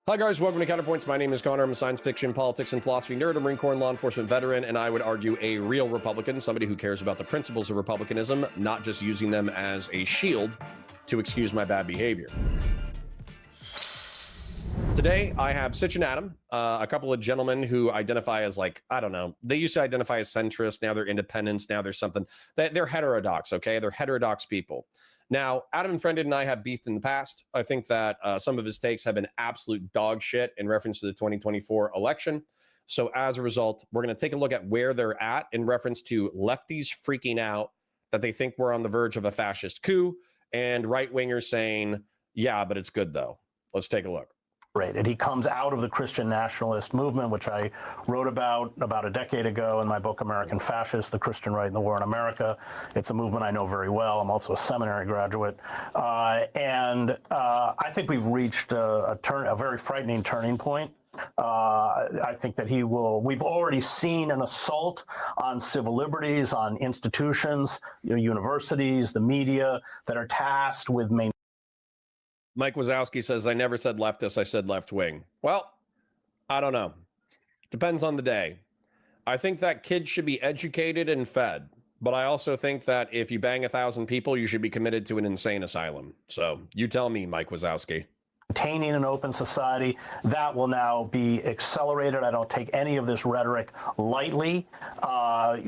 Hi guys, welcome to Counterpoints. My name is Connor. I'm a science fiction, politics, and philosophy nerd, a Marine Corps and law enforcement veteran, and I would argue a real Republican, somebody who cares about the principles of republicanism, not just using them as a shield to excuse my bad behavior. Today, I have Sitch Adam, a couple of gentlemen who identify as I don't know, they used to identify as centrist, now they're independents, now there's something. They're heterodox, okay? They're heterodox people. Now, Adam and Friended and I have beefed in the past. I think that some of his takes have been absolute dog shit in reference to the 2024 election. So as a result, we're going to take a look at where they're at in reference to lefties freaking out that they think we're on the verge of a fascist coup, and right-wingers saying, yeah, but it's good though. Let's take a look. He comes out of the Christian nationalist movement, which I wrote about a decade ago in my book, American Fascist, The Christian Right and the War in America. It's a movement I know very well. I'm also a seminary graduate. And I think we've reached a very frightening turning point. I think that we've already seen an assault on civil liberties, on institutions, universities, the media that are tasked with maintaining. Mike Wazowski says, I never said leftist, I said left wing. Well, I don't know. Depends on the day. I think that kids should be educated and fed. But I also think that if you bang 1,000 people, you should be committed to an insane asylum. So you tell me, Mike Wazowski. Maintaining an open society, that will now be accelerated. I don't take any of this rhetoric lightly. I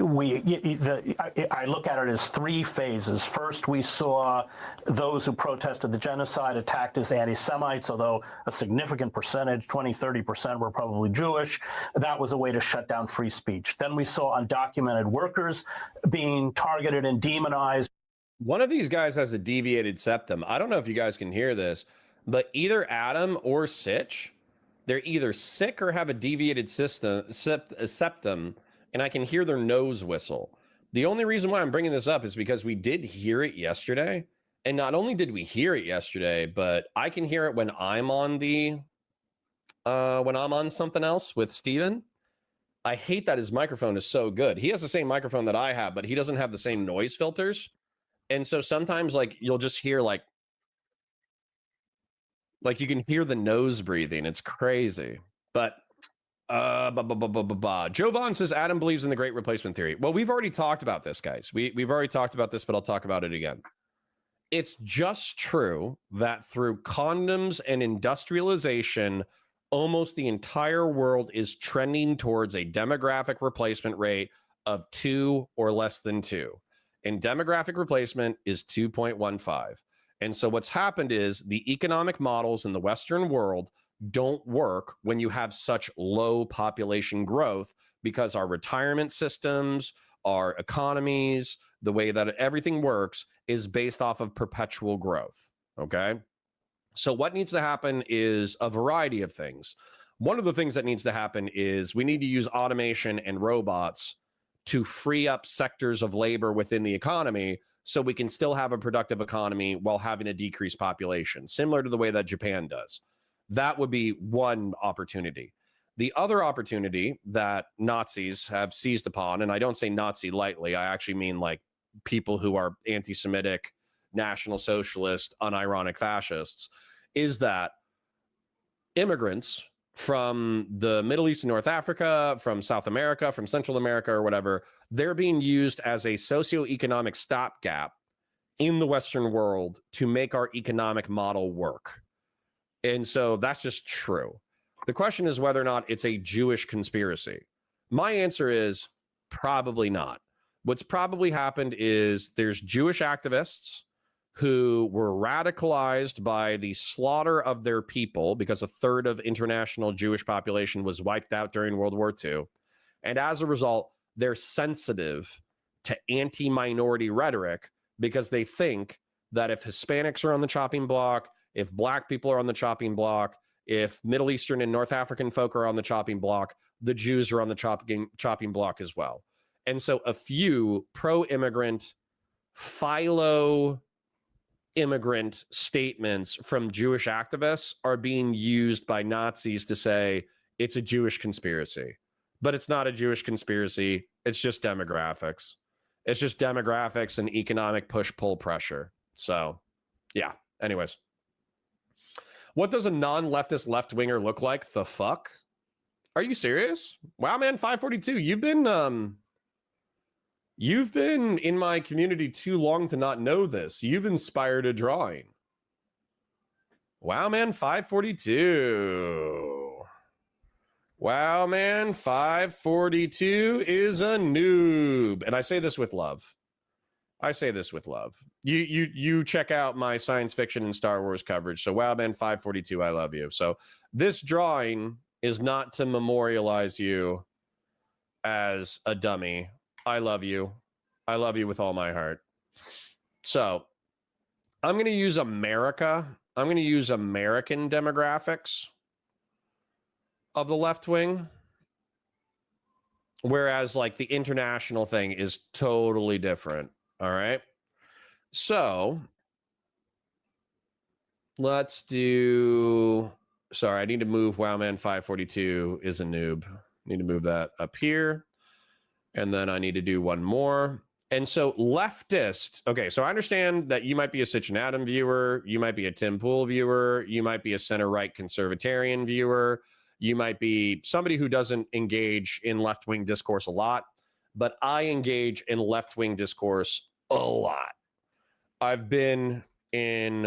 look at it as three phases. First, we saw those who protested the genocide attacked as anti-Semites, although a significant percentage, 20-30%, were probably Jewish. That was a way to shut down free speech. Then we saw undocumented workers being targeted and demonized. One of these guys has a deviated septum. I don't know if you guys can hear this, but either Adam or Sitch, they're either sick or have a deviated septum, and I can hear their nose whistle. The only reason why I'm bringing this up is because we did hear it yesterday, and not only did we hear it yesterday, but I can hear it when I'm on something else with Steven. I hate that his microphone is so good. He has the same microphone that I have, but he doesn't have the same noise filters, and so sometimes you'll just hear like you can hear the nose breathing. It's crazy. But Joe Vaughn says Adam believes in the great replacement theory. Well, we've already talked about this, guys. We've already talked about this, but I'll talk about it again. It's just true that through condoms and industrialization, almost the entire world is trending towards a demographic replacement rate of 2 or less than 2. And demographic replacement is 2.15. And so what's happened is the economic models in the Western world don't work when you have such low population growth, because our retirement systems, our economies, the way that everything works is based off of perpetual growth. Okay. So what needs to happen is a variety of things. One of the things that needs to happen is we need to use automation and robots to free up sectors of labor within the economy so we can still have a productive economy while having a decreased population, similar to the way that Japan does. That would be one opportunity. The other opportunity that Nazis have seized upon, and I don't say Nazi lightly, I actually mean like people who are anti-Semitic, national socialist, unironic fascists, is that immigrants from the Middle East and North Africa, from South America, from Central America or whatever, they're being used as a socioeconomic stopgap in the Western world to make our economic model work. And so that's just true. The question is whether or not it's a Jewish conspiracy. My answer is probably not. What's probably happened is there's Jewish activists who were radicalized by the slaughter of their people, because a third of international Jewish population was wiped out during World War II. And as a result, they're sensitive to anti-minority rhetoric because they think that if Hispanics are on the chopping block, if Black people are on the chopping block, if Middle Eastern and North African folk are on the chopping block, the Jews are on the chopping block as well. And so a few pro-immigrant, philo-immigrant statements from Jewish activists are being used by Nazis to say it's a Jewish conspiracy. But it's not a Jewish conspiracy. It's just demographics. It's just demographics and economic push-pull pressure. So, yeah. Anyways. What does a non-leftist left-winger look like? The fuck? Are you serious? Wow, man, 542. You've been in my community too long to not know this. You've inspired a drawing. Wow, man, 542. Wow, man, 542 is a noob. And I say this with love. I say this with love. You check out my science fiction and Star Wars coverage. So wow, man, 542, I love you. So this drawing is not to memorialize you as a dummy. I love you. I love you with all my heart. So I'm going to use America. I'm going to use American demographics of the left wing. Whereas like the international thing is totally different. All right. So let's do, sorry, I need to move Wowman 542 is a noob. Need to move that up here. And then I need to do one more. And so leftist, okay, so I understand that you might be a Sitch Adam viewer, you might be a Tim Pool viewer, you might be a center-right conservatarian viewer, you might be somebody who doesn't engage in left-wing discourse a lot, but I engage in left-wing discourse a lot. I've been in,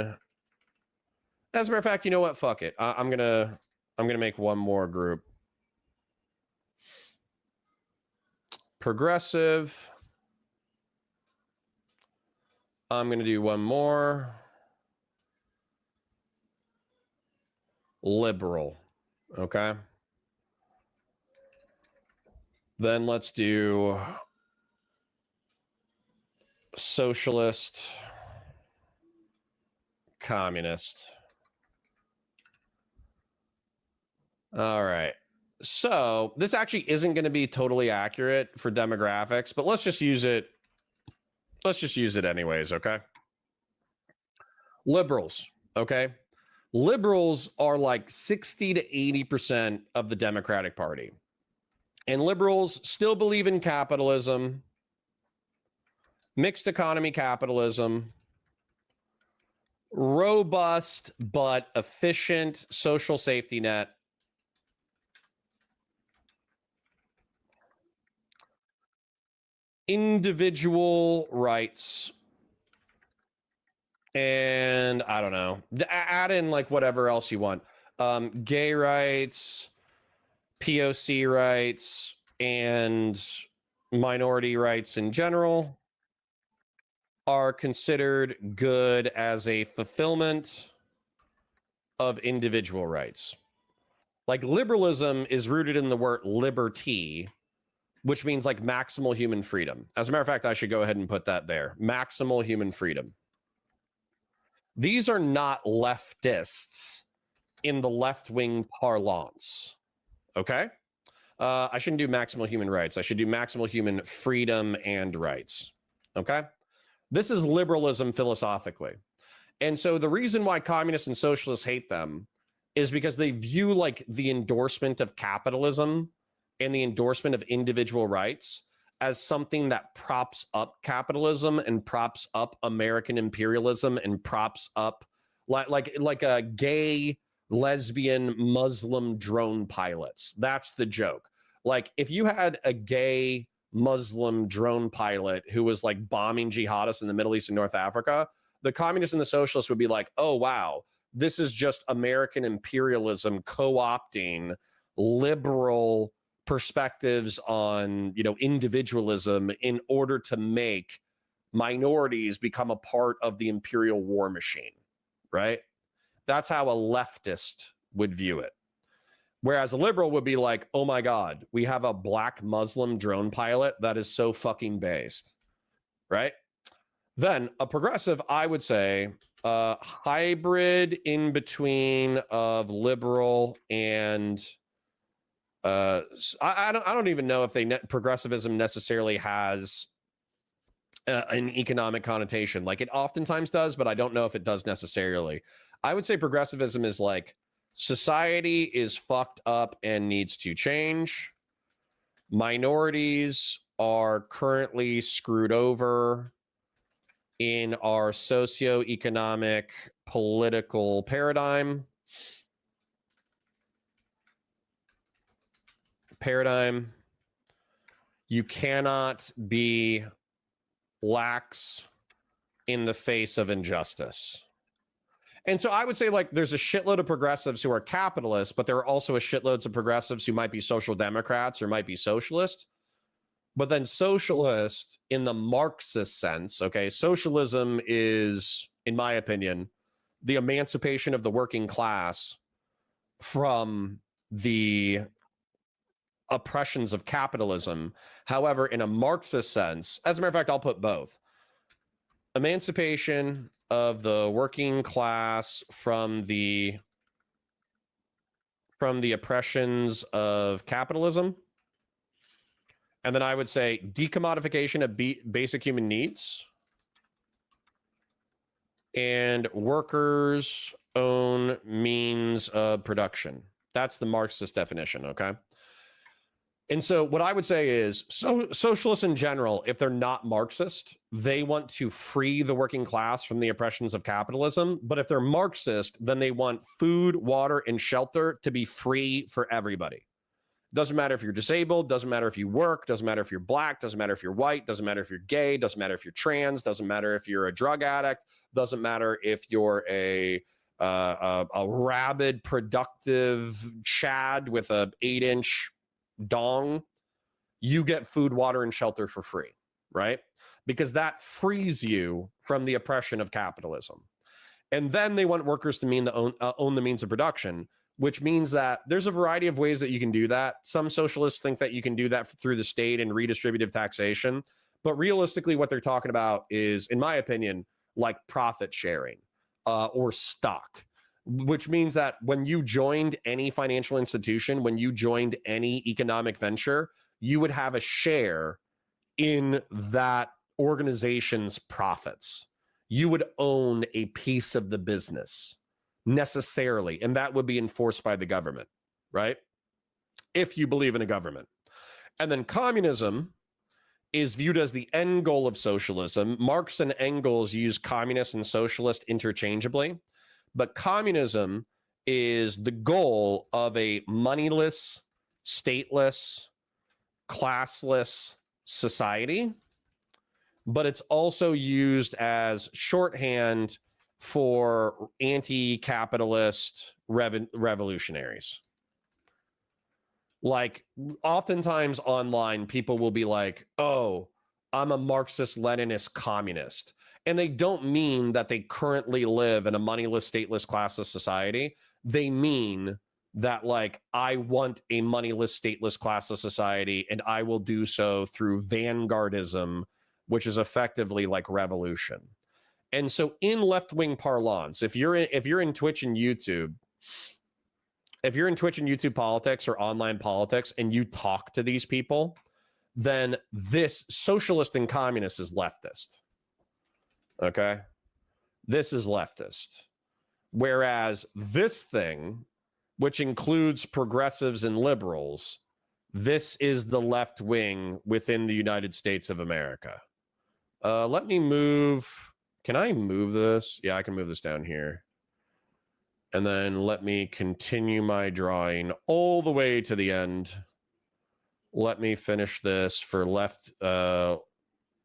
as a matter of fact, you know what? Fuck it. I'm gonna make one more group. Progressive. I'm going to do one more. Liberal. Okay. Then let's do socialist, communist. All right. So this actually isn't going to be totally accurate for demographics, but let's just use it. Let's just use it anyways, okay? Liberals, okay? Liberals are like 60 to 80% of the Democratic Party. And liberals still believe in capitalism, mixed economy capitalism, robust but efficient social safety net, individual rights, and I don't know, add in like whatever else you want. Gay rights, POC rights, and minority rights in general are considered good as a fulfillment of individual rights. Like liberalism is rooted in the word liberty, which means like maximal human freedom. As a matter of fact, I should go ahead and put that there. Maximal human freedom. These are not leftists in the left-wing parlance. Okay? I shouldn't do maximal human rights. I should do maximal human freedom and rights. Okay? This is liberalism philosophically. And so the reason why communists and socialists hate them is because they view like the endorsement of capitalism and the endorsement of individual rights as something that props up capitalism and props up American imperialism and props up like a gay, lesbian, Muslim drone pilots. That's the joke. Like if you had a gay Muslim drone pilot who was like bombing jihadists in the Middle East and North Africa, the communists and the socialists would be like, oh, wow, this is just American imperialism co-opting liberal perspectives on, you know, individualism in order to make minorities become a part of the imperial war machine, right? That's how a leftist would view it. Whereas a liberal would be like, oh my God, we have a black Muslim drone pilot that is so fucking based, right? Then a progressive, I would say, hybrid in between of liberal and I don't even know if progressivism necessarily has an economic connotation. Like it oftentimes does, but I don't know if it does necessarily. I would say progressivism is like society is fucked up and needs to change. Minorities are currently screwed over in our socioeconomic political paradigm. paradigm. You cannot be lax in the face of injustice. And so I would say, like, there's a shitload of progressives who are capitalists, but there are also a shitloads of progressives who might be social democrats or might be socialist. But then socialist in the Marxist sense, okay, socialism is, in my opinion, the emancipation of the working class from the oppressions of capitalism. However, in a Marxist sense, as a matter of fact, I'll put both. Emancipation of the working class from the oppressions of capitalism. And then I would say decommodification of basic human needs and workers' own means of production. That's the Marxist definition, okay? And so what I would say is, socialists in general, if they're not Marxist, they want to free the working class from the oppressions of capitalism. But if they're Marxist, then they want food, water, and shelter to be free for everybody. Doesn't matter if you're disabled, doesn't matter if you work, doesn't matter if you're black, doesn't matter if you're white, doesn't matter if you're gay, doesn't matter if you're trans, doesn't matter if you're a drug addict, doesn't matter if you're a rabid, productive Chad with a 8-inch dong. You get food, water, and shelter for free, right? Because that frees you from the oppression of capitalism. And then they want workers to own the means of production, which means that there's a variety of ways that you can do that. Some socialists think that you can do that through the state and redistributive taxation. But realistically, what they're talking about is, in my opinion, like profit sharing or stock, which means that when you joined any financial institution, when you joined any economic venture, you would have a share in that organization's profits. You would own a piece of the business necessarily, and that would be enforced by the government, right? If you believe in a government. And then communism is viewed as the end goal of socialism. Marx and Engels use communist and socialist interchangeably, but communism is the goal of a moneyless, stateless, classless society, but it's also used as shorthand for anti-capitalist revolutionaries. Like, oftentimes online, people will be like, oh, I'm a Marxist-Leninist communist. And they don't mean that they currently live in a moneyless, stateless, classless society. They mean that, like, I want a moneyless, stateless, classless society, and I will do so through vanguardism, which is effectively like revolution. And so in left-wing parlance, if you're in Twitch and YouTube, if you're in Twitch and YouTube politics or online politics and you talk to these people, then this socialist and communist is leftist. Okay? This is leftist. Whereas this thing, which includes progressives and liberals, this is the left wing within the United States of America. Let me move. Can I move this? Yeah, I can move this down here. And then let me continue my drawing all the way to the end. Let me finish this for left Wowman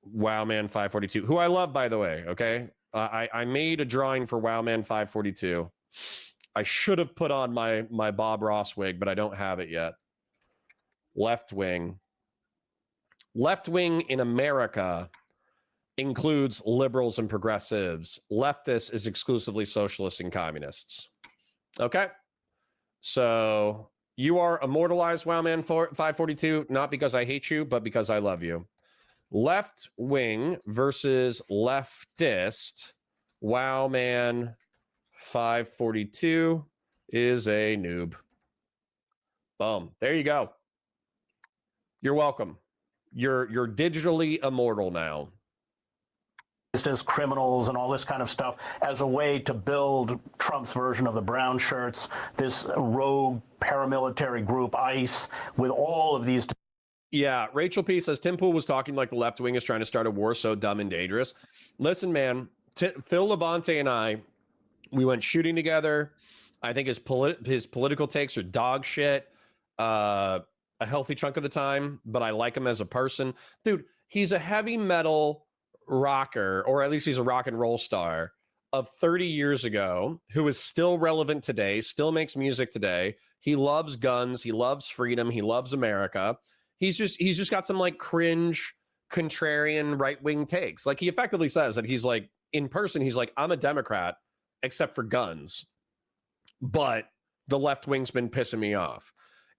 542, who I love, by the way, okay? I made a drawing for Wowman 542. I should have put on my Bob Ross wig, but I don't have it yet. Left wing. Left wing in America includes liberals and progressives. Leftist is exclusively socialists and communists. Okay? So you are immortalized, Wowman 542, not because I hate you, but because I love you. Left wing versus leftist, Wowman 542 is a noob. Boom. There you go. You're welcome. You're digitally immortal now. As criminals and all this kind of stuff as a way to build Trump's version of the brown shirts, this rogue paramilitary group, ICE, with all of these. Yeah, Rachel P says, Tim Pool was talking like the left wing is trying to start a war so dumb and dangerous. Listen, man, Phil Labonte and I, we went shooting together. I think his political takes are dog shit. a healthy chunk of the time, but I like him as a person. Dude, he's a heavy metal rocker, or at least he's a rock and roll star of 30 years ago who is still relevant today, still makes music today. He loves guns, he loves freedom, he loves America. He's just got some like cringe, contrarian right-wing takes. Like he effectively says that he's like, in person, he's like, I'm a Democrat, except for guns. But the left wing's been pissing me off.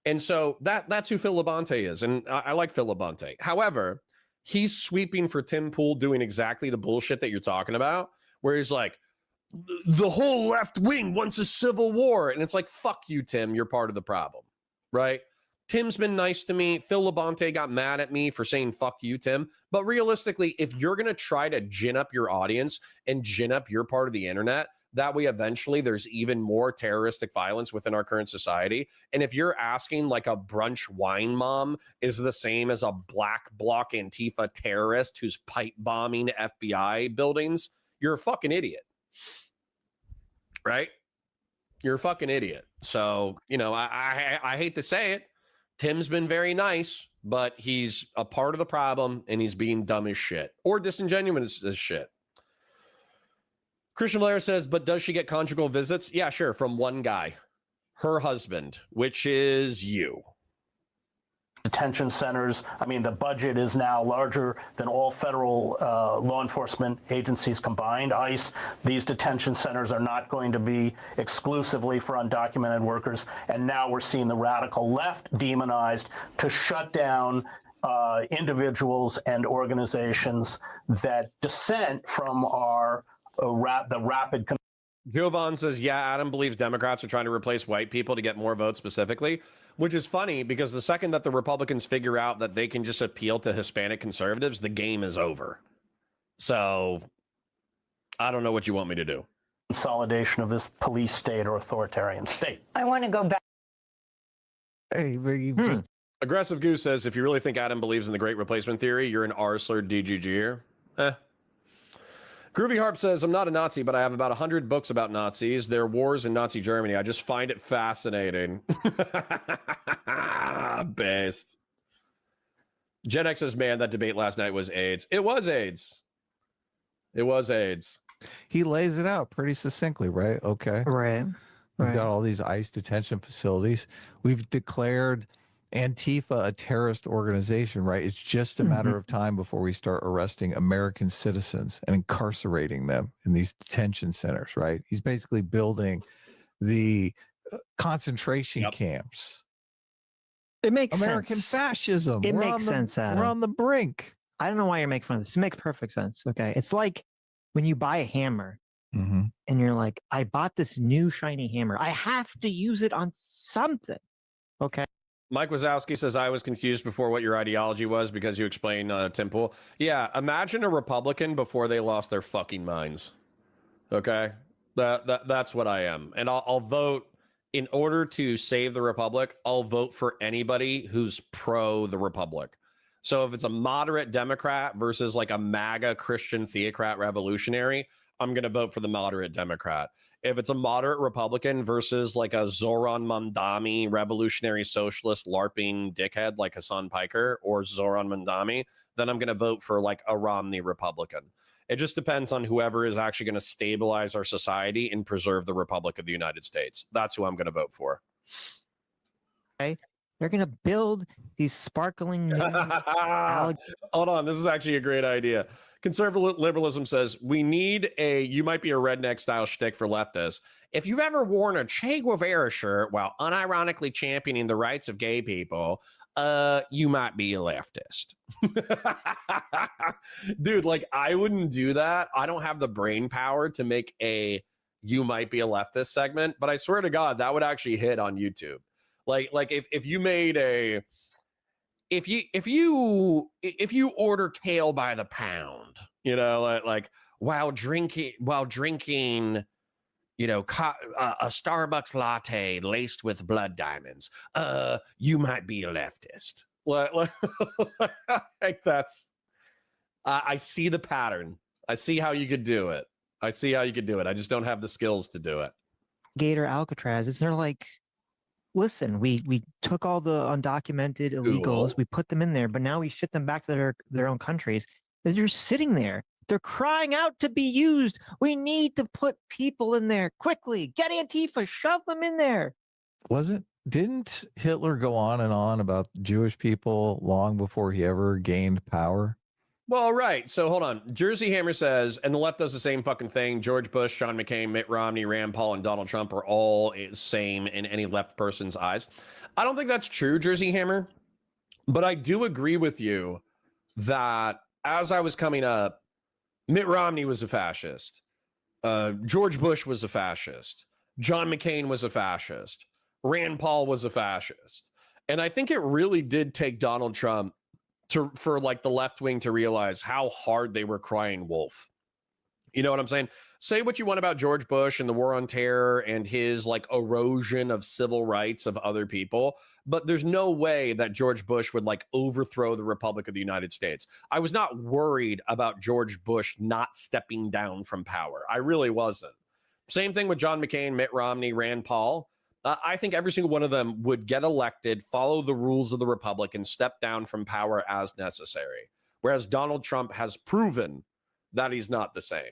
And so that's who Phil Labonte is. And I like Phil Labonte. However, he's sweeping for Tim Pool doing exactly the bullshit that you're talking about, where he's like, the whole left wing wants a civil war. And it's like, fuck you, Tim. You're part of the problem, right? Tim's been nice to me. Phil Labonte got mad at me for saying fuck you, Tim. But realistically, if you're going to try to gin up your audience and gin up your part of the internet, that way eventually there's even more terroristic violence within our current society. And if you're asking like a brunch wine mom is the same as a black bloc Antifa terrorist who's pipe bombing FBI buildings, you're a fucking idiot. Right? You're a fucking idiot. So, you know, I hate to say it. Tim's been very nice, but he's a part of the problem and he's being dumb as shit or disingenuous as shit. Christian Blair says, but does she get conjugal visits? Yeah, sure. From one guy, her husband, which is you. Detention centers. I mean, the budget is now larger than all federal law enforcement agencies combined. ICE, these detention centers are not going to be exclusively for undocumented workers. And now we're seeing the radical left demonized to shut down individuals and organizations that dissent from our the rapid. Jovan says, yeah, Adam believes Democrats are trying to replace white people to get more votes specifically, which is funny because the second that the Republicans figure out that they can just appeal to Hispanic conservatives, the game is over. So I don't know what you want me to do. Consolidation of this police state or authoritarian state. I want to go back. Hey, but you just Aggressive Goose says, if you really think Adam believes in the great replacement theory, you're an R-slurred DGGer. Groovy Harp says, I'm not a Nazi, but I have about 100 books about Nazis, their wars in Nazi Germany. I just find it fascinating. Based. Gen X says, man, that debate last night was AIDS. It was AIDS. It was AIDS. he lays it out pretty succinctly, right? Okay. Right. We've Right. got all these ICE detention facilities. We've declared Antifa a terrorist organization, right? It's just a matter of time before we start arresting American citizens and incarcerating them in these detention centers, right? He's basically building the concentration Yep. camps. It makes American sense. fascism. It We're makes on the- sense, Adam. We're on the brink. I don't know why you're making fun of this. It makes perfect sense. Okay. It's like when you buy a hammer Mm-hmm. and you're like, I bought this new shiny hammer. I have to use it on something. Okay. Mike Wazowski says, I was confused before what your ideology was because you explained Tim Pool. Yeah, imagine a Republican before they lost their fucking minds. Okay? That's what I am. And I'll vote, in order to save the Republic, I'll vote for anybody who's pro the Republic. So if it's a moderate Democrat versus like a MAGA Christian theocrat revolutionary, I'm going to vote for the moderate Democrat. If it's a moderate Republican versus like a Zoran Mandami revolutionary socialist LARPing dickhead like Hassan Piker or Zoran Mandami, then I'm going to vote for like a Romney Republican. It just depends on whoever is actually going to stabilize our society and preserve the Republic of the United States. That's who I'm going to vote for. They're going to build these sparkling new Hold on. This is actually a great idea. Conservative liberalism says we need you might be a redneck style shtick for leftists. If you've ever worn a Che Guevara shirt while unironically championing the rights of gay people, you might be a leftist. Dude, like I wouldn't do that. I don't have the brain power to make a you might be a leftist segment, but I swear to God, that would actually hit on YouTube. Like if you made a if you order kale by the pound, you know, like while drinking, you know, a Starbucks latte laced with blood diamonds, you might be a leftist. Like that's, I see the pattern. I see how you could do it. I see how you could do it. I just don't have the skills to do it. Gator Alcatraz. Is there like listen, we took all the undocumented illegals, Cool. we put them in there, but now we ship them back to their own countries. They're just sitting there. They're crying out to be used. We need to put people in there quickly. Get Antifa, shove them in there. Didn't Hitler go on and on about Jewish people long before he ever gained power? Well, right. So hold on. Jersey Hammer says, and the left does the same fucking thing. George Bush, John McCain, Mitt Romney, Rand Paul, and Donald Trump are all same in any left person's eyes. I don't think that's true, Jersey Hammer, but I do agree with you that as I was coming up, Mitt Romney was a fascist. George Bush was a fascist. John McCain was a fascist. Rand Paul was a fascist. And I think it really did take Donald Trump for like the left wing to realize how hard they were crying wolf. You know what I'm saying? Say what you want about George Bush and the war on terror and his like erosion of civil rights of other people, but there's no way that George Bush would like overthrow the Republic of the United States. I was not worried about George Bush not stepping down from power. I really wasn't. Same thing with John McCain, Mitt Romney, Rand Paul. I think every single one of them would get elected, follow the rules of the Republic, and step down from power as necessary. Whereas Donald Trump has proven that he's not the same.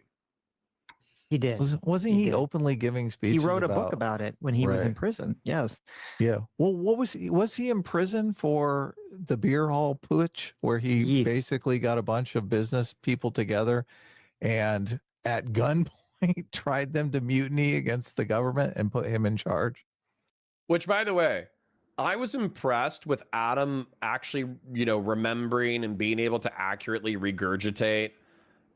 He did. Wasn't he did. openly giving speeches? He wrote a book about it when he was in prison. Yes. Yeah. Well, was he in prison for the beer hall putsch, where he basically got a bunch of business people together and at gunpoint tried them to mutiny against the government and put him in charge? Which, by the way, I was impressed with Adam actually, remembering and being able to accurately regurgitate,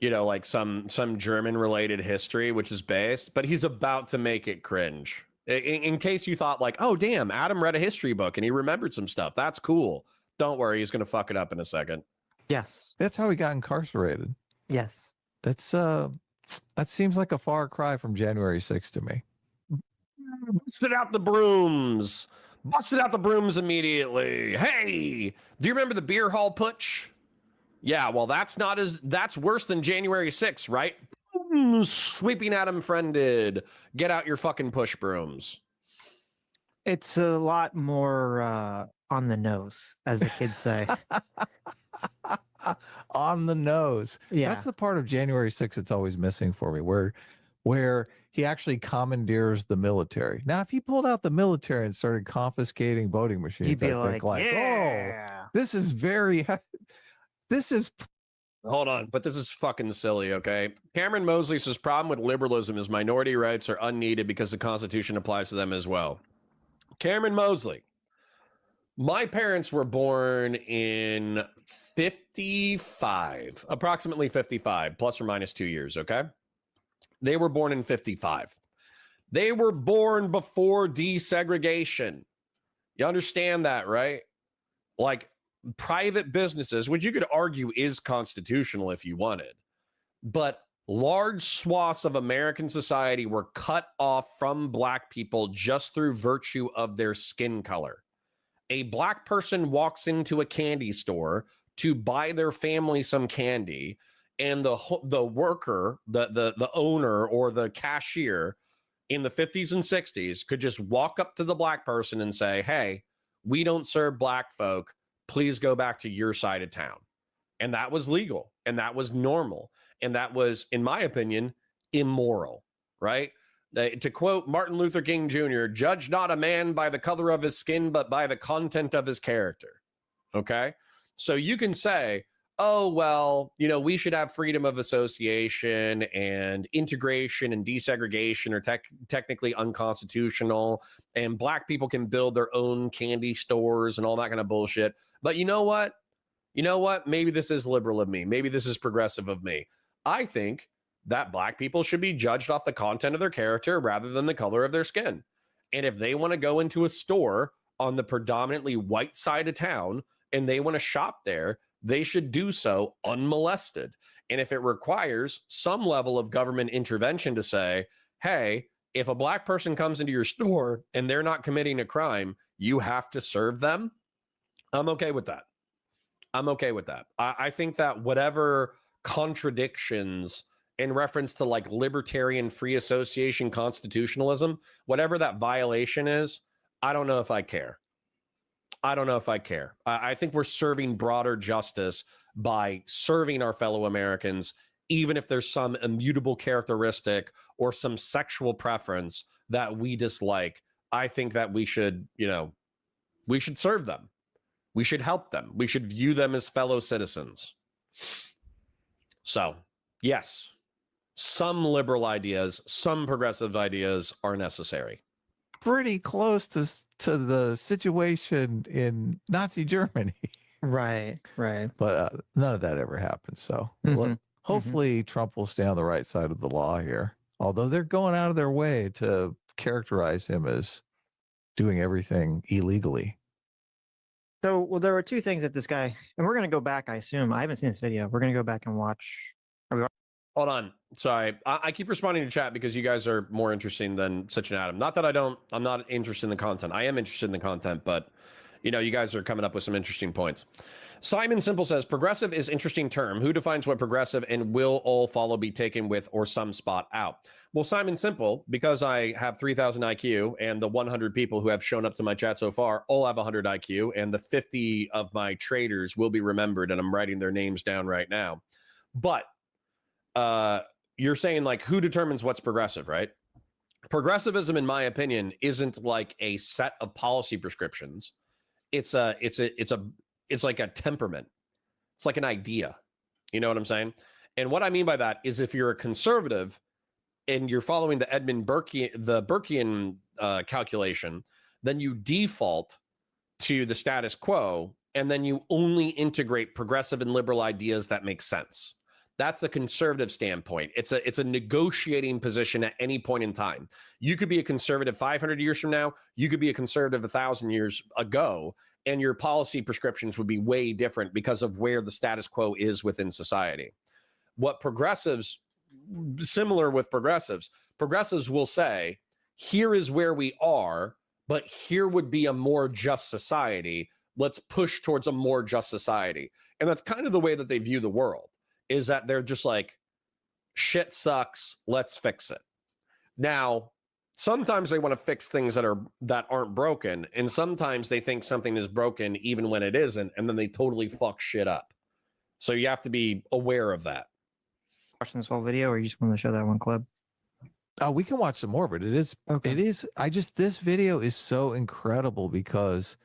like some German related history, which is based, but he's about to make it cringe. In case you thought like, oh, damn, Adam read a history book and he remembered some stuff. That's cool. Don't worry. He's going to fuck it up in a second. Yes. That's how he got incarcerated. Yes. That seems like a far cry from January 6th to me. Busted out the brooms. Busted out the brooms immediately. Hey, do you remember the beer hall putsch? Yeah, well, that's worse than January 6th, right? Sweeping Adam friended. Get out your fucking push brooms. It's a lot more on the nose, as the kids say. On the nose. Yeah. That's the part of January 6th that's always missing for me, where he actually commandeers the military. Now, if he pulled out the military and started confiscating voting machines, You'd be I'd think like, yeah. oh, this is Hold on, but this is fucking silly, okay? Cameron Mosley says problem with liberalism is minority rights are unneeded because the Constitution applies to them as well. Cameron Mosley, my parents were born in 55, approximately 55, plus or minus 2 years, okay? They were born in 55. They were born before desegregation. You understand that, right? Like private businesses, which you could argue is constitutional if you wanted, but large swaths of American society were cut off from Black people just through virtue of their skin color. A Black person walks into a candy store to buy their family some candy, and the worker, the owner or the cashier in the 50s and 60s could just walk up to the Black person and say, hey, we don't serve Black folk. Please go back to your side of town. And that was legal. And that was normal. And that was, in my opinion, immoral, right? To quote Martin Luther King Jr., judge not a man by the color of his skin, but by the content of his character. Okay? So you can say, oh, well, we should have freedom of association and integration and desegregation are technically unconstitutional, and Black people can build their own candy stores and all that kind of bullshit. But you know what? Maybe this is liberal of me. Maybe this is progressive of me. I think that Black people should be judged off the content of their character rather than the color of their skin. And if they want to go into a store on the predominantly white side of town and they want to shop there, they should do so unmolested. And if it requires some level of government intervention to say, hey, if a Black person comes into your store and they're not committing a crime, you have to serve them, I'm okay with that. I think that whatever contradictions in reference to like libertarian free association constitutionalism, whatever that violation is, I don't know if I care. I don't know if I care. I think we're serving broader justice by serving our fellow Americans, even if there's some immutable characteristic or some sexual preference that we dislike. I think that we should, we should serve them. We should help them. We should view them as fellow citizens. So, yes, some liberal ideas, some progressive ideas are necessary. Pretty close to the situation in Nazi Germany. Right. But none of that ever happened. So hopefully Trump will stay on the right side of the law here. Although they're going out of their way to characterize him as doing everything illegally. So, well, there were two things that this guy, and we're going to go back, I assume. I haven't seen this video. We're going to go back and watch. Hold on. Sorry. I keep responding to chat because you guys are more interesting than Sitch Adam. Not that I'm not interested in the content. I am interested in the content, but you guys are coming up with some interesting points. Simon Simple says, progressive is interesting term. Who defines what progressive, and will all follow be taken with or some spot out? Well, Simon Simple, because I have 3,000 IQ and the 100 people who have shown up to my chat so far all have 100 IQ, and the 50 of my traders will be remembered, and I'm writing their names down right now. But you're saying, like, who determines what's progressive, right? Progressivism, in my opinion, isn't like a set of policy prescriptions. It's like a temperament. It's like an idea. You know what I'm saying? And what I mean by that is, if you're a conservative and you're following the Burkean calculation, then you default to the status quo, and then you only integrate progressive and liberal ideas that make sense. That's the conservative standpoint. It's a negotiating position at any point in time. You could be a conservative 500 years from now. You could be a conservative 1,000 years ago, and your policy prescriptions would be way different because of where the status quo is within society. What progressives, similar with progressives will say, here is where we are, but here would be a more just society. Let's push towards a more just society. And that's kind of the way that they view the world. Is that they're just like, shit sucks, let's fix it. Now, sometimes they want to fix things that aren't broken, and sometimes they think something is broken even when it isn't, and then they totally fuck shit up. So you have to be aware of that. Watching this whole video, or you just want to show that one clip? Oh, we can watch some more, but it is this video is so incredible because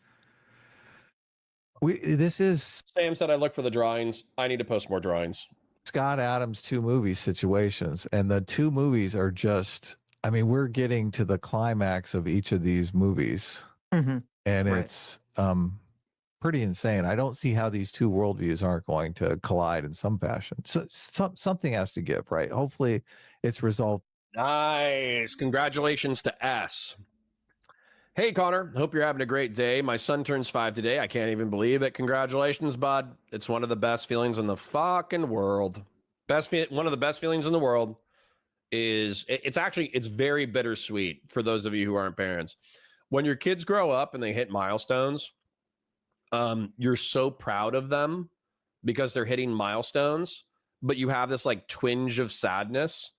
Sam said I look for the drawings. I need to post more drawings. Scott Adams' 2 movie situations, and the 2 movies are just, I mean, we're getting to the climax of each of these movies, and it's pretty insane. I don't see how these 2 worldviews aren't going to collide in some fashion. So something has to give, right? Hopefully it's resolved. Nice. Congratulations to S. Hey, Connor, hope you're having a great day. My son turns 5 today. I can't even believe it. Congratulations, bud. It's one of the best feelings in the fucking world. One of the best feelings in the world is, it's very bittersweet for those of you who aren't parents. When your kids grow up and they hit milestones, you're so proud of them because they're hitting milestones, but you have this like twinge of sadness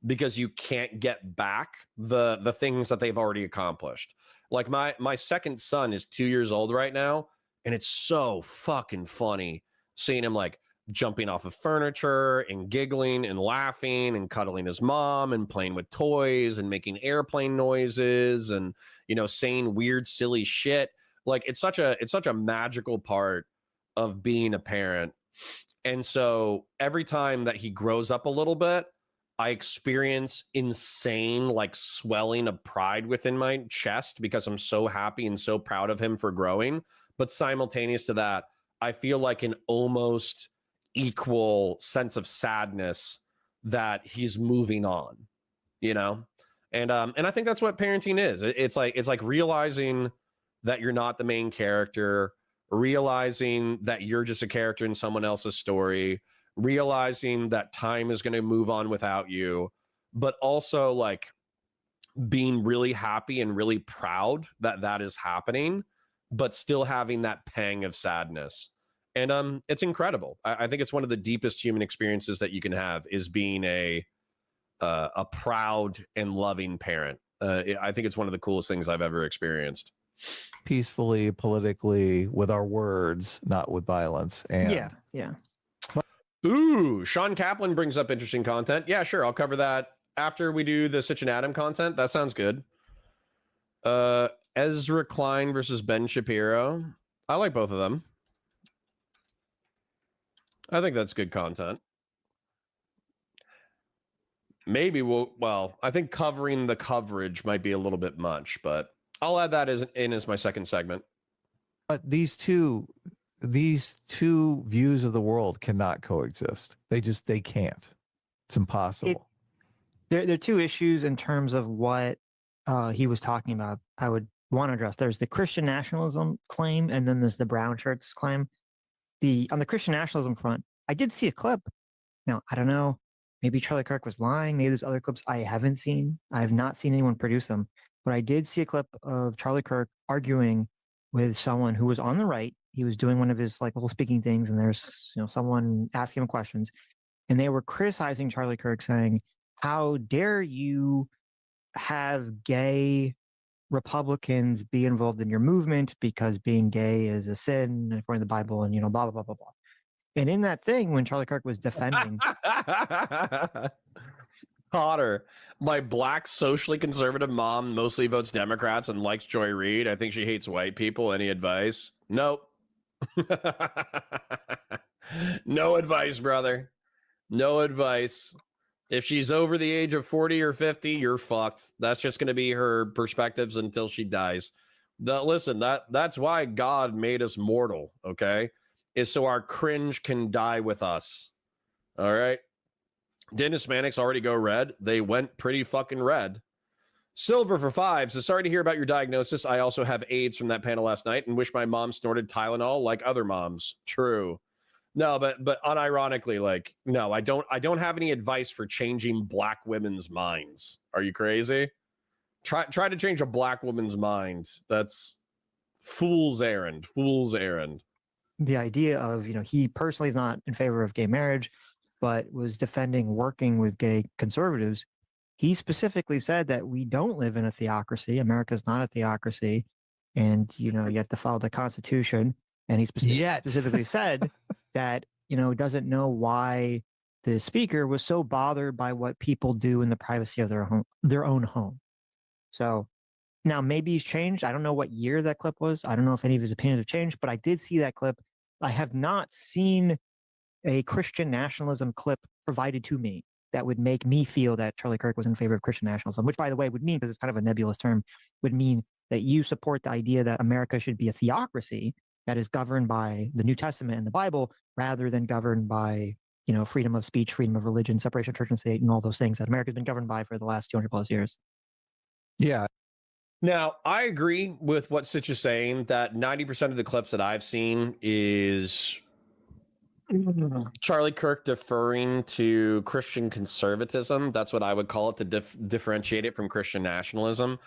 because you can't get back the things that they've already accomplished. Like my second son is 2 years old right now, and it's so fucking funny seeing him like jumping off of furniture and giggling and laughing and cuddling his mom and playing with toys and making airplane noises and, saying weird, silly shit. Like it's such a magical part of being a parent. And so every time that he grows up a little bit, I experience insane like swelling of pride within my chest because I'm so happy and so proud of him for growing. But simultaneous to that, I feel like an almost equal sense of sadness that he's moving on, And I think that's what parenting is. It's like realizing that you're not the main character, realizing that you're just a character in someone else's story, realizing that time is going to move on without you, but also like being really happy and really proud that that is happening, but still having that pang of sadness. And it's incredible. I think it's one of the deepest human experiences that you can have is being a proud and loving parent. I think it's one of the coolest things I've ever experienced. peacefully, politically, with our words, not with violence. And yeah. Ooh, Sean Kaplan brings up interesting content. Yeah, sure. I'll cover that after we do the Sitch and Adam content. That sounds good. Ezra Klein versus Ben Shapiro. I like both of them. I think that's good content. Maybe well, I think covering the coverage might be a little bit much, but I'll add that as my second segment. But these two views of the world cannot coexist. They can't. It's impossible. There are two issues in terms of what he was talking about. I would want to address. There's the Christian nationalism claim, and then there's the brown shirts claim. On the Christian nationalism front, I did see a clip. Now, I don't know. Maybe Charlie Kirk was lying. Maybe there's other clips I haven't seen. I have not seen anyone produce them. But I did see a clip of Charlie Kirk arguing with someone who was on the right. He was doing one of his like little speaking things, and there's someone asking him questions, and they were criticizing Charlie Kirk, saying, "How dare you have gay Republicans be involved in your movement because being gay is a sin according to the Bible," and blah blah blah blah blah. And in that thing, when Charlie Kirk was defending, Potter, my black socially conservative mom mostly votes Democrats and likes Joy Reid. I think she hates white people. Any advice? Nope. No advice, brother. No advice. If she's over the age of 40 or 50, you're fucked. That's just going to be her perspectives until she dies. Listen, that's why God made us mortal, okay? Is so our cringe can die with us. All right? Didn't Hispanics already go red? They went pretty fucking red. Silver for 5. So sorry to hear about your diagnosis. I also have AIDS from that panel last night and wish my mom snorted Tylenol like other moms. True. No, but unironically, like, no, I don't have any advice for changing black women's minds. Are you crazy? Try to change a black woman's mind. That's fool's errand. Fool's errand. The idea of, he personally is not in favor of gay marriage, but was defending working with gay conservatives. He specifically said that we don't live in a theocracy. America's not a theocracy. And, you have to follow the Constitution. And he specifically said that, doesn't know why the speaker was so bothered by what people do in the privacy of their own home. So now maybe he's changed. I don't know what year that clip was. I don't know if any of his opinions have changed, but I did see that clip. I have not seen a Christian nationalism clip provided to me that would make me feel that Charlie Kirk was in favor of Christian nationalism, which, by the way, would mean, because it's kind of a nebulous term, would mean that you support the idea that America should be a theocracy that is governed by the New Testament and the Bible, rather than governed by, freedom of speech, freedom of religion, separation of church and state, and all those things that America's been governed by for the last 200 plus years. Yeah. Now, I agree with what Sitch is saying, that 90% of the clips that I've seen is Charlie Kirk deferring to Christian conservatism. That's what I would call it, to differentiate it from Christian nationalism.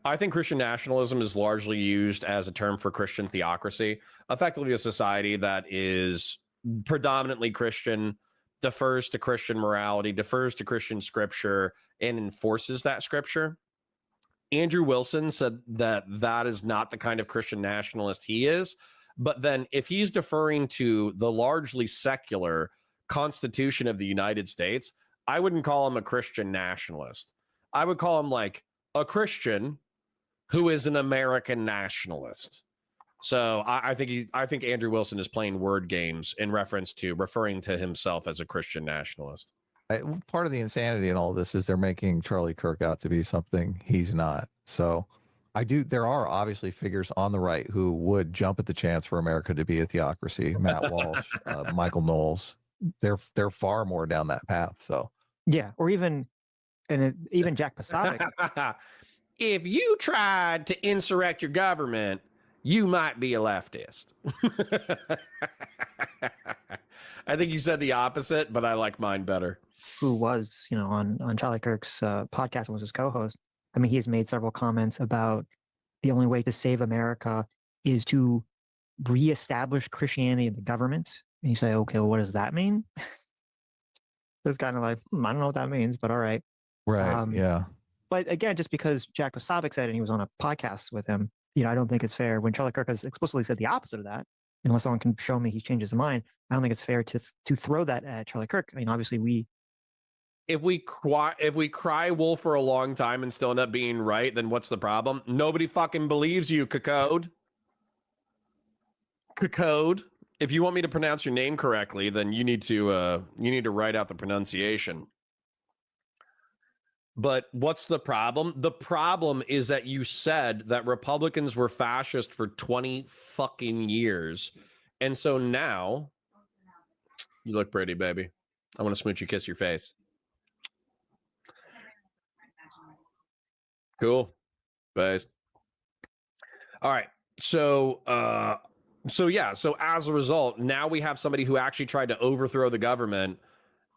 I think Christian nationalism is largely used as a term for Christian theocracy, effectively a society that is predominantly Christian, defers to Christian morality, defers to Christian scripture, and enforces that scripture. Andrew Wilson said that is not the kind of Christian nationalist he is. But then if he's deferring to the largely secular Constitution of the United States, I wouldn't call him a Christian nationalist. I would call him like a Christian who is an American nationalist. So I think Andrew Wilson is playing word games in reference to referring to himself as a Christian nationalist. Part of the insanity in all this is they're making Charlie Kirk out to be something he's not. So there are obviously figures on the right who would jump at the chance for America to be a theocracy. Matt Walsh, Michael Knowles, they're far more down that path. So yeah, or even Jack Posobiec. If you tried to insurrect your government, you might be a leftist. I think you said the opposite, but I like mine better. Who was, on Charlie Kirk's podcast and was his co-host. I mean, he has made several comments about the only way to save America is to reestablish Christianity in the government. And you say, okay, well, what does that mean? It's kind of like, I don't know what that means, but all right. Right, yeah. But again, just because Jack Posobiec said it and he was on a podcast with him, I don't think it's fair when Charlie Kirk has explicitly said the opposite of that. Unless someone can show me he's changed his mind, I don't think it's fair to throw that at Charlie Kirk. I mean, obviously If we cry wolf for a long time and still end up being right, then what's the problem? Nobody fucking believes you, Cacode. Cacode. If you want me to pronounce your name correctly, then you need to write out the pronunciation. But what's the problem? The problem is that you said that Republicans were fascist for 20 fucking years. And so now you look pretty, baby. I want to smooch you, kiss your face. Cool. Based. All right. So as a result, now we have somebody who actually tried to overthrow the government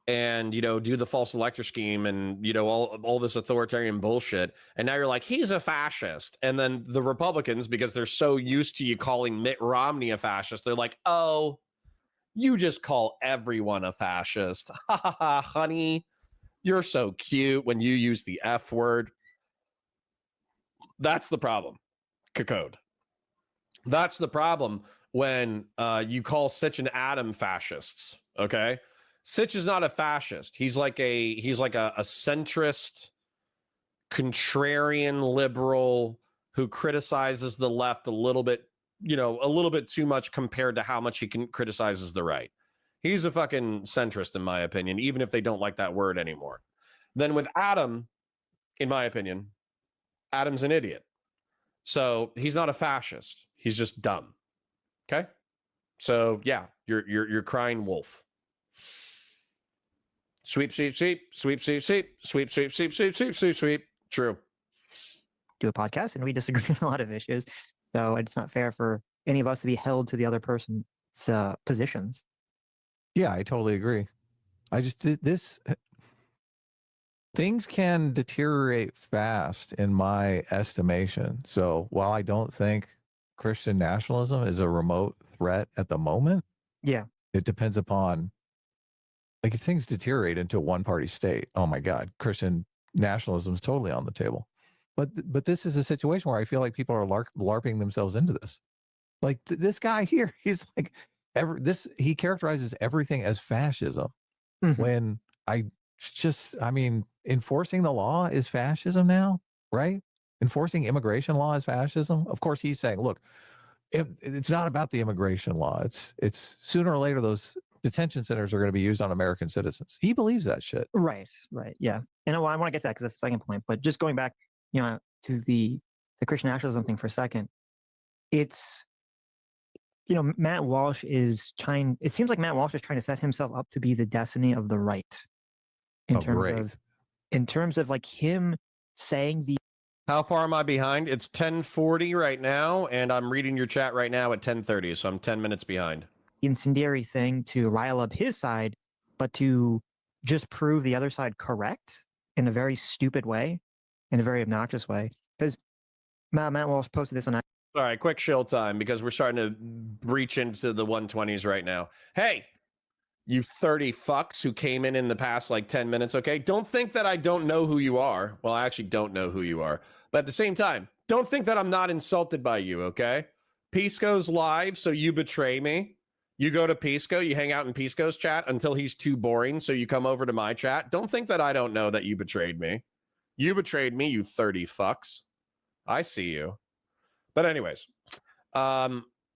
and, do the false elector scheme and, all this authoritarian bullshit. And now you're like, he's a fascist. And then the Republicans, because they're so used to you calling Mitt Romney a fascist, they're like, oh, you just call everyone a fascist. Ha ha ha, honey. You're so cute when you use the F word. That's the problem, Cacode. That's the problem when you call Sitch and Adam fascists, okay? Sitch is not a fascist. He's like a centrist, contrarian liberal who criticizes the left a little bit too much compared to how much he criticizes the right. He's a fucking centrist, in my opinion, even if they don't like that word anymore. Then with Adam, in my opinion, Adam's an idiot. So he's not a fascist. He's just dumb. Okay? So yeah, you're crying wolf. Sweep, sweep, sweep, sweep, sweep, sweep, sweep, sweep, sweep, sweep, sweep, sweep, sweep. True. do a podcast and we disagree on a lot of issues. So it's not fair for any of us to be held to the other person's positions. Yeah, I totally agree. I just this things can deteriorate fast in my estimation. So while I don't think Christian nationalism is a remote threat at the moment, Yeah. it depends upon, like, if things deteriorate into a one-party state, oh my God, Christian nationalism is totally on the table. But this is a situation where I feel like people are LARPing themselves into this. Like this guy here, he's like, he characterizes everything as fascism. Mhm. When enforcing the law is fascism now, right? Enforcing immigration law is fascism. Of course, he's saying, look, it's not about the immigration law. It's sooner or later those detention centers are going to be used on American citizens. He believes that shit. Right. Yeah. And I want to get to that because that's the second point. But just going back, to the Christian nationalism thing for a second, it's Matt Walsh is trying. It seems like Matt Walsh is trying to set himself up to be the destiny of the right in terms of like him saying the. How far am I behind? It's 10:40 right now, and I'm reading your chat right now at 10:30, so I'm 10 minutes behind. Incendiary thing to rile up his side, but to just prove the other side correct in a very stupid way, in a very obnoxious way. Because Matt Walsh posted this on. All right, quick shill time because we're starting to breach into the 120s right now. Hey, you 30 fucks who came in the past like 10 minutes, okay? Don't think that I don't know who you are. Well, I actually don't know who you are. But at the same time, don't think that I'm not insulted by you, okay? Pisco's live, so you betray me. You go to Pisco, you hang out in Pisco's chat until he's too boring, so you come over to my chat. Don't think that I don't know that you betrayed me. You betrayed me, you 30 fucks. I see you. But anyways,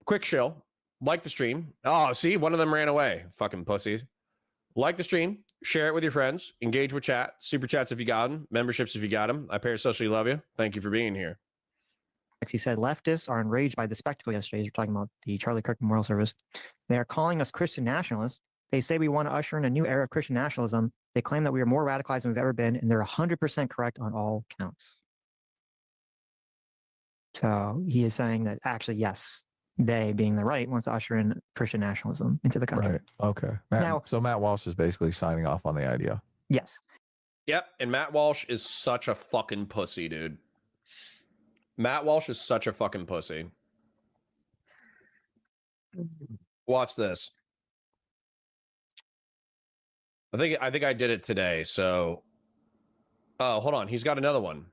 quick shill. Like the stream. Oh, see, one of them ran away. Fucking pussies. Like the stream. Share it with your friends. Engage with chat. Super chats if you got them. Memberships if you got them. I parasocially love you. Thank you for being here. He said leftists are enraged by the spectacle yesterday. You're talking about the Charlie Kirk Memorial Service. They are calling us Christian nationalists. They say we want to usher in a new era of Christian nationalism. They claim that we are more radicalized than we've ever been, and they're 100% correct on all counts. So he is saying that actually, yes, they, being the right, wants to usher in Christian nationalism into the country. Right. Okay. So Matt Walsh is basically signing off on the idea. Yes. Yep. And Matt Walsh is such a fucking pussy, dude. Matt Walsh is such a fucking pussy. Watch this. I think I did it today. So, oh, hold on. He's got another one.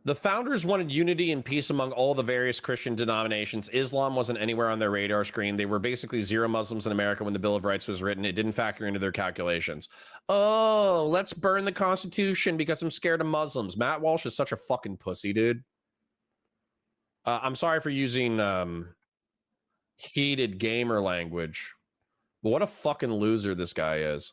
The founders wanted unity and peace among all the various Christian denominations. Islam wasn't anywhere on their radar screen. They were basically zero Muslims in America when the Bill of Rights was written. It didn't factor into their calculations. Oh, let's burn the Constitution because I'm scared of Muslims. Matt Walsh is such a fucking pussy, dude. I'm sorry for using heated gamer language, but what a fucking loser this guy is.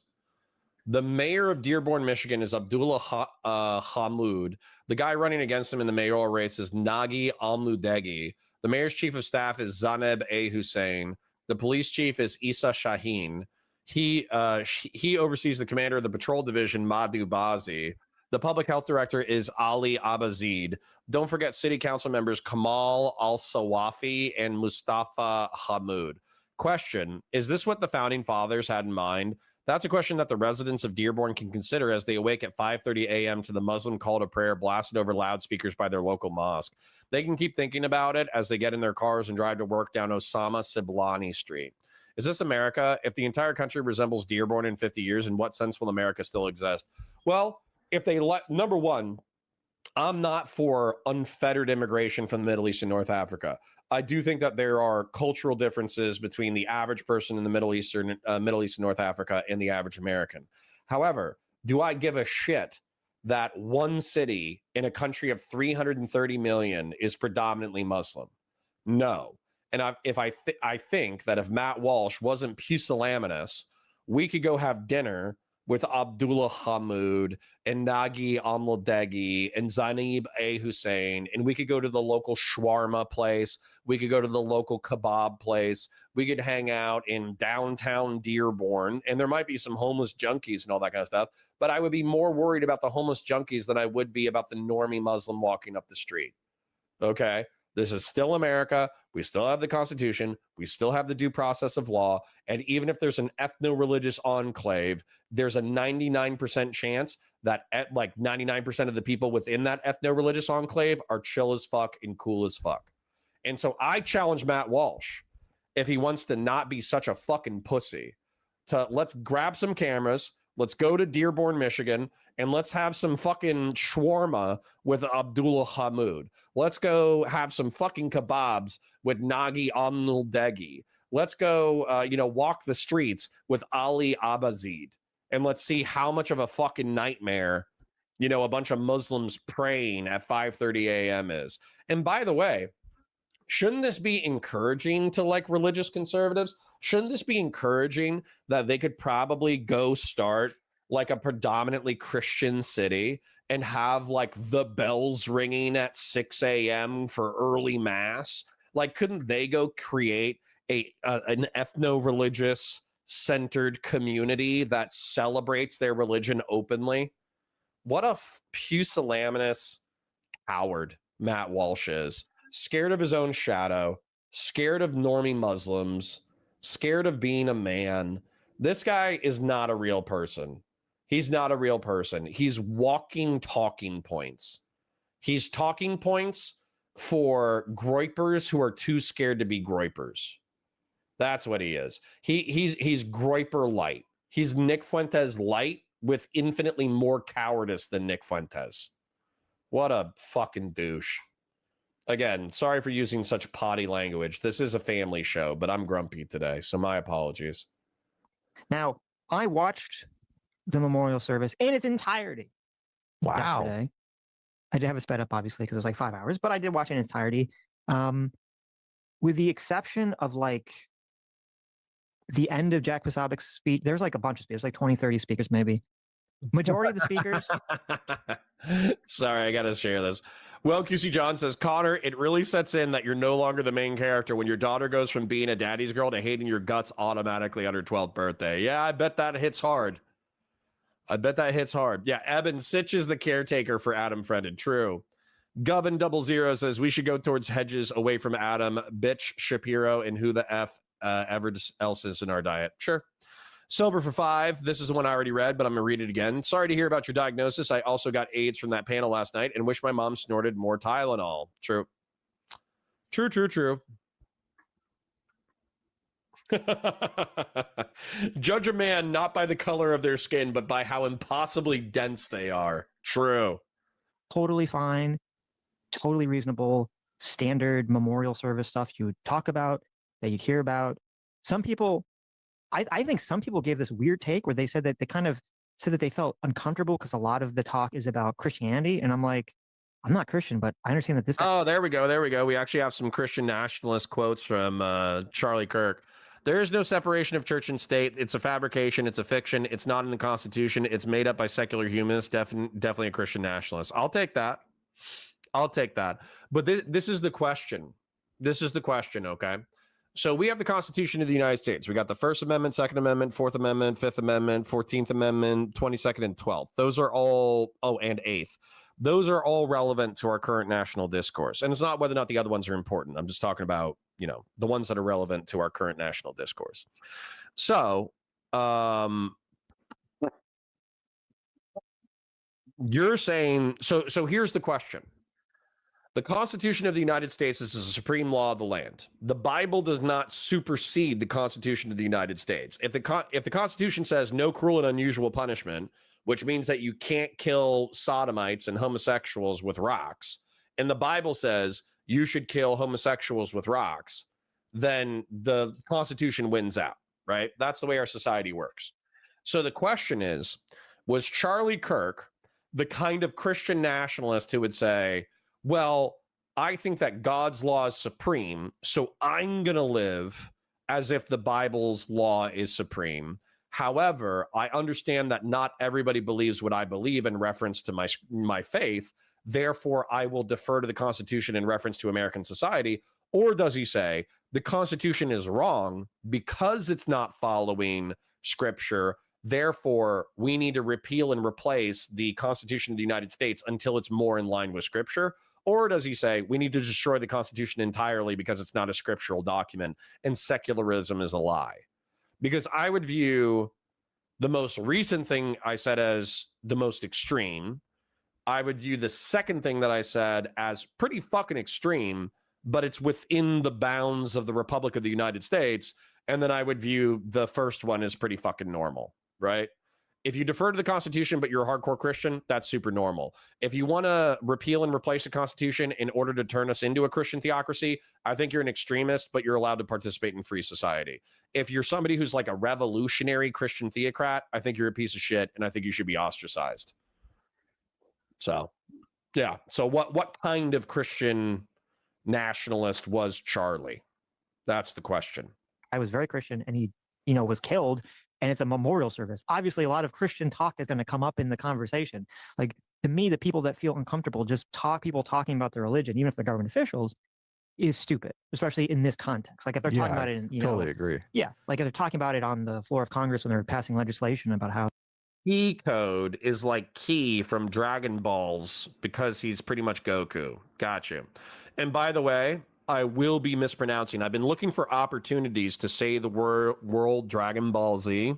The mayor of Dearborn, Michigan is Abdullah Hamoud. The guy running against him in the mayoral race is Nagi Almudegi. The mayor's chief of staff is Zaneb A. Hussein. The police chief is Isa Shaheen. He oversees the commander of the patrol division, Madhu Bazi. The public health director is Ali Abazid. Don't forget city council members Kamal Al-Sawafi and Mustafa Hamoud. Question, is this what the founding fathers had in mind? That's a question that the residents of Dearborn can consider as they awake at 5:30 a.m. to the Muslim call to prayer blasted over loudspeakers by their local mosque. They can keep thinking about it as they get in their cars and drive to work down Osama Siblani Street. Is this America? If the entire country resembles Dearborn in 50 years, in what sense will America still exist? Well, if they let, number one, I'm not for unfettered immigration from the Middle East and North Africa. I do think that there are cultural differences between the average person in the Middle East and North Africa and the average American. However, do I give a shit that one city in a country of 330 million is predominantly Muslim? No. And I think that if Matt Walsh wasn't pusillanimous, we could go have dinner with Abdullah Hamoud and Nagi Amladegi and Zainab A. Hussein, and we could go to the local shawarma place. We could go to the local kebab place. We could hang out in downtown Dearborn, and there might be some homeless junkies and all that kind of stuff, but I would be more worried about the homeless junkies than I would be about the normie Muslim walking up the street. Okay? This is still America. We still have the Constitution. We still have the due process of law. And even if there's an ethno-religious enclave, there's a 99% chance that like 99% of the people within that ethno-religious enclave are chill as fuck and cool as fuck. And so I challenge Matt Walsh, if he wants to not be such a fucking pussy, to let's grab some cameras, let's go to Dearborn, Michigan, and let's have some fucking shawarma with Abdullah Hamoud. Let's go have some fucking kebabs with Nagi Amnuldegi. Let's go, walk the streets with Ali Abazid. And let's see how much of a fucking nightmare, a bunch of Muslims praying at 5:30 a.m. is. And by the way, shouldn't this be encouraging to like religious conservatives? Shouldn't this be encouraging that they could probably go start like a predominantly Christian city and have like the bells ringing at 6 a.m. for early mass? Like, couldn't they go create an ethno-religious centered community that celebrates their religion openly? What a pusillanimous coward Matt Walsh is. Scared of his own shadow, scared of normie Muslims, scared of being a man. This guy is not a real person. He's not a real person. He's walking talking points. He's talking points for groypers who are too scared to be groypers. That's what he is. He's groyper light. He's Nick Fuentes light with infinitely more cowardice than Nick Fuentes. What a fucking douche. Again, sorry for using such potty language. This is a family show, but I'm grumpy today, so my apologies. Now, I watched the memorial service in its entirety. Wow. Yesterday. I did have it sped up, obviously, because it was like 5 hours, but I did watch it in its entirety. With the exception of like the end of Jack Posabik's speech, there's like a bunch of speakers, like 20, 30 speakers, maybe. Majority of the speakers. Sorry, I got to share this. Well, QC John says, Connor, it really sets in that you're no longer the main character when your daughter goes from being a daddy's girl to hating your guts automatically on her 12th birthday. Yeah, I bet that hits hard. Yeah, Eben, Sitch is the caretaker for Adam Friended. True. Govin00 says, we should go towards Hedges away from Adam, Bitch, Shapiro, and who the F ever else is in our diet. Sure. Silver for 5. This is the one I already read, but I'm going to read it again. Sorry to hear about your diagnosis. I also got AIDS from that panel last night and wish my mom snorted more Tylenol. True. Judge a man not by the color of their skin, but by how impossibly dense they are. True. Totally fine. totally reasonable, standard memorial service stuff you would talk about, that you'd hear about. Some people, I think some people gave this weird take where they said that they kind of said that they felt uncomfortable because a lot of the talk is about Christianity. And I'm like, I'm not Christian, but I understand that this guy. Oh, there we go. There we go. We actually have some Christian nationalist quotes from Charlie Kirk. There is no separation of church and state. It's a fabrication. It's a fiction. It's not in the Constitution. It's made up by secular humanists. Definitely a Christian nationalist. I'll take that. I'll take that. But this is the question. This is the question, okay? So we have the Constitution of the United States. We got the First Amendment, Second Amendment, Fourth Amendment, Fifth Amendment, 14th Amendment, 22nd, and 12th. Those are all, and 8th. Those are all relevant to our current national discourse. And it's not whether or not the other ones are important. I'm just talking about, the ones that are relevant to our current national discourse. So, you're saying, so here's the question. The Constitution of the United States is the supreme law of the land. The Bible does not supersede the Constitution of the United States. If the Constitution says no cruel and unusual punishment, which means that you can't kill sodomites and homosexuals with rocks, and the Bible says you should kill homosexuals with rocks, then the Constitution wins out, right? That's the way our society works. So the question is, was Charlie Kirk the kind of Christian nationalist who would say, well, I think that God's law is supreme, so I'm going to live as if the Bible's law is supreme. However, I understand that not everybody believes what I believe in reference to my faith. Therefore, I will defer to the Constitution in reference to American society. Or does he say the Constitution is wrong because it's not following Scripture? Therefore, we need to repeal and replace the Constitution of the United States until it's more in line with Scripture? Or does he say we need to destroy the Constitution entirely because it's not a scriptural document and secularism is a lie? Because I would view the most recent thing I said as the most extreme. I would view the second thing that I said as pretty fucking extreme, but it's within the bounds of the Republic of the United States. And then I would view the first one as pretty fucking normal, right? If you defer to the Constitution, but you're a hardcore Christian, that's super normal. If you want to repeal and replace the Constitution in order to turn us into a Christian theocracy, I think you're an extremist, but you're allowed to participate in free society. If you're somebody who's like a revolutionary Christian theocrat, I think you're a piece of shit, and I think you should be ostracized. So, yeah. So what kind of Christian nationalist was Charlie? That's the question. I was very Christian, and he, was killed. And it's a memorial service. Obviously, a lot of Christian talk is going to come up in the conversation. Like, to me, the people that feel uncomfortable just people talking about their religion, even if they're government officials, is stupid, especially in this context. Like, if they're talking about it in, totally agree. Yeah. Like, if they're talking about it on the floor of Congress when they're passing legislation about how Key code is like Key from Dragon Balls because he's pretty much Goku. Gotcha. And by the way, I will be mispronouncing. I've been looking for opportunities to say the word Dragon Ball Z.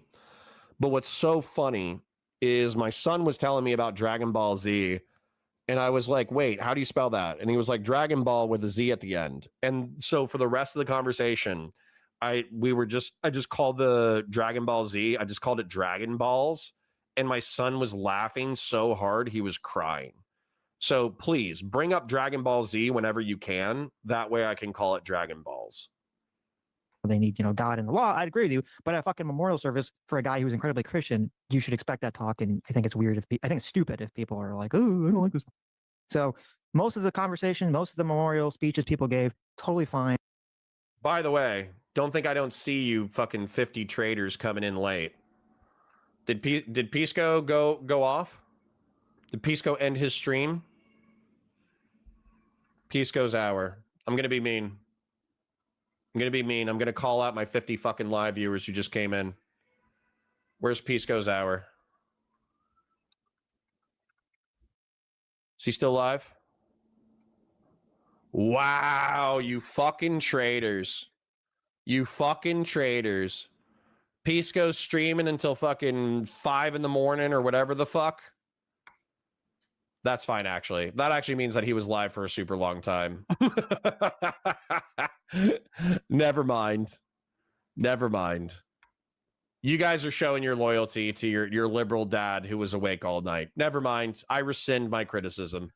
But what's so funny is my son was telling me about Dragon Ball Z. And I was like, wait, how do you spell that? And he was like, Dragon Ball with a Z at the end. And so for the rest of the conversation, I just called the Dragon Ball Z. I just called it Dragon Balls. And my son was laughing so hard, he was crying. So please bring up Dragon Ball Z whenever you can. That way I can call it Dragon Balls. they need, God and the law. I'd agree with you. But a fucking memorial service for a guy who's incredibly Christian, you should expect that talk. And I think it's weird I think it's stupid if people are like, oh, I don't like this. So most of the conversation, most of the memorial speeches people gave, totally fine. By the way, don't think I don't see you fucking 50 traders coming in late. Did Pisco go off? Did Pisco end his stream? Pisco's hour. I'm going to be mean. I'm going to call out my 50 fucking live viewers who just came in. Where's Pisco's hour? Is he still live? Wow, you fucking traitors. You fucking traitors. Pisco's streaming until fucking 5 in the morning or whatever the fuck. That's fine, actually. That actually means that he was live for a super long time. Never mind. Never mind. You guys are showing your loyalty to your liberal dad who was awake all night. Never mind. I rescind my criticism.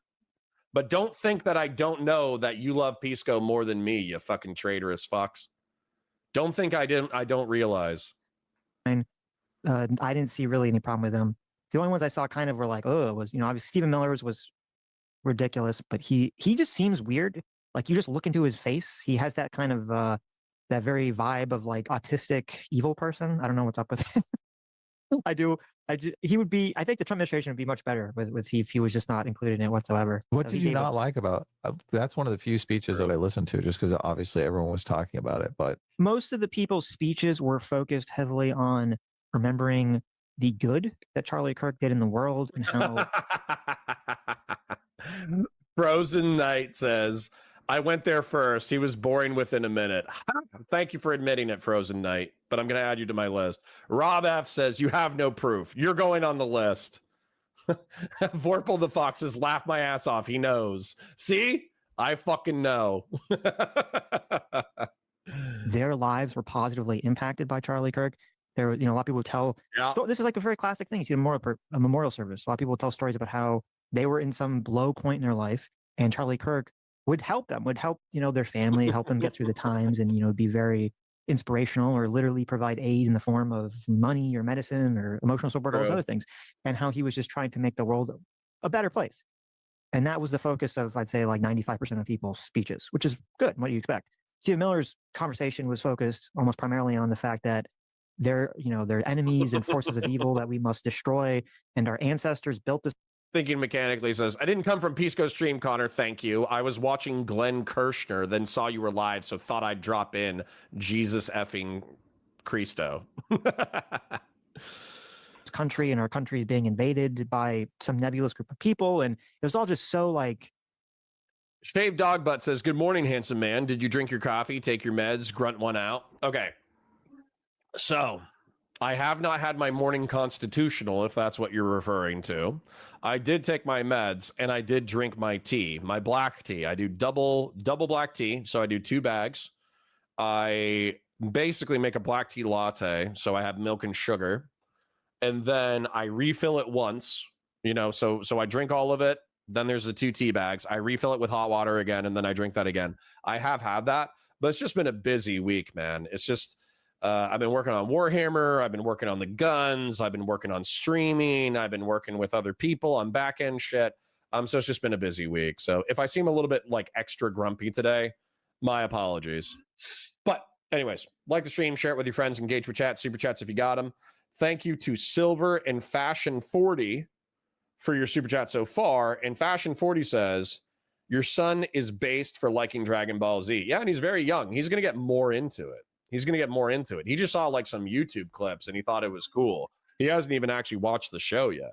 But don't think that I don't know that you love Pisco more than me, you fucking traitorous fucks. Don't think I don't realize. I didn't see really any problem with them. The only ones I saw kind of were like, oh, it was, obviously Stephen Miller's was ridiculous, but he just seems weird. Like you just look into his face, he has that kind of that very vibe of like autistic evil person. I don't know what's up with him. He would be, I think the Trump administration would be much better with if he was just not included in it whatsoever. What did you not like about that's one of the few speeches that I listened to, just because obviously everyone was talking about it. But most of the people's speeches were focused heavily on remembering the good that Charlie Kirk did in the world and how Frozen Knight says, I went there first. He was boring within a minute. Thank you for admitting it, Frozen Knight, but I'm going to add you to my list. Rob F says, you have no proof. You're going on the list. Vorpal the Fox says, laugh my ass off. He knows. See? I fucking know. their lives were positively impacted by Charlie Kirk. There were, a lot of people tell, this is like a very classic thing. You see a memorial service. A lot of people tell stories about how they were in some low point in their life and Charlie Kirk would help them, their family, help them get through the times and, be very inspirational or literally provide aid in the form of money or medicine or emotional support, all those other things. And how he was just trying to make the world a better place. And that was the focus of, I'd say, like 95% of people's speeches, which is good. What do you expect? Stephen Miller's conversation was focused almost primarily on the fact that they're enemies and forces of evil that we must destroy. And our ancestors built this. Thinking mechanically says, I didn't come from Pisco stream, Connor. Thank you. I was watching Glenn Kirshner, then saw you were live, so thought I'd drop in. Jesus effing Christo. This country and our country is being invaded by some nebulous group of people. And it was all just so like. Shaved Dog Butt says, good morning, handsome man. Did you drink your coffee, take your meds, grunt one out? Okay. So I have not had my morning constitutional, if that's what you're referring to. I did take my meds and I did drink my tea, my black tea. I do double black tea. So I do 2 bags. I basically make a black tea latte. So I have milk and sugar. And then I refill it once, so I drink all of it. Then there's the 2 tea bags. I refill it with hot water again. And then I drink that again. I have had that, but it's just been a busy week, man. It's just, I've been working on Warhammer. I've been working on the guns. I've been working on streaming. I've been working with other people on back end shit. So it's just been a busy week. So if I seem a little bit like extra grumpy today, my apologies. But anyways, like the stream, share it with your friends, engage with chat, super chats if you got them. Thank you to Silver and Fashion 40 for your super chat so far. And Fashion 40 says, your son is based for liking Dragon Ball Z. Yeah, and he's very young. He's going to get more into it. He just saw like some YouTube clips and he thought it was cool. He hasn't even actually watched the show yet.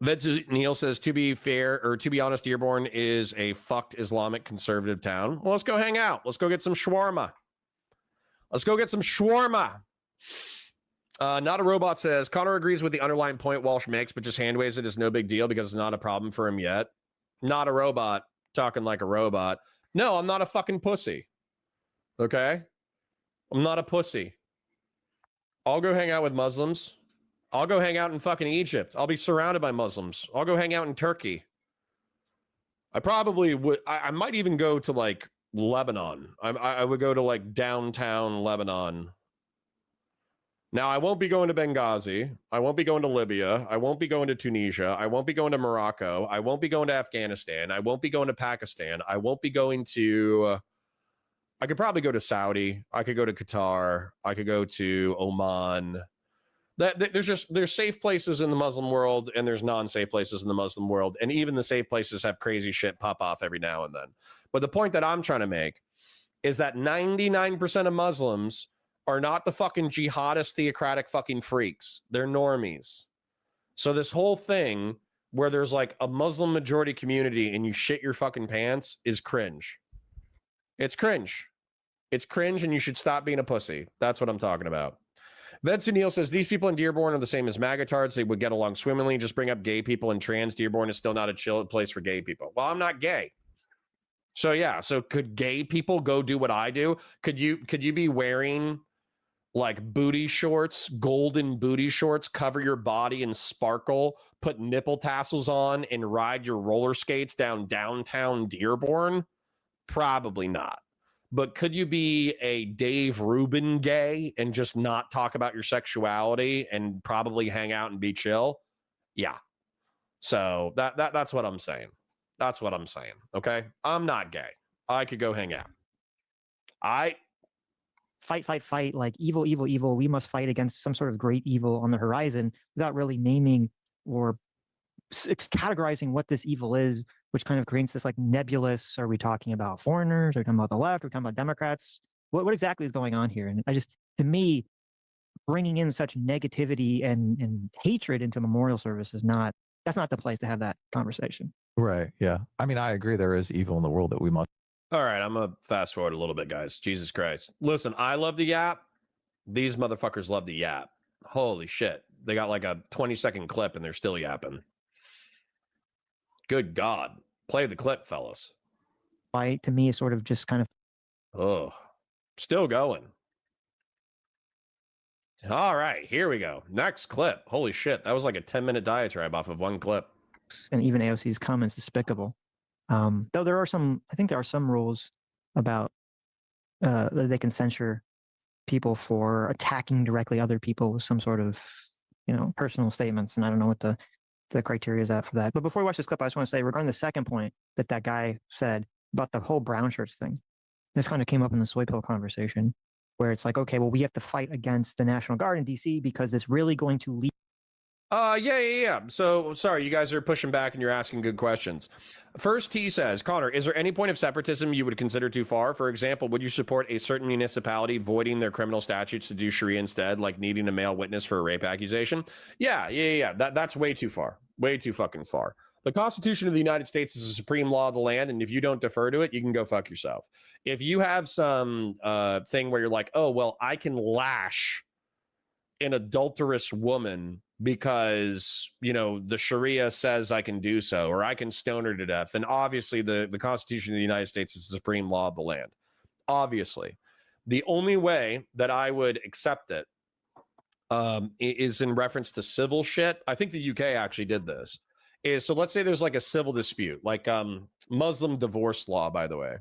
Vince Neil says, to be fair, or to be honest, Dearborn is a fucked Islamic conservative town. Well, let's go hang out. Let's go get some shawarma. Not a Robot says, Connor agrees with the underlying point Walsh makes, but just hand waves it is no big deal because it's not a problem for him yet. Not a robot, talking like a robot. No, I'm not a fucking pussy. Okay? I'm not a pussy. I'll go hang out with Muslims. I'll go hang out in fucking Egypt. I'll be surrounded by Muslims. I'll go hang out in Turkey. I probably would. I might even go to like Lebanon. I would go to like downtown Lebanon. Now, I won't be going to Benghazi. I won't be going to Libya. I won't be going to Tunisia. I won't be going to Morocco. I won't be going to Afghanistan. I won't be going to Pakistan. I won't be going to... I could probably go to Saudi. I could go to Qatar. I could go to Oman. There's safe places in the Muslim world and there's non-safe places in the Muslim world. And even the safe places have crazy shit pop off every now and then. But the point that I'm trying to make is that 99% of Muslims are not the fucking jihadist theocratic fucking freaks. They're normies. So this whole thing where there's like a Muslim majority community and you shit your fucking pants is cringe. It's cringe. It's cringe and you should stop being a pussy. That's what I'm talking about. Vedsu Neal says, these people in Dearborn are the same as magatards. They would get along swimmingly. Just bring up gay people and trans. Dearborn is still not a chill place for gay people. Well, I'm not gay. So yeah. So could gay people go do what I do? Could you be wearing like booty shorts, golden booty shorts, cover your body in sparkle, put nipple tassels on, and ride your roller skates down downtown Dearborn? Probably not. But could you be a Dave Rubin gay and just not talk about your sexuality and probably hang out and be chill? Yeah. So that's what I'm saying. That's what I'm saying. Okay. I'm not gay. I could go hang out. Fight, fight, fight, like evil, evil, evil. We must fight against some sort of great evil on the horizon without really naming or it's categorizing what this evil is, which kind of creates this like nebulous. Are we talking about foreigners? Are we talking about the left? Are we talking about Democrats? What exactly is going on here? And I just, to me, bringing in such negativity and hatred into memorial service is not, that's not the place to have that conversation. Right. Yeah. I mean, I agree. There is evil in the world that we must. All right, I'm going to fast forward a little bit, guys. Jesus Christ. Listen, I love the yap. These motherfuckers love the yap. Holy shit. They got like a 20-second clip and they're still yapping. Good God. Play the clip, fellas. Fight, to me, is sort of just kind of... Oh, still going. All right, here we go. Next clip. Holy shit. That was like a 10-minute diatribe off of one clip. And even AOC's comments despicable. Though there are some, I think there are some rules about they can censure people for attacking directly other people with some sort of, personal statements. And I don't know what the criteria is at for that. But before we watch this clip, I just want to say regarding the second point that guy said about the whole brown shirts thing, this kind of came up in the soy pill conversation where it's like, okay, well, we have to fight against the National Guard in DC because it's really going to lead. Yeah. So, sorry, you guys are pushing back and you're asking good questions. First, T says, Connor, is there any point of separatism you would consider too far? For example, would you support a certain municipality voiding their criminal statutes to do Sharia instead, like needing a male witness for a rape accusation? Yeah. That's way too far. Way too fucking far. The Constitution of the United States is the supreme law of the land, and if you don't defer to it, you can go fuck yourself. If you have some thing where you're like, oh, well, I can lash an adulterous woman because, the Sharia says I can do so, or I can stone her to death. And obviously the Constitution of the United States is the supreme law of the land. Obviously. The only way that I would accept it is in reference to civil shit. I think the UK actually did this. So let's say there's like a civil dispute, like Muslim divorce law, by the way.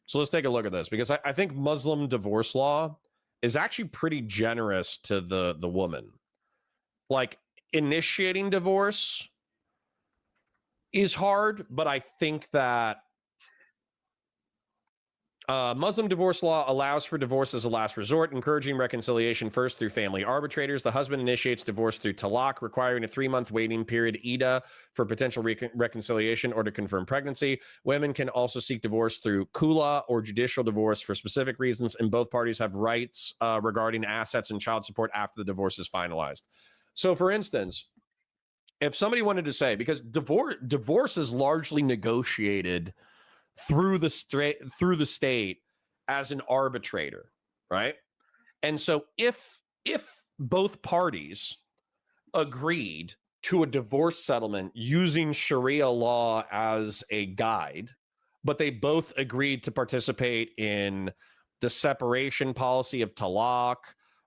So let's take a look at this, because I think Muslim divorce law is actually pretty generous to the woman. Like, initiating divorce is hard, but I think that Muslim divorce law allows for divorce as a last resort, encouraging reconciliation first through family arbitrators. The husband initiates divorce through talaq, requiring a 3-month waiting period, Ida, for potential reconciliation or to confirm pregnancy. Women can also seek divorce through kula or judicial divorce for specific reasons, and both parties have rights regarding assets and child support after the divorce is finalized. So, for instance, if somebody wanted to say, because divorce is largely negotiated through the state as an arbitrator, right? And so if both parties agreed to a divorce settlement using Sharia law as a guide, but they both agreed to participate in the separation policy of talaq,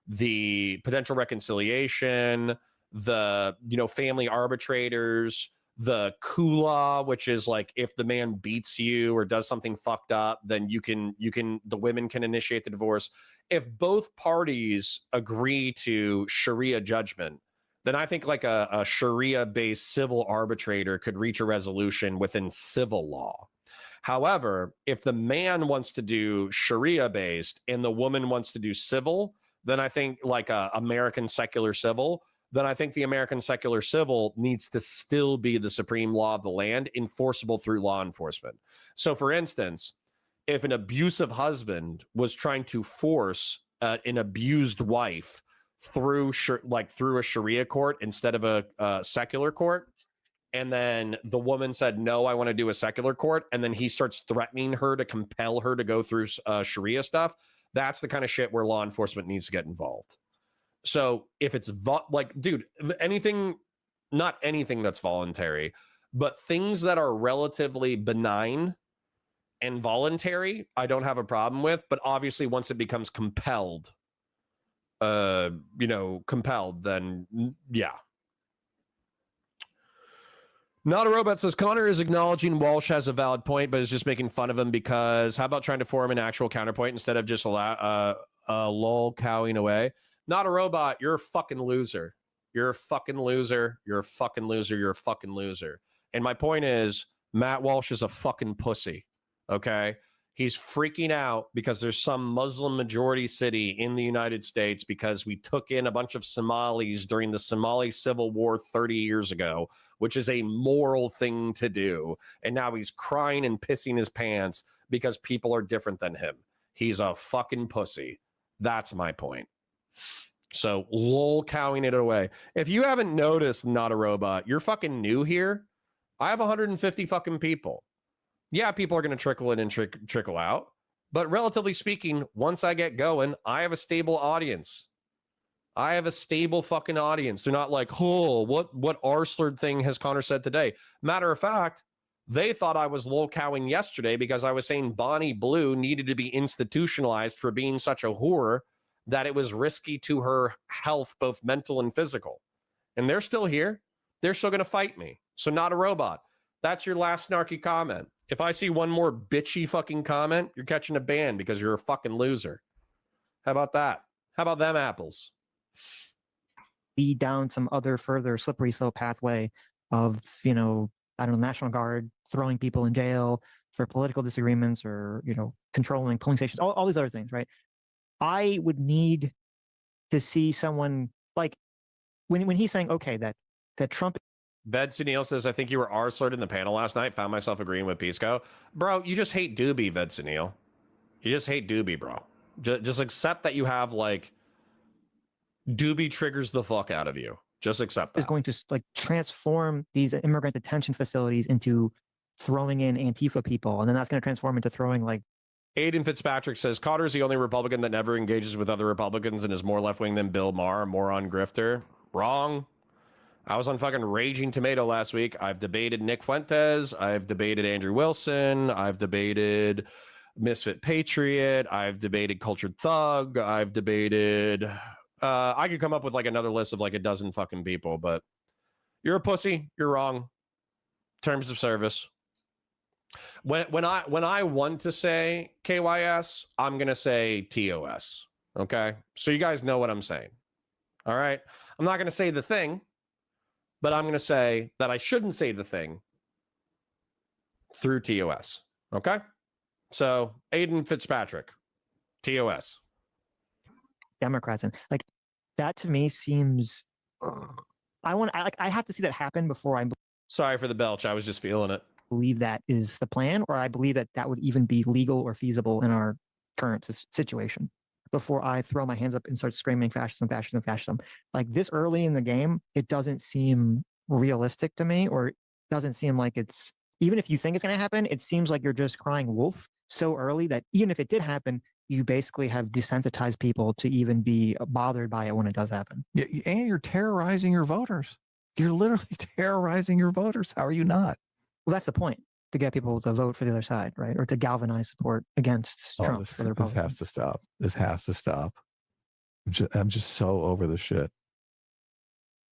the potential reconciliation, the family arbitrators, the kula, which is like if the man beats you or does something fucked up, then the women can initiate the divorce. If both parties agree to Sharia judgment, then I think like a Sharia-based civil arbitrator could reach a resolution within civil law. However, if the man wants to do Sharia-based and the woman wants to do civil, then I think like American secular civil, then I think the American secular civil needs to still be the supreme law of the land, enforceable through law enforcement. So, for instance, if an abusive husband was trying to force an abused wife through a Sharia court instead of a secular court, and then the woman said, no, I want to do a secular court, and then he starts threatening her to compel her to go through Sharia stuff, that's the kind of shit where law enforcement needs to get involved. So if it's dude, not anything that's voluntary, but things that are relatively benign and voluntary, I don't have a problem with. But obviously, once it becomes compelled, compelled, then yeah. Not a Robot says Connor is acknowledging Walsh has a valid point, but is just making fun of him because how about trying to form an actual counterpoint instead of just lol cowing away? Not a Robot, you're a fucking loser. You're a fucking loser. You're a fucking loser. You're a fucking loser. And my point is, Matt Walsh is a fucking pussy. Okay? He's freaking out because there's some Muslim majority city in the United States because we took in a bunch of Somalis during the Somali civil war 30 years ago, which is a moral thing to do. And now he's crying and pissing his pants because people are different than him. He's a fucking pussy. That's my point. So lol cowing it away. If you haven't noticed, Not a Robot, you're fucking new here. I have 150 fucking people. Yeah, people are going to trickle in and trickle out. But relatively speaking, once I get going, I have a stable audience. I have a stable fucking audience. They're not like, oh, what R-slurred thing has Connor said today? Matter of fact, they thought I was lol cowing yesterday because I was saying Bonnie Blue needed to be institutionalized for being such a whore that it was risky to her health, both mental and physical. And they're still here. They're still going to fight me. So Not a Robot. That's your last snarky comment. If I see one more bitchy fucking comment, you're catching a ban because you're a fucking loser. How about that? How about them apples? Lead down some other further slippery slope pathway of, I don't know, National Guard throwing people in jail for political disagreements or, controlling polling stations, all these other things, right? I would need to see someone like when he's saying, okay, that Trump. Bed Sunil says, I think you were R-slurred in the panel last night. Found myself agreeing with Pisco. Bro, you just hate Doobie, Ved Sunil. You just hate Doobie, bro. Just accept that you have, like, Doobie triggers the fuck out of you. Just accept that. Is going to, like, transform these immigrant detention facilities into throwing in Antifa people. And then that's going to transform into throwing, like, Aiden Fitzpatrick says, Cotter is the only Republican that never engages with other Republicans and is more left-wing than Bill Maher, moron grifter. Wrong. I was on fucking Raging Tomato last week. I've debated Nick Fuentes. I've debated Andrew Wilson. I've debated Misfit Patriot. I've debated Cultured Thug. I've debated... I could come up with like another list of like a dozen fucking people, but you're a pussy. You're wrong. Terms of service. When I want to say KYS, I'm going to say TOS. Okay? So you guys know what I'm saying. All right? I'm not going to say the thing, but I'm going to say that I shouldn't say the thing through TOS. Okay? So, Aiden Fitzpatrick, TOS. Democrats. And like that to me seems, I have to see that happen before I Sorry for the belch. I was just feeling it. Believe that is the plan, or I believe that that would even be legal or feasible in our current situation before I throw my hands up and start screaming fascism, fascism, fascism. Like this early in the game, it doesn't seem realistic to me, or it doesn't seem like it's, even if you think it's going to happen, it seems like you're just crying wolf so early that even if it did happen, you basically have desensitized people to even be bothered by it when it does happen. Yeah, and you're terrorizing your voters. You're literally terrorizing your voters. How are you not? Well, that's the point, to get people to vote for the other side, right? Or to galvanize support against Trump. This has to stop. This has to stop. I'm just so over the shit.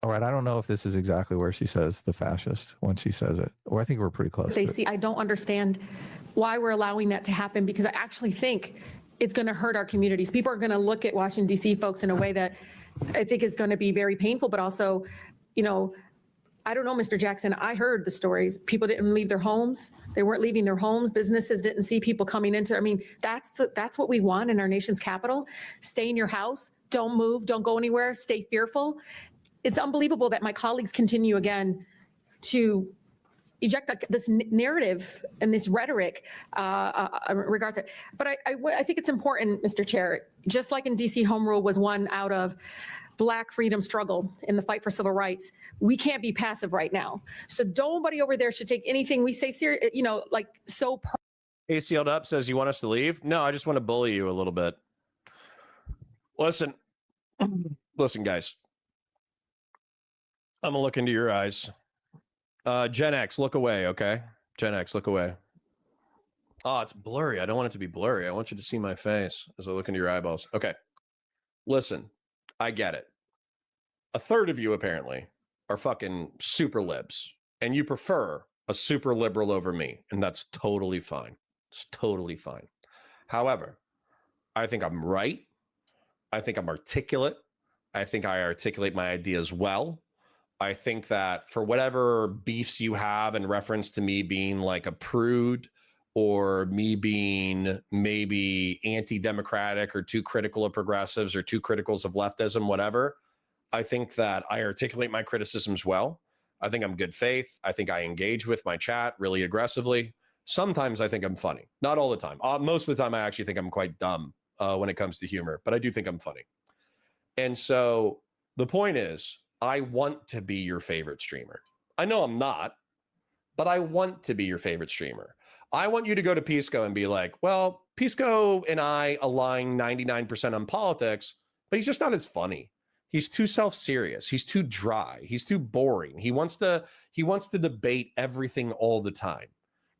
All right, I don't know if this is exactly where she says the fascist when she says it, or I think we're pretty close. They see, I don't understand why we're allowing that to happen, because I actually think it's going to hurt our communities. People are going to look at Washington, D.C. folks in a way that I think is going to be very painful, but also, I don't know, Mr. Jackson, I heard the stories. People didn't leave their homes. They weren't leaving their homes. Businesses didn't see people coming into, that's what we want in our nation's capital. Stay in your house, don't move, don't go anywhere, stay fearful. It's unbelievable that my colleagues continue again to eject this narrative and this rhetoric regards it. But I think it's important, Mr. Chair, just like in DC, home rule was one out of Black freedom struggle in the fight for civil rights. We can't be passive right now. So nobody over there should take anything we say serious, so. ACL'd up says, you want us to leave? No, I just want to bully you a little bit. Listen, guys. I'm gonna look into your eyes. Gen X, look away, okay? Gen X, look away. Oh, it's blurry. I don't want it to be blurry. I want you to see my face as I look into your eyeballs. Okay. Listen, I get it. A third of you apparently are fucking super libs, and you prefer a super liberal over me, and that's totally fine. It's totally fine. However, I think I'm right. I think I'm articulate. I think I articulate my ideas well. I think that for whatever beefs you have in reference to me being like a prude or me being maybe anti-democratic or too critical of progressives or too critical of leftism, whatever, I think that I articulate my criticisms well. I think I'm good faith. I think I engage with my chat really aggressively. Sometimes I think I'm funny. Not all the time. Most of the time, I actually think I'm quite dumb when it comes to humor, but I do think I'm funny. And so the point is, I want to be your favorite streamer. I know I'm not, but I want to be your favorite streamer. I want you to go to Pisco and be like, well, Pisco and I align 99% on politics, but he's just not as funny. He's too self-serious. He's too dry. He's too boring. He wants to debate everything all the time.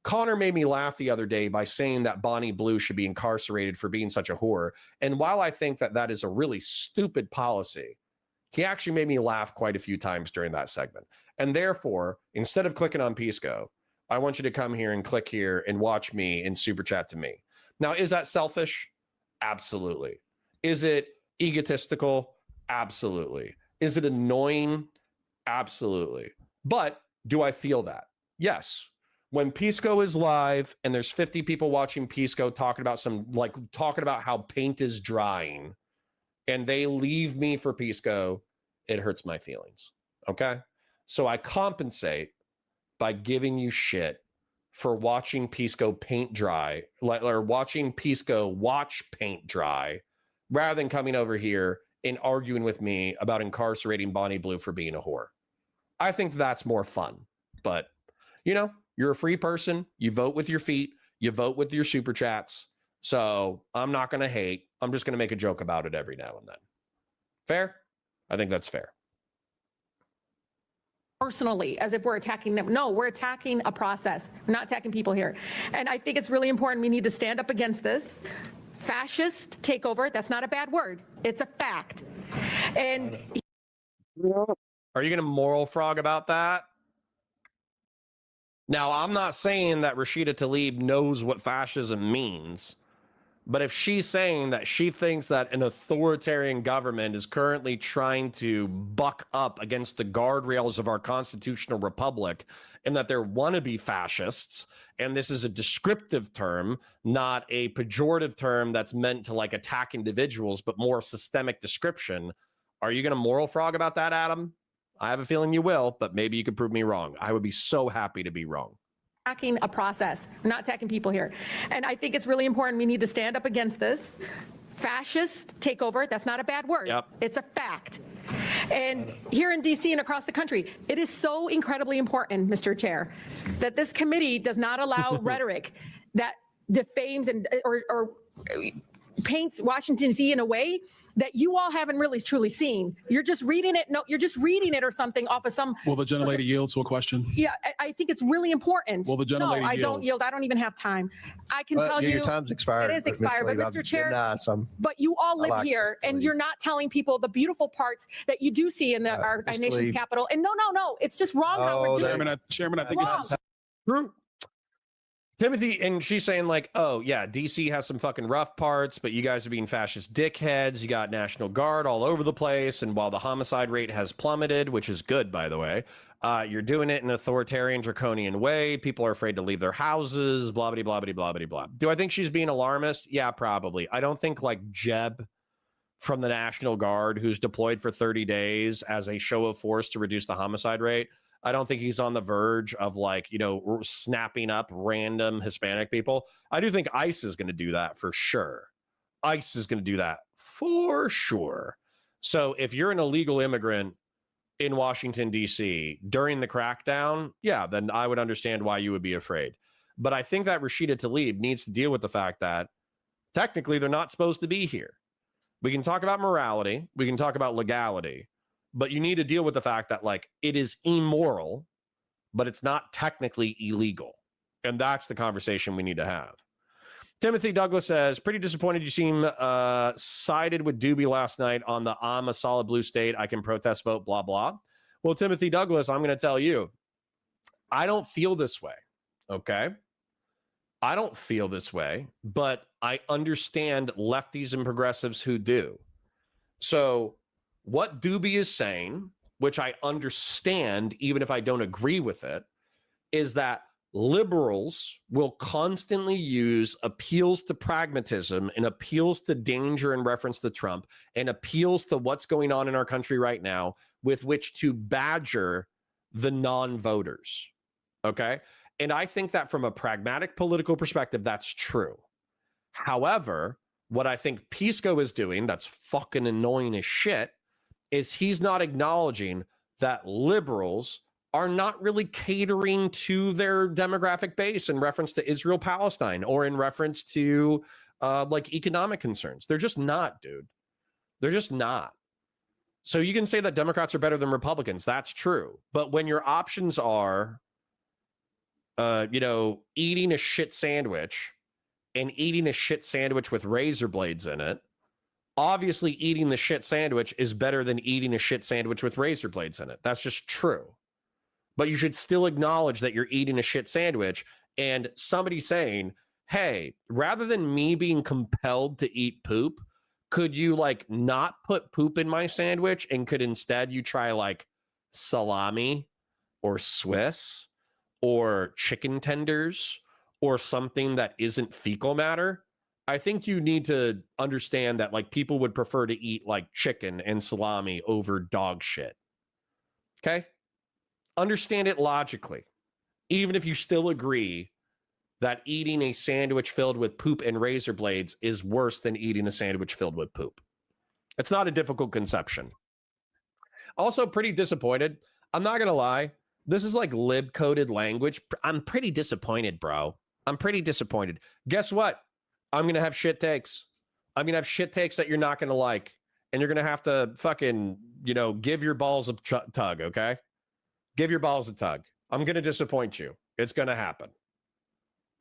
Connor made me laugh the other day by saying that Bonnie Blue should be incarcerated for being such a whore. And while I think that that is a really stupid policy, he actually made me laugh quite a few times during that segment. And therefore, instead of clicking on Pisco, I want you to come here and click here and watch me and super chat to me. Now, is that selfish? Absolutely. Is it egotistical? Absolutely. Is it annoying? Absolutely. But do I feel that? Yes. When Pisco is live and there's 50 people watching Pisco talking about how paint is drying and they leave me for Pisco, it hurts my feelings. Okay? So I compensate by giving you shit for watching Pisco paint dry, or watching Pisco watch paint dry, rather than coming over here and arguing with me about incarcerating Bonnie Blue for being a whore. I think that's more fun. But, you know, you're a free person. You vote with your feet. You vote with your super chats. So I'm not going to hate. I'm just going to make a joke about it every now and then. Fair? I think that's fair. Personally, as if we're attacking them. No, we're attacking a process. We're not attacking people here. And I think it's really important. We need to stand up against this fascist takeover. That's not a bad word. It's a fact. And are you going to moral frog about that? Now, I'm not saying that Rashida Tlaib knows what fascism means, but if she's saying that she thinks that an authoritarian government is currently trying to buck up against the guardrails of our constitutional republic and that they're wannabe fascists, and this is a descriptive term, not a pejorative term that's meant to like attack individuals, but more systemic description, are you going to moral frog about that, Adam? I have a feeling you will, but maybe you could prove me wrong. I would be so happy to be wrong. attacking a process. We're not attacking people here. And I think it's really important. We need to stand up against this fascist takeover. That's not a bad word. Yep. It's a fact. And here in DC and across the country, it is so incredibly important, Mr. Chair, that this committee does not allow rhetoric that defames and or paints Washington DC in a way that you all haven't really truly seen. You're just reading it. No, you're just reading it or something off of some. Will the gentlelady yield to a question? Yeah, I think it's really important. Will the gentlelady No, I don't yield? yield. I don't even have time. I can tell you. Your time's expired. It is expired, but Mr. Chair, Some but you all live like here, Mr. and Lee. you're not telling people the beautiful parts that you do see in our Mr. nation's Lee. capital. And no, it's just wrong how we're Oh, doing it. Chairman, I think Wrong. it's True. Timothy, and she's saying like, oh yeah, DC has some fucking rough parts, but you guys are being fascist dickheads. You got National Guard all over the place, and while the homicide rate has plummeted, which is good, by the way, you're doing it in an authoritarian, draconian way. People are afraid to leave their houses, blah, blah, blah, blah, blah, blah, blah. Do I think she's being alarmist? Yeah, probably. I don't think like Jeb from the National Guard, who's deployed for 30 days as a show of force to reduce the homicide rate, I don't think he's on the verge of like, you know, snapping up random Hispanic people. I do think ICE is going to do that for sure. ICE is going to do that for sure. So if you're an illegal immigrant in Washington, D.C. during the crackdown, yeah, then I would understand why you would be afraid. But I think that Rashida Tlaib needs to deal with the fact that technically they're not supposed to be here. We can talk about morality. We can talk about legality. But you need to deal with the fact that, like, it is immoral, but it's not technically illegal. And that's the conversation we need to have. Timothy Douglas says, pretty disappointed you seem sided with Doobie last night on the I'm a solid blue state, I can protest vote, blah, blah. Well, Timothy Douglas, I'm going to tell you, I don't feel this way, okay? I don't feel this way, but I understand lefties and progressives who do. So what Doobie is saying, which I understand even if I don't agree with it, is that liberals will constantly use appeals to pragmatism and appeals to danger in reference to Trump and appeals to what's going on in our country right now with which to badger the non-voters. Okay? And I think that from a pragmatic political perspective, that's true. However, what I think Pisco is doing, that's fucking annoying as shit, is he's not acknowledging that liberals are not really catering to their demographic base in reference to Israel-Palestine or in reference to like economic concerns. They're just not, dude. They're just not. So you can say that Democrats are better than Republicans. That's true. But when your options are, eating a shit sandwich and eating a shit sandwich with razor blades in it, obviously eating the shit sandwich is better than eating a shit sandwich with razor blades in it. That's just true. But you should still acknowledge that you're eating a shit sandwich, and somebody saying, hey, rather than me being compelled to eat poop, could you like not put poop in my sandwich and could instead you try like salami or Swiss or chicken tenders or something that isn't fecal matter? I think you need to understand that like people would prefer to eat like chicken and salami over dog shit. Okay? Understand it logically, even if you still agree that eating a sandwich filled with poop and razor blades is worse than eating a sandwich filled with poop. It's not a difficult conception. Also, pretty disappointed. I'm not going to lie. This is like lib-coded language. I'm pretty disappointed, bro. I'm pretty disappointed. Guess what? I'm going to have shit takes. I'm going to have shit takes that you're not going to like. And you're going to have to fucking, give your balls a tug, okay? Give your balls a tug. I'm going to disappoint you. It's going to happen.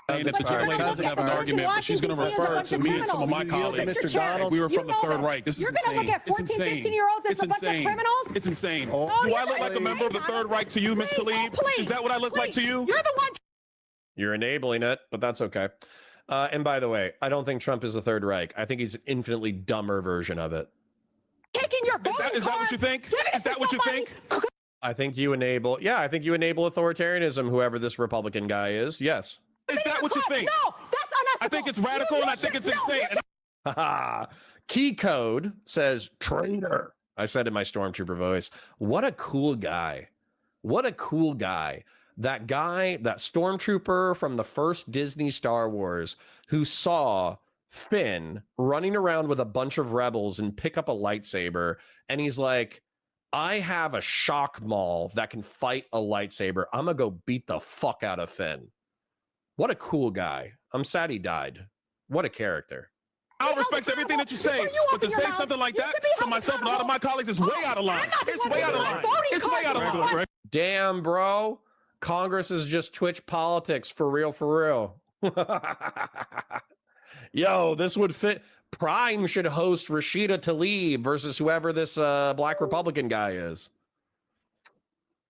And if the young lady doesn't have an argument, but she's going to refer to me and some of my colleagues. Mr. Donald, We were from the Third Reich. This is insane. It's insane. It's insane. It's insane. Do I look like a member of the Third Reich to you, Ms. Tlaib? Is that what I look like to you? You're the one. You're enabling it, but that's okay. And by the way, I don't think Trump is the Third Reich. I think he's an infinitely dumber version of it. Taking your Is that what you think? Is that what you think? I think you enable, I think you enable authoritarianism, whoever this Republican guy is. Yes. Is that what you think? No, that's unethical. I think it's radical and I think it's insane. Key code says traitor. I said in my stormtrooper voice. What a cool guy. What a cool guy. That guy, that stormtrooper from the first Disney Star Wars who saw Finn running around with a bunch of rebels and pick up a lightsaber. And he's like, I have a shock maul that can fight a lightsaber. I'm going to go beat the fuck out of Finn. What a cool guy. I'm sad he died. What a character. I'll respect everything that you say, but to say something like that to myself and a lot of my colleagues is way out of line. It's way out of line. It's way out of line. Damn, bro. Congress is just Twitch politics for real, for real. Yo, this would fit. Prime should host Rashida Tlaib versus whoever this black Republican guy is.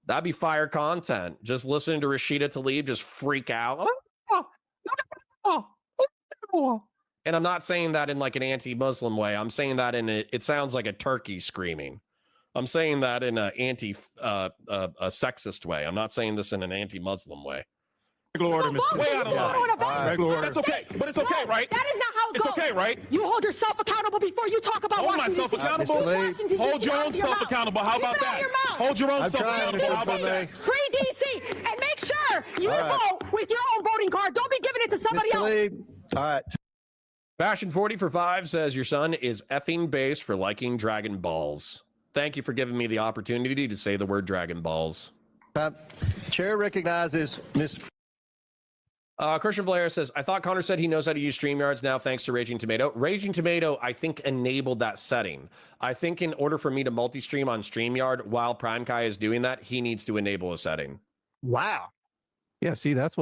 That'd be fire content. Just listening to Rashida Tlaib just freak out. And I'm not saying that in like an anti-Muslim way. I'm saying that in it sounds like a turkey screaming. I'm saying that in an sexist way. I'm not saying this in an anti-Muslim way. Regular order, Mr. Way out of line. Regular order. That's okay, but it's okay, right? That is not how it goes. It's okay, right? You hold yourself accountable before you talk about Hold myself accountable. Hold your own self accountable. How about that? Hold your own self accountable. How about that? Free DC and make sure you vote with your own voting card. Don't be giving it to somebody else. All right. Fashion 40 for 5 says your son is effing based for liking Dragon Balls. Thank you for giving me the opportunity to say the word Dragon Balls. Chair recognizes Ms. Christian Blair says, I thought Connor said he knows how to use StreamYards now thanks to Raging Tomato. Raging Tomato, I think, enabled that setting. I think in order for me to multi-stream on StreamYard while Prime Kai is doing that, he needs to enable a setting. Wow. Yeah, see, that's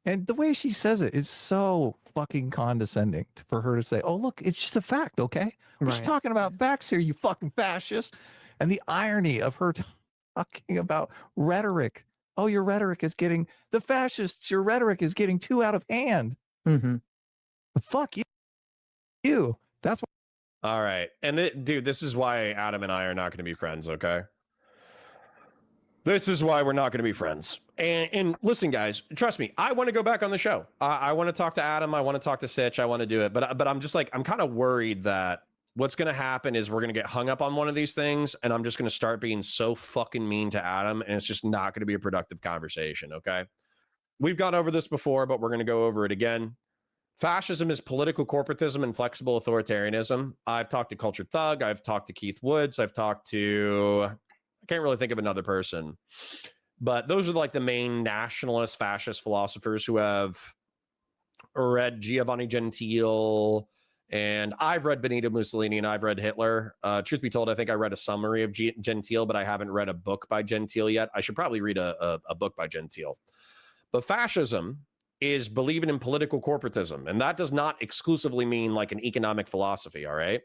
And the way she says it is so fucking condescending for her to say, oh, look, it's just a fact, okay? We're just talking about facts here, you fucking fascist. And the irony of her talking about rhetoric. Oh, your rhetoric is getting, the fascists, your rhetoric is getting too out of hand. Mm-hmm. Fuck you. That's what. All right. And dude, this is why Adam and I are not going to be friends, okay? This is why we're not going to be friends. And listen, guys, trust me, I want to go back on the show. I want to talk to Adam. I want to talk to Sitch. I want to do it. But I'm just like, I'm kind of worried that what's going to happen is we're going to get hung up on one of these things, and I'm just going to start being so fucking mean to Adam, and it's just not going to be a productive conversation, okay? We've gone over this before, but we're going to go over it again. Fascism is political corporatism and flexible authoritarianism. I've talked to Culture Thug. I've talked to Keith Woods. I've talked to... I can't really think of another person, but those are like the main nationalist fascist philosophers who have read Giovanni Gentile, and I've read Benito Mussolini, and I've read Hitler. Truth be told, I think I read a summary of Gentile, but I haven't read a book by Gentile yet. I should probably read a book by Gentile. But fascism is believing in political corporatism, and that does not exclusively mean like an economic philosophy, all right?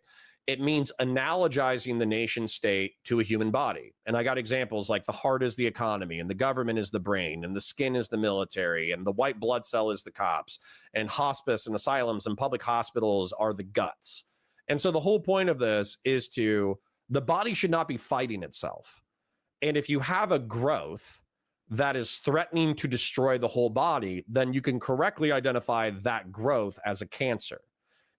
It means analogizing the nation state to a human body. And I got examples like the heart is the economy, and the government is the brain, and the skin is the military, and the white blood cell is the cops, and hospice and asylums and public hospitals are the guts. And so the whole point of this is the body should not be fighting itself. And if you have a growth that is threatening to destroy the whole body, then you can correctly identify that growth as a cancer.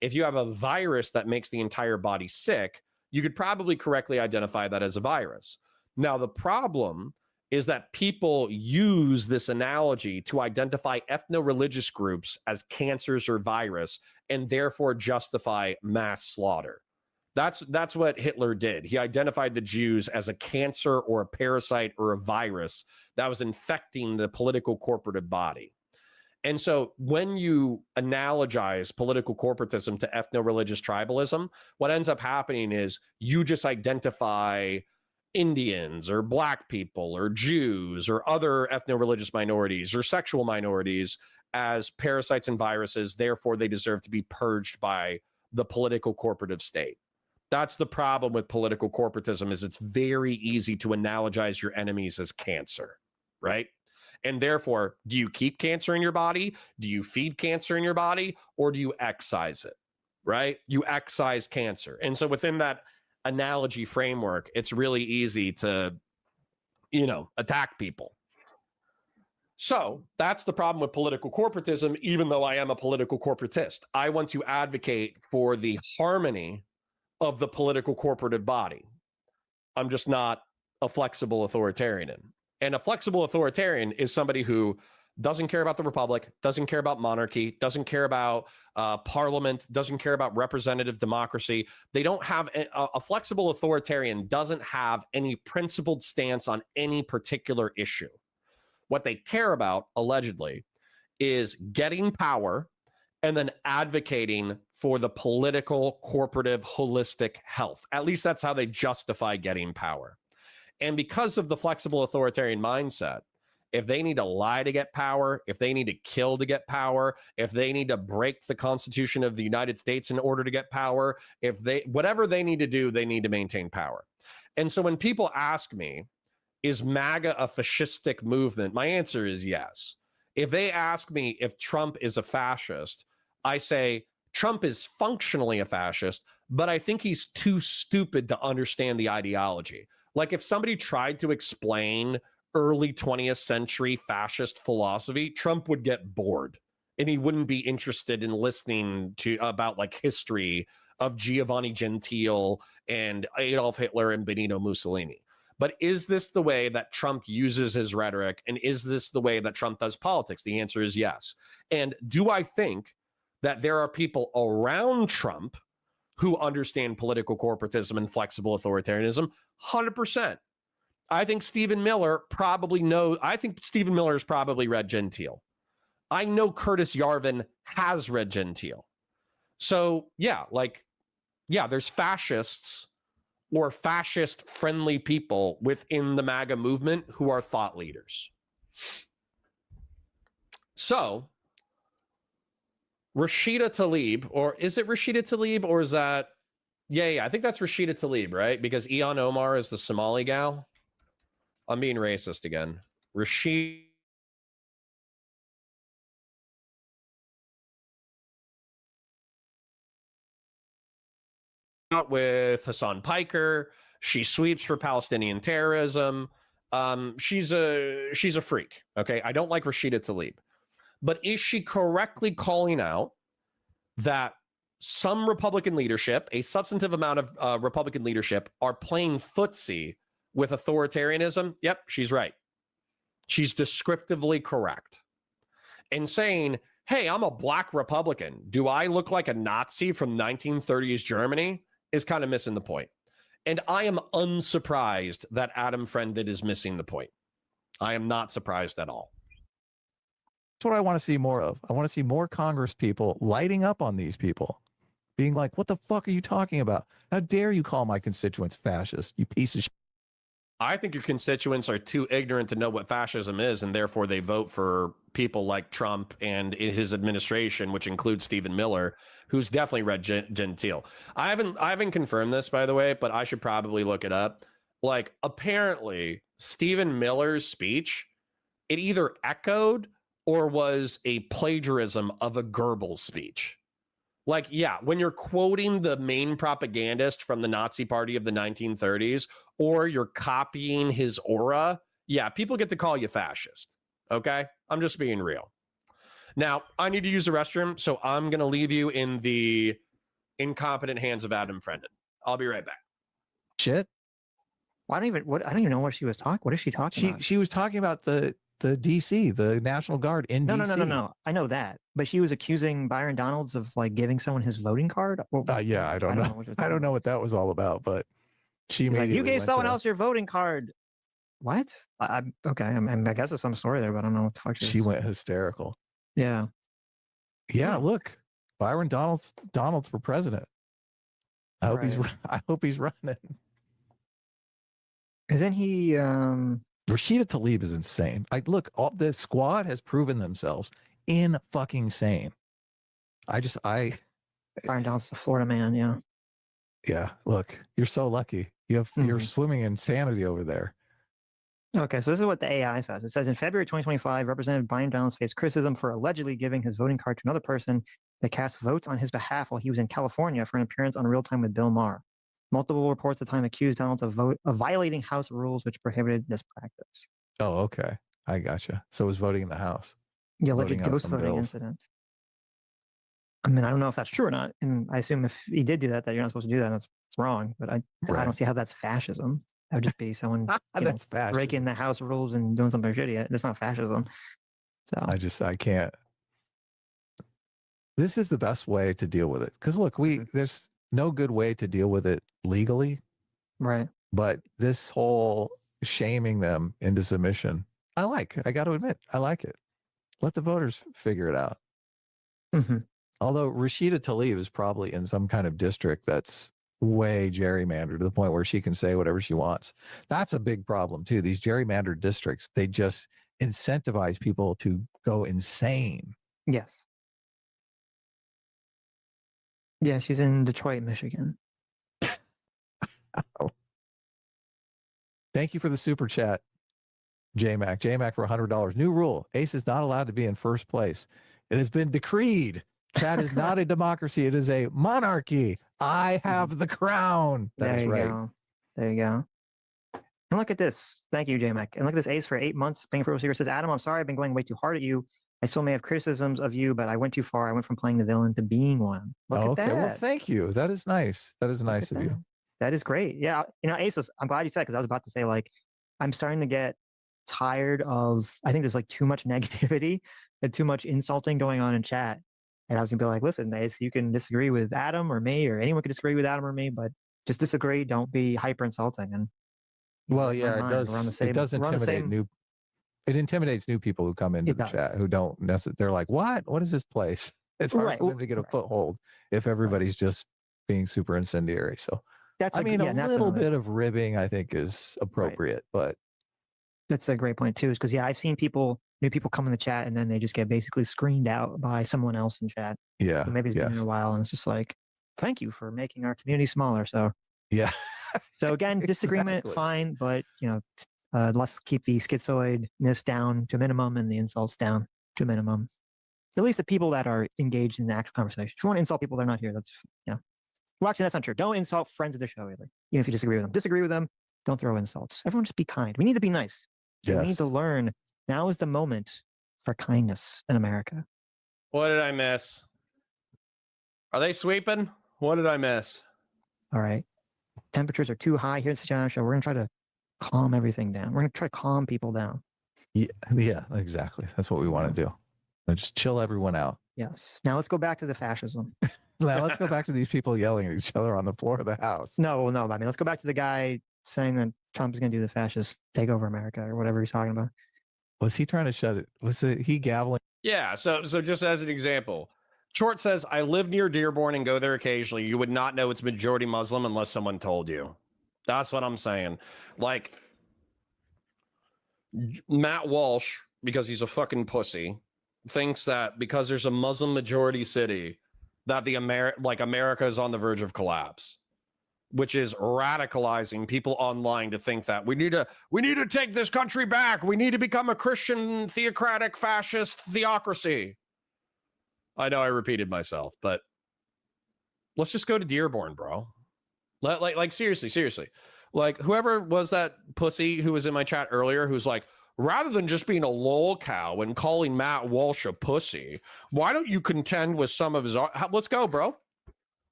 If you have a virus that makes the entire body sick, you could probably correctly identify that as a virus. Now, the problem is that people use this analogy to identify ethno-religious groups as cancers or virus, and therefore justify mass slaughter. That's what Hitler did. He identified the Jews as a cancer or a parasite or a virus that was infecting the political corporative body. And so when you analogize political corporatism to ethno-religious tribalism, what ends up happening is you just identify Indians or Black people or Jews or other ethno-religious minorities or sexual minorities as parasites and viruses. Therefore, they deserve to be purged by the political corporative state. That's the problem with political corporatism, is it's very easy to analogize your enemies as cancer, right? And therefore, do you keep cancer in your body? Do you feed cancer in your body? Or do you excise it, right? You excise cancer. And so within that analogy framework, it's really easy to, attack people. So that's the problem with political corporatism, even though I am a political corporatist. I want to advocate for the harmony of the political corporative body. I'm just not a flexible authoritarian. And a flexible authoritarian is somebody who doesn't care about the republic, doesn't care about monarchy, doesn't care about parliament, doesn't care about representative democracy. They don't have a flexible authoritarian doesn't have any principled stance on any particular issue. What they care about, allegedly, is getting power and then advocating for the political, corporative, holistic health. At least that's how they justify getting power. And because of the flexible authoritarian mindset, if they need to lie to get power, if they need to kill to get power, if they need to break the Constitution of the United States in order to get power, whatever they need to do, they need to maintain power. And so when people ask me, is MAGA a fascistic movement? My answer is yes. If they ask me if Trump is a fascist, I say Trump is functionally a fascist, but I think he's too stupid to understand the ideology. Like if somebody tried to explain early 20th century fascist philosophy, Trump would get bored and he wouldn't be interested in listening to about like history of Giovanni Gentile and Adolf Hitler and Benito Mussolini. But is this the way that Trump uses his rhetoric? And is this the way that Trump does politics? The answer is yes. And do I think that there are people around Trump who understand political corporatism and flexible authoritarianism? 100%. I think Stephen Miller probably knows. I think Stephen Miller has probably read Gentile. I know Curtis Yarvin has read Gentile. So yeah, there's fascists or fascist-friendly people within the MAGA movement who are thought leaders. So Rashida Tlaib, or is it Rashida Tlaib, or is that? Yeah, I think that's Rashida Tlaib, right? Because Ian Omar is the Somali gal. I'm being racist again. Rashida. Out with Hassan Piker. She sweeps for Palestinian terrorism. She's a freak. Okay, I don't like Rashida Tlaib, but is she correctly calling out that some Republican leadership, a substantive amount of Republican leadership, are playing footsie with authoritarianism? Yep, she's right. She's descriptively correct. And saying, hey, I'm a black Republican. Do I look like a Nazi from 1930s Germany? Is kind of missing the point. And I am unsurprised that Adam Friended is missing the point. I am not surprised at all. That's what I want to see more of. I want to see more Congress people lighting up on these people, being like, what the fuck are you talking about? How dare you call my constituents fascist, you piece of shit. I think your constituents are too ignorant to know what fascism is, and therefore they vote for people like Trump and his administration, which includes Stephen Miller, who's definitely read Gentile. I haven't confirmed this, by the way, but I should probably look it up. Like, apparently, Stephen Miller's speech, it either echoed or was a plagiarism of a Goebbels speech. Like, yeah, when you're quoting the main propagandist from the Nazi Party of the 1930s, or you're copying his aura, yeah, people get to call you fascist. Okay? I'm just being real. Now, I need to use the restroom, so I'm going to leave you in the incompetent hands of Adam Friended. I'll be right back. Shit. Well, I don't even know what she was talking. What is she talking about? She was talking about the DC, the National Guard in DC. No. I know that, but she was accusing Byron Donalds of like giving someone his voting card. Well, yeah, I don't know. I don't know what that was all about, but she made like, you gave someone else your voting card. What? Okay. I guess there's some story there, but I don't know what the fuck she went hysterical. Yeah. Yeah. Look, Byron Donalds for president. I hope he's running. Isn't he? Rashida Tlaib is insane. All the squad has proven themselves in fucking sane. Byron Donald's the Florida man. Yeah. Yeah. Look, you're so lucky. You're swimming in sanity over there. Okay, so this is what the AI says. It says in February 2025, Representative Byron Donalds faced criticism for allegedly giving his voting card to another person that cast votes on his behalf while he was in California for an appearance on Real Time with Bill Maher. Multiple reports at the time accused Donalds of violating House rules which prohibited this practice. Oh, okay. I gotcha. So it was voting in the House. The alleged ghost voting incident. I mean, I don't know if that's true or not. And I assume if he did do that you're not supposed to do that. That's wrong. But I don't see how that's fascism. That would just be someone breaking the House rules and doing something shitty. That's not fascism. So I can't. This is the best way to deal with it. Because look, there's no good way to deal with it legally. Right. But this whole shaming them into submission, I got to admit, I like it. Let the voters figure it out. Mm-hmm. Although Rashida Tlaib is probably in some kind of district that's way gerrymandered to the point where she can say whatever she wants. That's a big problem too. These gerrymandered districts, they just incentivize people to go insane. Yes. Yeah, she's in Detroit, Michigan. Thank you for the super chat, JMac. JMac for $100. New rule: Ace is not allowed to be in first place. It has been decreed. That is not a democracy. It is a monarchy. I have the crown. That's right. There you go. And look at this. Thank you, JMac. And look at this, Ace, for 8 months. Being for Secret says, Adam, I'm sorry I've been going way too hard at you. I still may have criticisms of you, but I went too far. I went from playing the villain to being one. Look at that. Well, thank you. That is nice. That is nice of you. That is great. Yeah. Ace, I'm glad you said, because I was about to say, like, I'm starting to get tired of, I think there's like too much negativity and too much insulting going on in chat. And I was gonna be like, listen, Ace, you can disagree with Adam or me, or anyone can disagree with Adam or me, but just disagree. Don't be hyper insulting. And well, yeah, it does. It does intimidate it intimidates new people who come into the chat who don't necessarily. They're like, what? What is this place? It's hard for them to get a foothold if everybody's just being super incendiary. So a little bit of ribbing, I think, is appropriate, but that's a great point too. Is because I've seen people new people come in the chat and then they just get basically screened out by someone else in chat. Yeah. So maybe it's been in a while and it's just like, thank you for making our community smaller. So Yeah. so again, disagreement, Exactly. fine, but let's keep the schizoidness down to a minimum and the insults down to a minimum. At least the people that are engaged in the actual conversation. If you want to insult people, they're not here. That's Well, actually, that's not true. Don't insult friends of the show either, even if you disagree with them. Disagree with them. Don't throw insults. Everyone just be kind. We need to be nice. Yes. We need to learn. Now is the moment for kindness in America. What did I miss? Are they sweeping? What did I miss? All right. Temperatures are too high here at the Sitch Adam Show. We're going to try to calm everything down. We're going to try to calm people down. Yeah, exactly. That's what we want to do. Just chill everyone out. Yes. Now let's go back to the fascism. Now let's go back to these people yelling at each other on the floor of the house. No. I mean, let's go back to the guy saying that Trump is going to do the fascist takeover America or whatever he's talking about. Was he trying to shut it? Was he gaveling? Yeah. So just as an example, Short says, I live near Dearborn and go there occasionally. You would not know it's majority Muslim unless someone told you. That's what I'm saying. Like Matt Walsh, because he's a fucking pussy, thinks that because there's a Muslim majority city that America is on the verge of collapse, which is radicalizing people online to think that we need to take this country back. We need to become a Christian theocratic fascist theocracy. I know I repeated myself, but let's just go to Dearborn, bro. Like seriously. Like whoever was that pussy who was in my chat earlier, who's like, rather than just being a lol cow and calling Matt Walsh a pussy, why don't you contend with some of his... Let's go, bro.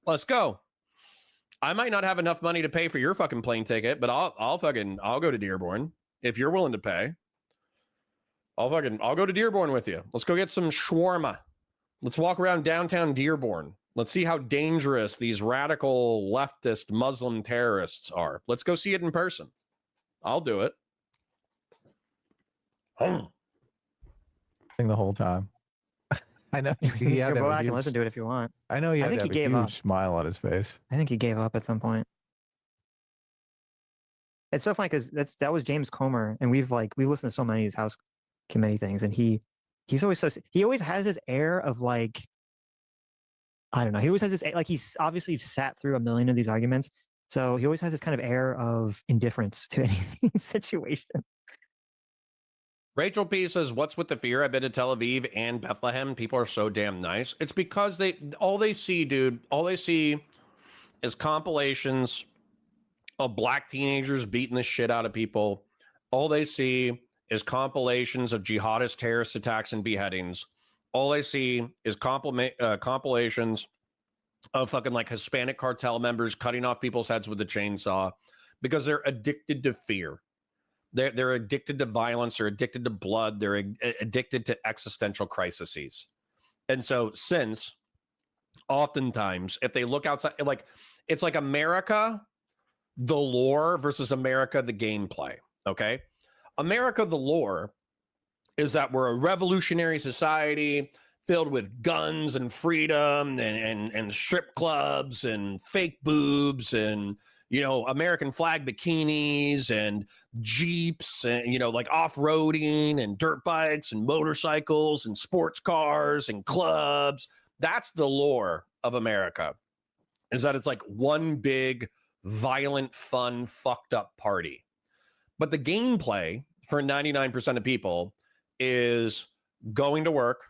Let's go. I might not have enough money to pay for your fucking plane ticket, but I'll go to Dearborn if you're willing to pay. I'll go to Dearborn with you. Let's go get some shawarma. Let's walk around downtown Dearborn. Let's see how dangerous these radical leftist Muslim terrorists are. Let's go see it in person. I'll do it. The whole time. I know he had go back and listen to it if you want. I know he had a huge smile on his face. I think he gave up at some point. It's so funny because that was James Comer, and we've listened to so many of these House committee things, and he always has this air of like, I don't know. He always has this like he's obviously sat through a million of these arguments, so he always has this kind of air of indifference to any situation. Rachel P says, what's with the fear? I've been to Tel Aviv and Bethlehem. People are so damn nice. It's because all they see is compilations of black teenagers beating the shit out of people. All they see is compilations of jihadist terrorist attacks and beheadings. All they see is compilations of fucking like Hispanic cartel members cutting off people's heads with a chainsaw because they're addicted to fear. They're addicted to violence. They're addicted to blood. They're addicted to existential crises. And so since oftentimes if they look outside, like it's like America, the lore versus America, the gameplay. Okay. America, the lore is that we're a revolutionary society filled with guns and freedom and strip clubs and fake boobs and, American flag bikinis and Jeeps and, like off-roading and dirt bikes and motorcycles and sports cars and clubs. That's the lore of America, is that it's like one big, violent, fun, fucked up party. But the gameplay for 99% of people is going to work,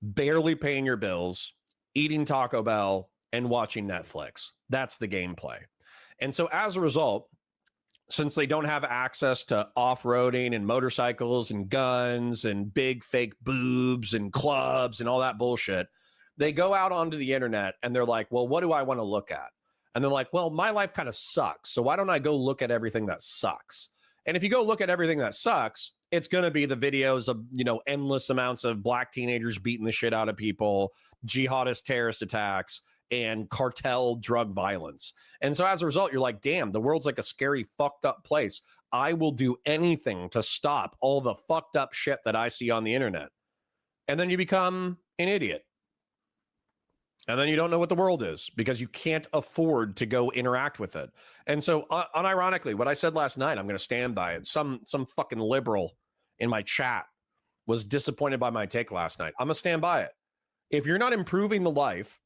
barely paying your bills, eating Taco Bell, and watching Netflix. That's the gameplay. And so as a result, since they don't have access to off-roading and motorcycles and guns and big fake boobs and clubs and all that bullshit, they go out onto the internet and they're like, well, what do I want to look at? And they're like, well, my life kind of sucks. So why don't I go look at everything that sucks? And if you go look at everything that sucks, it's going to be the videos of, endless amounts of black teenagers beating the shit out of people, jihadist terrorist attacks, and cartel drug violence. And so as a result, you're like, damn, the world's like a scary, fucked up place. I will do anything to stop all the fucked up shit that I see on the internet. And then you become an idiot. And then you don't know what the world is because you can't afford to go interact with it. And so unironically, what I said last night, I'm going to stand by it. Some fucking liberal in my chat was disappointed by my take last night. I'm going to stand by it. If you're not improving the life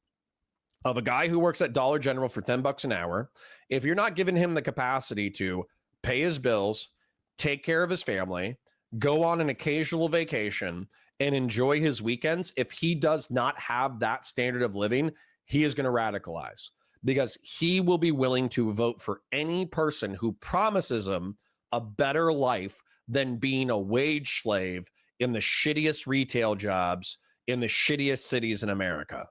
of a guy who works at Dollar General for $10 an hour, if you're not giving him the capacity to pay his bills, take care of his family, go on an occasional vacation, and enjoy his weekends, if he does not have that standard of living, he is going to radicalize, because he will be willing to vote for any person who promises him a better life than being a wage slave in the shittiest retail jobs in the shittiest cities in America.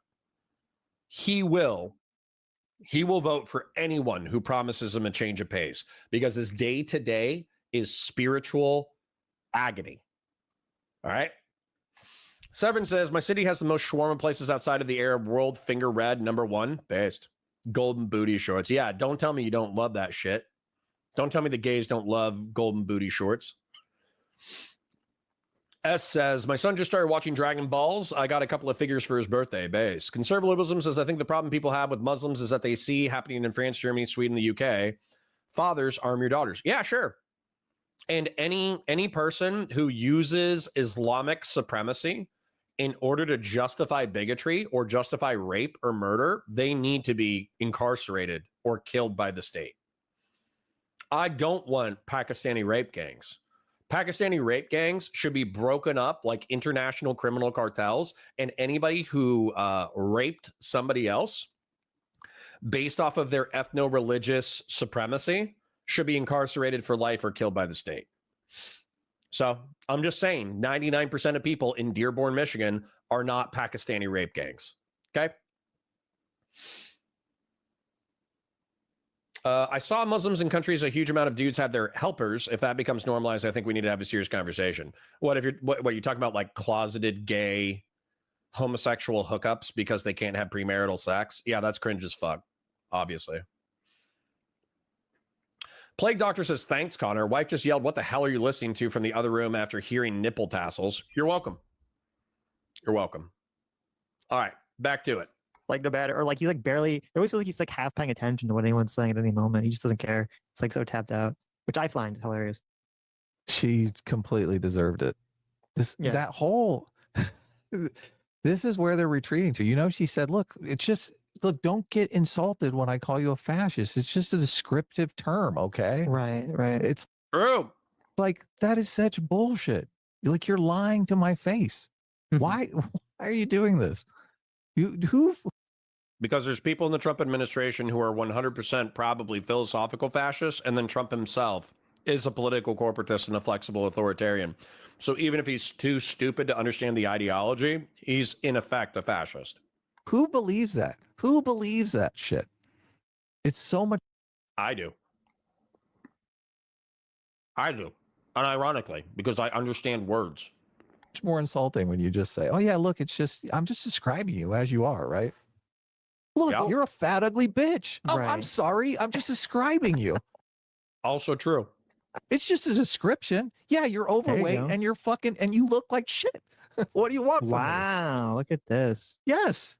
He will vote for anyone who promises him a change of pace, because his day to day is spiritual agony. All right. Severin says, my city has the most shawarma places outside of the Arab world. Finger red, #1, based. Golden booty shorts. Yeah, don't tell me you don't love that shit. Don't tell me the gays don't love golden booty shorts. S says, my son just started watching Dragon Balls. I got a couple of figures for his birthday. Base. Conservatism says, I think the problem people have with Muslims is that they see happening in France, Germany, Sweden, the UK. Fathers, arm your daughters. Yeah, sure. And any person who uses Islamic supremacy in order to justify bigotry or justify rape or murder, they need to be incarcerated or killed by the state. I don't want Pakistani rape gangs. Pakistani rape gangs should be broken up like international criminal cartels, and anybody who raped somebody else based off of their ethno-religious supremacy should be incarcerated for life or killed by the state. So I'm just saying 99% of people in Dearborn, Michigan are not Pakistani rape gangs. Okay. I saw Muslims in countries a huge amount of dudes have their helpers. If that becomes normalized, I think we need to have a serious conversation. What if you're what you talking about, like closeted gay homosexual hookups because they can't have premarital sex? Yeah, that's cringe as fuck, obviously. Plague Doctor says, thanks, Connor. Wife just yelled, what the hell are you listening to from the other room after hearing nipple tassels? You're welcome. You're welcome. All right, back to it. Like no matter, or like he like barely. It always feels like he's like half paying attention to what anyone's saying at any moment. He just doesn't care. It's like so tapped out, which I find hilarious. She completely deserved it. That whole. This is where they're retreating to. You know, she said, "Look, don't get insulted when I call you a fascist. It's just a descriptive term, okay?" Right. It's true. Like that is such bullshit. You're lying to my face. Why are you doing this? Because there's people in the Trump administration who are 100% probably philosophical fascists, and then Trump himself is a political corporatist and a flexible authoritarian. So even if he's too stupid to understand the ideology, he's in effect a fascist. Who believes that? Who believes that shit? It's so much. I do. And ironically, because I understand words. It's more insulting when you just say, oh yeah, look, I'm just describing you as you are, right? Look, you're a fat, ugly bitch. Oh, right. I'm sorry. I'm just describing you. Also true. It's just a description. Yeah, you're overweight and you're fucking, and you look like shit. What do you want from me? Wow, look at this. Yes.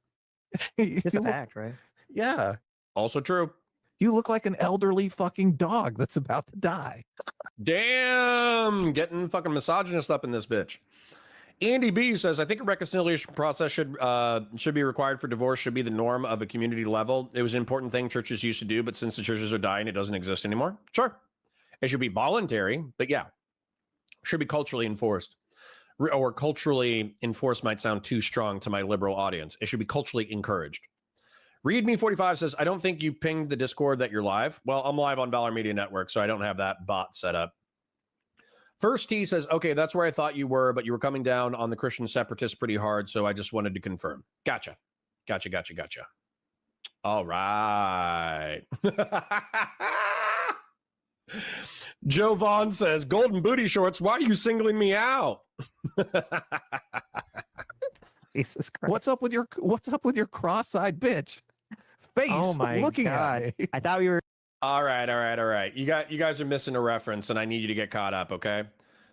Just a fact, right? Yeah. Also true. You look like an elderly fucking dog that's about to die. Damn, getting fucking misogynist up in this bitch. Andy B says, I think a reconciliation process should be required for divorce, should be the norm of a community level. It was an important thing churches used to do, but since the churches are dying, it doesn't exist anymore. Sure. It should be voluntary, but yeah, should be culturally enforced. Or culturally enforced might sound too strong to my liberal audience. It should be culturally encouraged. ReadMe45 says, I don't think you pinged the Discord that you're live. Well, I'm live on Valor Media Network, so I don't have that bot set up. First T says, okay, that's where I thought you were, but you were coming down on the Christian separatists pretty hard, so I just wanted to confirm. Gotcha. All right. Joe Vaughn says, golden booty shorts, why are you singling me out? Jesus Christ. What's up with your cross-eyed bitch face? Oh my looking God. at me? I thought we were. All right. You guys are missing a reference, and I need you to get caught up, okay?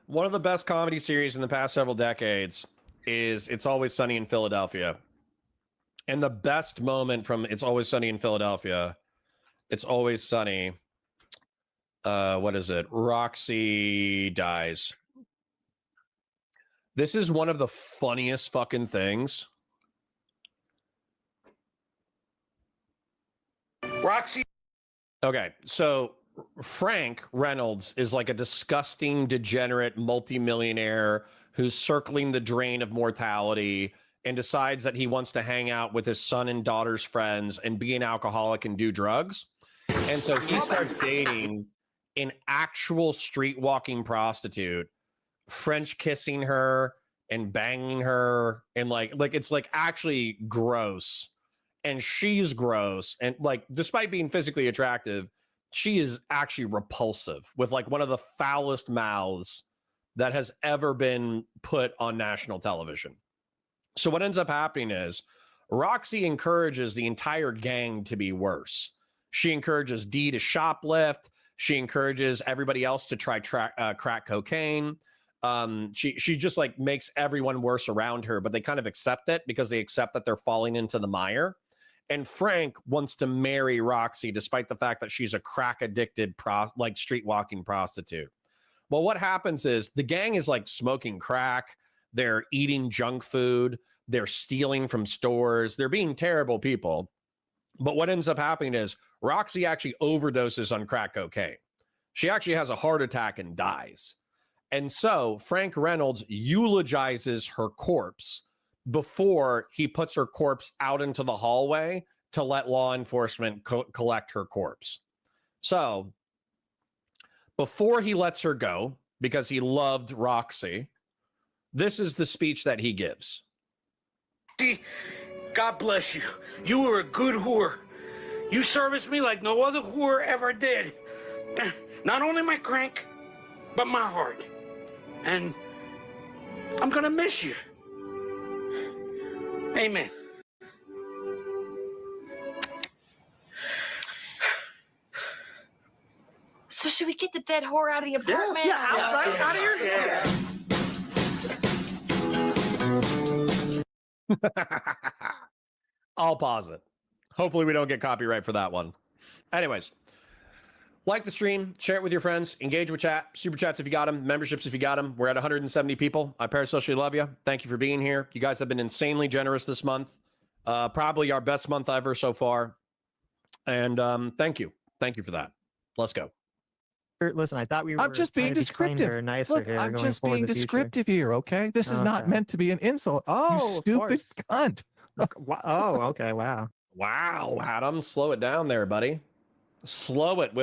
One of the best comedy series in the past several decades is It's Always Sunny in Philadelphia. And the best moment from It's Always Sunny in Philadelphia, It's Always Sunny, what is it? Roxy dies. This is one of the funniest fucking things. Roxy. Okay, so Frank Reynolds is like a disgusting, degenerate multimillionaire who's circling the drain of mortality and decides that he wants to hang out with his son and daughter's friends and be an alcoholic and do drugs. And so he starts dating an actual street walking prostitute, French kissing her and banging her, and like it's like actually gross. And she's gross, and like despite being physically attractive, she is actually repulsive with like one of the foulest mouths that has ever been put on national television. So what ends up happening is Roxy encourages the entire gang to be worse. She encourages Dee to shoplift. She encourages everybody else to try crack cocaine. She just like makes everyone worse around her, but they kind of accept it because they accept that they're falling into the mire. And Frank wants to marry Roxy despite the fact that she's a crack addicted like street walking prostitute. Well, what happens is the gang is like smoking crack. They're eating junk food. They're stealing from stores. They're being terrible people. But what ends up happening is Roxy actually overdoses on crack cocaine. She actually has a heart attack and dies. And so Frank Reynolds eulogizes her corpse before he puts her corpse out into the hallway to let law enforcement collect her corpse. So before he lets her go, because he loved Roxy, this is the speech that he gives. God bless you. You were a good whore. You serviced me like no other whore ever did. Not only my crank, but my heart. And I'm gonna miss you. Amen. So should we get the dead whore out of the apartment? Out of here. I'll pause it. Hopefully we don't get copyright for that one. Anyways, like the stream, share it with your friends, engage with chat, super chats if you got them, memberships if you got them. We're at 170 people. I parasocially love you. Thank you for being here. You guys have been insanely generous this month. Probably our best month ever so far. And thank you. Thank you for that. Let's go. Listen, I thought we were. I'm just being descriptive. Look, I'm just being descriptive here, okay? This is not meant to be an insult. Oh, you stupid cunt. Oh, okay. Wow. Wow, Adam, slow it down there, buddy. Slow it.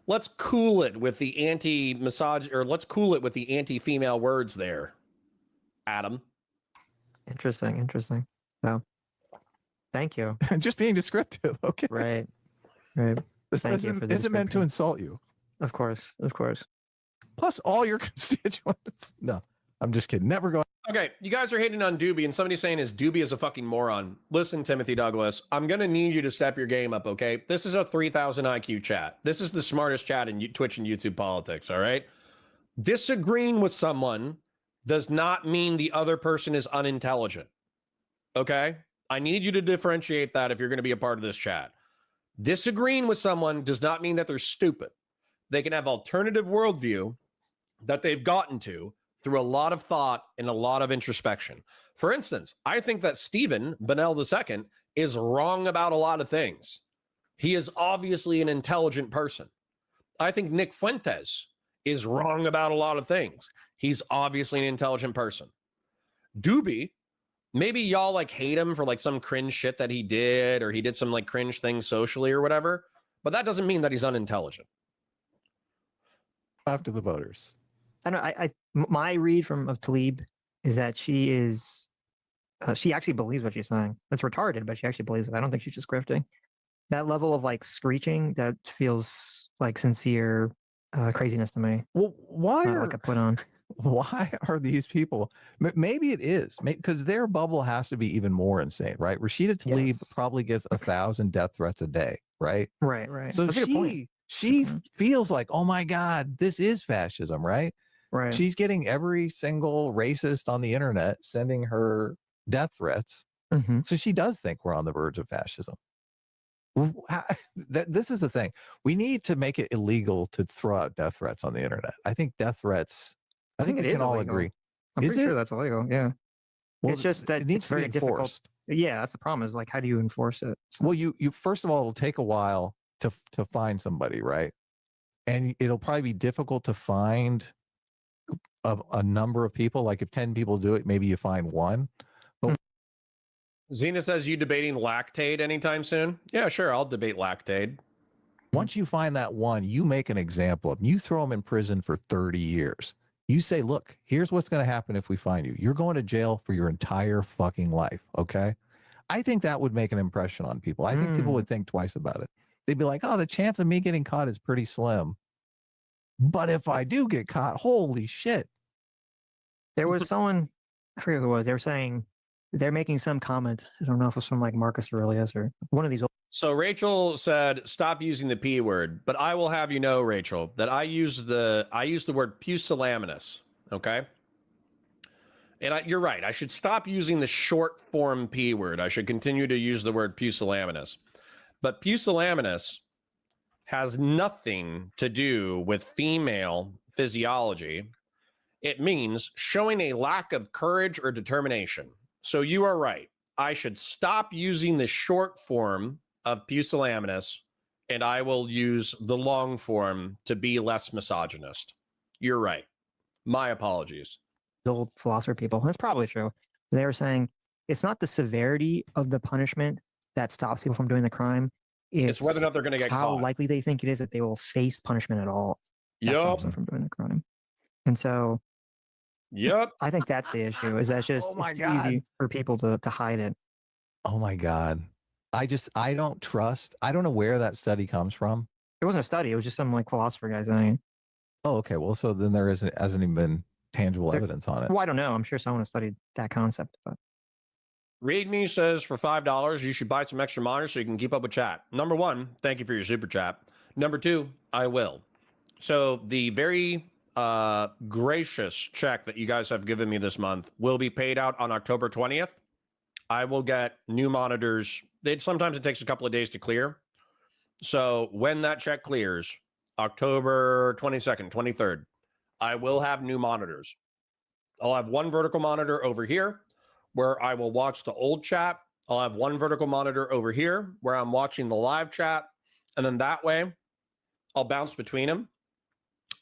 Let's cool it with the anti-massage, or let's cool it with the anti-female words there, Adam. Interesting. So, thank you. Just being descriptive, okay? Right. This isn't meant to insult you. Of course. Plus all your constituents. No, I'm just kidding. Never go. Okay, you guys are hating on Doobie, and somebody's saying, is Doobie is a fucking moron. Listen, Timothy Douglas, I'm going to need you to step your game up, okay? This is a 3,000 IQ chat. This is the smartest chat in Twitch and YouTube politics, all right? Disagreeing with someone does not mean the other person is unintelligent, okay? I need you to differentiate that if you're going to be a part of this chat. Disagreeing with someone does not mean that they're stupid. They can have alternative worldview that they've gotten to through a lot of thought and a lot of introspection. For instance, I think that Stephen Bonnell II is wrong about a lot of things. He is obviously an intelligent person. I think Nick Fuentes is wrong about a lot of things. He's obviously an intelligent person. Doobie, maybe y'all like hate him for like some cringe shit that he did, or he did some like cringe things socially or whatever, but that doesn't mean that he's unintelligent. After the voters. I know. My read of Talib is that she is, she actually believes what she's saying. It's retarded, but she actually believes it. I don't think she's just grifting. That level of like screeching, that feels like sincere craziness to me. Well, why Not like a put on? Why are these people? Maybe it is because their bubble has to be even more insane, right? Rashida Tlaib probably gets 1,000 death threats a day, right? Right. So That's a good point. she feels like, oh my God, this is fascism, right? Right. She's getting every single racist on the internet sending her death threats. Mm-hmm. So she does think we're on the verge of fascism. This is the thing. We need to make it illegal to throw out death threats on the internet. I think death threats, I think we can all agree. I'm Is pretty sure it? that's illegal. Yeah. Well, It's just that it needs it's to be very difficult. enforced. Yeah, that's the problem. Is like, how do you enforce it? So, Well, you first of all, it'll take a while to find somebody, right? And it'll probably be difficult to find a number of people. Like if 10 people do it, maybe you find one. But Xena says, you debating lactate anytime soon? Yeah, sure. I'll debate lactate. once you find that one, you make an example of them. You throw them in prison for 30 years. You say, look, here's what's going to happen if we find you. You're going to jail for your entire fucking life. Okay. I think that would make an impression on people. I think people would think twice about it. They'd be like, oh, the chance of me getting caught is pretty slim. But if I do get caught, holy shit. there was someone, I forget who it was. They were saying they're making some comment. I don't know if it was from like Marcus Aurelius or one of these. So Rachel said, stop using the P word, but I will have you know, Rachel, that I use the word pusillanimous. Okay. And you're right. I should stop using the short form P word. I should continue to use the word pusillanimous. But pusillanimous has nothing to do with female physiology. It means showing a lack of courage or determination. So you are right. I should stop using the short form of pusillanimous, and I will use the long form to be less misogynist. You're right. My apologies. Old philosopher people. That's probably true. They were saying it's not the severity of the punishment that stops people from doing the crime. It's whether or not they're going to get how caught. likely they think it is that they will face punishment at all. That stops them from doing the crime. And so, I think that's the issue. Is that it's just it's too easy for people to hide it. Oh my God. I don't trust. I don't know where that study comes from. It wasn't a study. It was just some like philosopher guy saying. Oh, okay. Well, so then there hasn't even been tangible evidence on it. Well, I don't know. I'm sure someone has studied that concept, but. Read Me says for $5, you should buy some extra monitors so you can keep up with chat. Number one, thank you for your super chat. Number two, I will. So the very gracious check that you guys have given me this month will be paid out on October 20th. I will get new monitors. Sometimes it takes a couple of days to clear. So when that check clears, October 22nd, 23rd, I will have new monitors. I'll have one vertical monitor over here where I will watch the old chat. I'll have one vertical monitor over here where I'm watching the live chat. And then that way I'll bounce between them.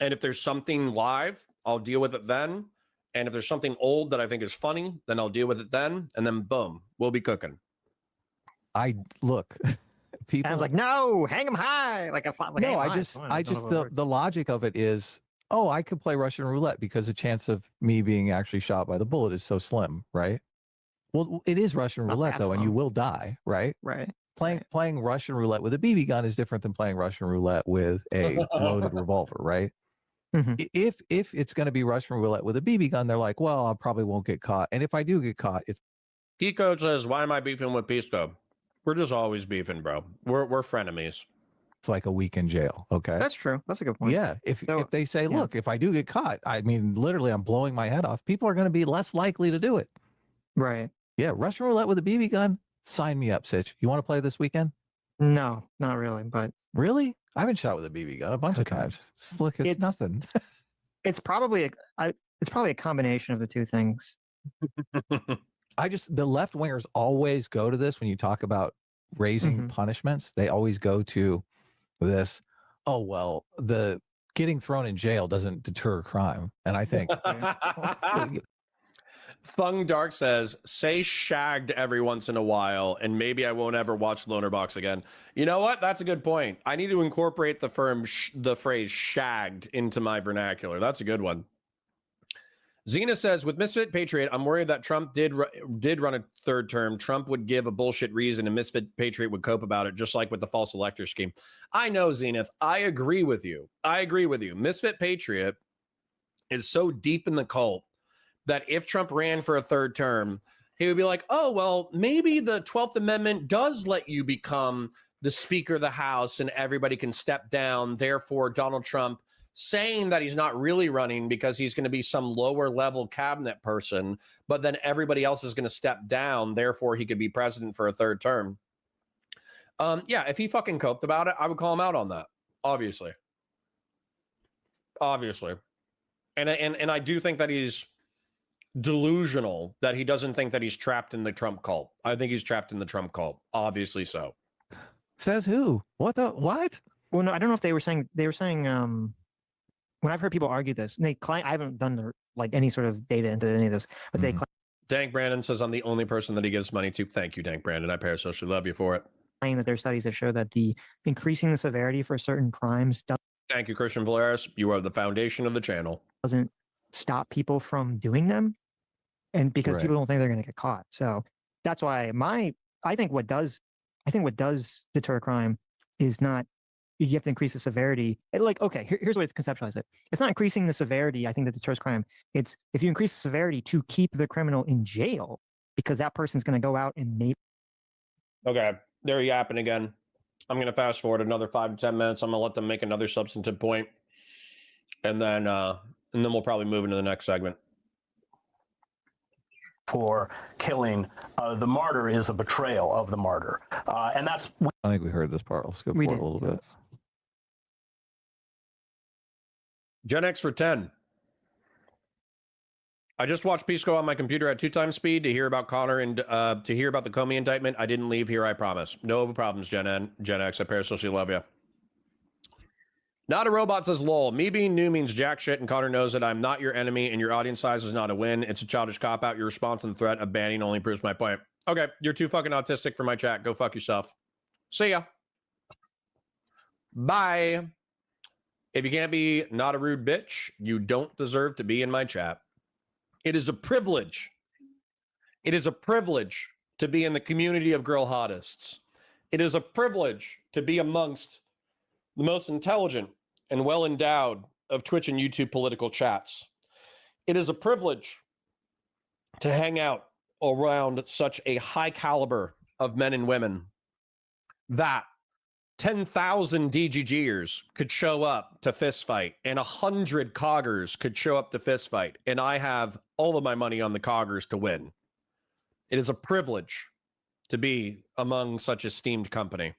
And if there's something live, I'll deal with it then. And if there's something old that I think is funny, then I'll deal with it then. And then boom, we'll be cooking. Look, people. I was like, no, hang them high. Like a like, no, the logic of it is, oh, I could play Russian roulette because the chance of me being actually shot by the bullet is so slim, right? Well, it is Russian roulette though, and you will die, right? Right. Playing Russian roulette with a BB gun is different than playing Russian roulette with a loaded revolver, right? Mm-hmm. If it's going to be Russian roulette with a BB gun, they're like, well, I probably won't get caught. And if I do get caught, it's Pico says, why am I beefing with Pisco? We're just always beefing, bro. We're frenemies. It's like a week in jail. Okay. That's true. That's a good point. Yeah. If they say, look, if I do get caught, I mean, literally, I'm blowing my head off. People are going to be less likely to do it. Right. Yeah. Russian roulette with a BB gun. Sign me up, Sitch. You want to play this weekend? No, not really. But really, I've been shot with a BB gun a bunch of times. Look, it's nothing. It's probably a combination of the two things. The left wingers always go to this when you talk about raising punishments. They always go to this. Oh well, the getting thrown in jail doesn't deter crime, and I think. Thung Dark says, say shagged every once in a while, and maybe I won't ever watch Loner Box again. You know what? That's a good point. I need to incorporate the phrase shagged into my vernacular. That's a good one. Xena says, with Misfit Patriot, I'm worried that Trump did run a third term. Trump would give a bullshit reason and Misfit Patriot would cope about it, just like with the false elector scheme. I know, Zenith. I agree with you. Misfit Patriot is so deep in the cult that if Trump ran for a third term, he would be like, oh, well, maybe the 12th Amendment does let you become the Speaker of the House and everybody can step down. Therefore, Donald Trump saying that he's not really running because he's going to be some lower level cabinet person, but then everybody else is going to step down. Therefore, he could be president for a third term. Yeah, if he fucking coped about it, I would call him out on that. Obviously. And I do think that he's delusional that he doesn't think that he's trapped in the Trump cult. I think he's trapped in the Trump cult. Obviously so. Says who? What? Well, no, I don't know if they were saying when I've heard people argue this, and they claim, I haven't done any sort of data into any of this, but they claim Dank Brandon says I'm the only person that he gives money to. Thank you, Dank Brandon. I parasocially love you for it. that there are studies that show that the increasing the severity for certain crimes Thank you, Christian Valaris. You are the foundation of the channel. doesn't stop people from doing them, and because people don't think they're going to get caught. So that's why I think what does deter crime is not you have to increase the severity. Here's the way to conceptualize it. It's not increasing the severity, I think, that deters crime. It's if you increase the severity to keep the criminal in jail, because that person's going to go out and maybe. Okay, they're yapping again. I'm going to fast forward another 5 to 10 minutes. I'm going to let them make another substantive point, and then we'll probably move into the next segment. For killing the martyr is a betrayal of the martyr, and that's. I think we heard this part. Let's skip forward a little bit. Gen X for 10. I just watched Pisco on my computer at 2 times speed to hear about Connor and to hear about the Comey indictment. I didn't leave here, I promise. No problems, Gen X. I parasocially love you. Not a robot says lol. Me being new means jack shit, and Connor knows that I'm not your enemy, and your audience size is not a win. It's a childish cop-out. Your response and threat of banning only proves my point. Okay, you're too fucking autistic for my chat. Go fuck yourself. See ya. Bye. If you can't be not a rude bitch, you don't deserve to be in my chat. It is a privilege. It is a privilege to be in the community of girl hottists. It is a privilege to be amongst the most intelligent and well-endowed of Twitch and YouTube political chats. It is a privilege to hang out around such a high caliber of men and women that 10,000 DGGers could show up to fist fight, and 100 coggers could show up to fist fight, and I have all of my money on the coggers to win. It is a privilege to be among such esteemed company.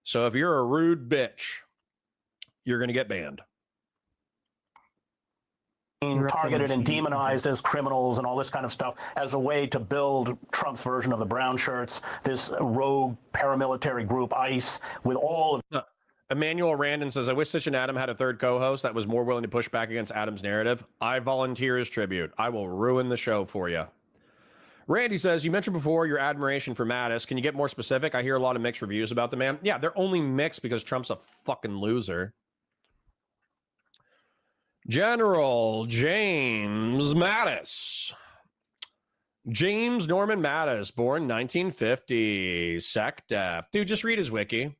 So if you're a rude bitch, you're going to get banned. Targeted and demonized as criminals and all this kind of stuff as a way to build Trump's version of the brown shirts, this rogue paramilitary group, ICE, with all of... Emmanuel Randon says, I wish Sitch and Adam had a third co-host that was more willing to push back against Adam's narrative. I volunteer as tribute. I will ruin the show for you. Randy says, you mentioned before your admiration for Mattis. Can you get more specific? I hear a lot of mixed reviews about the man. Yeah, they're only mixed because Trump's a fucking loser. General James Mattis. James Norman Mattis, born 1950, SecDef. Dude, just read his wiki.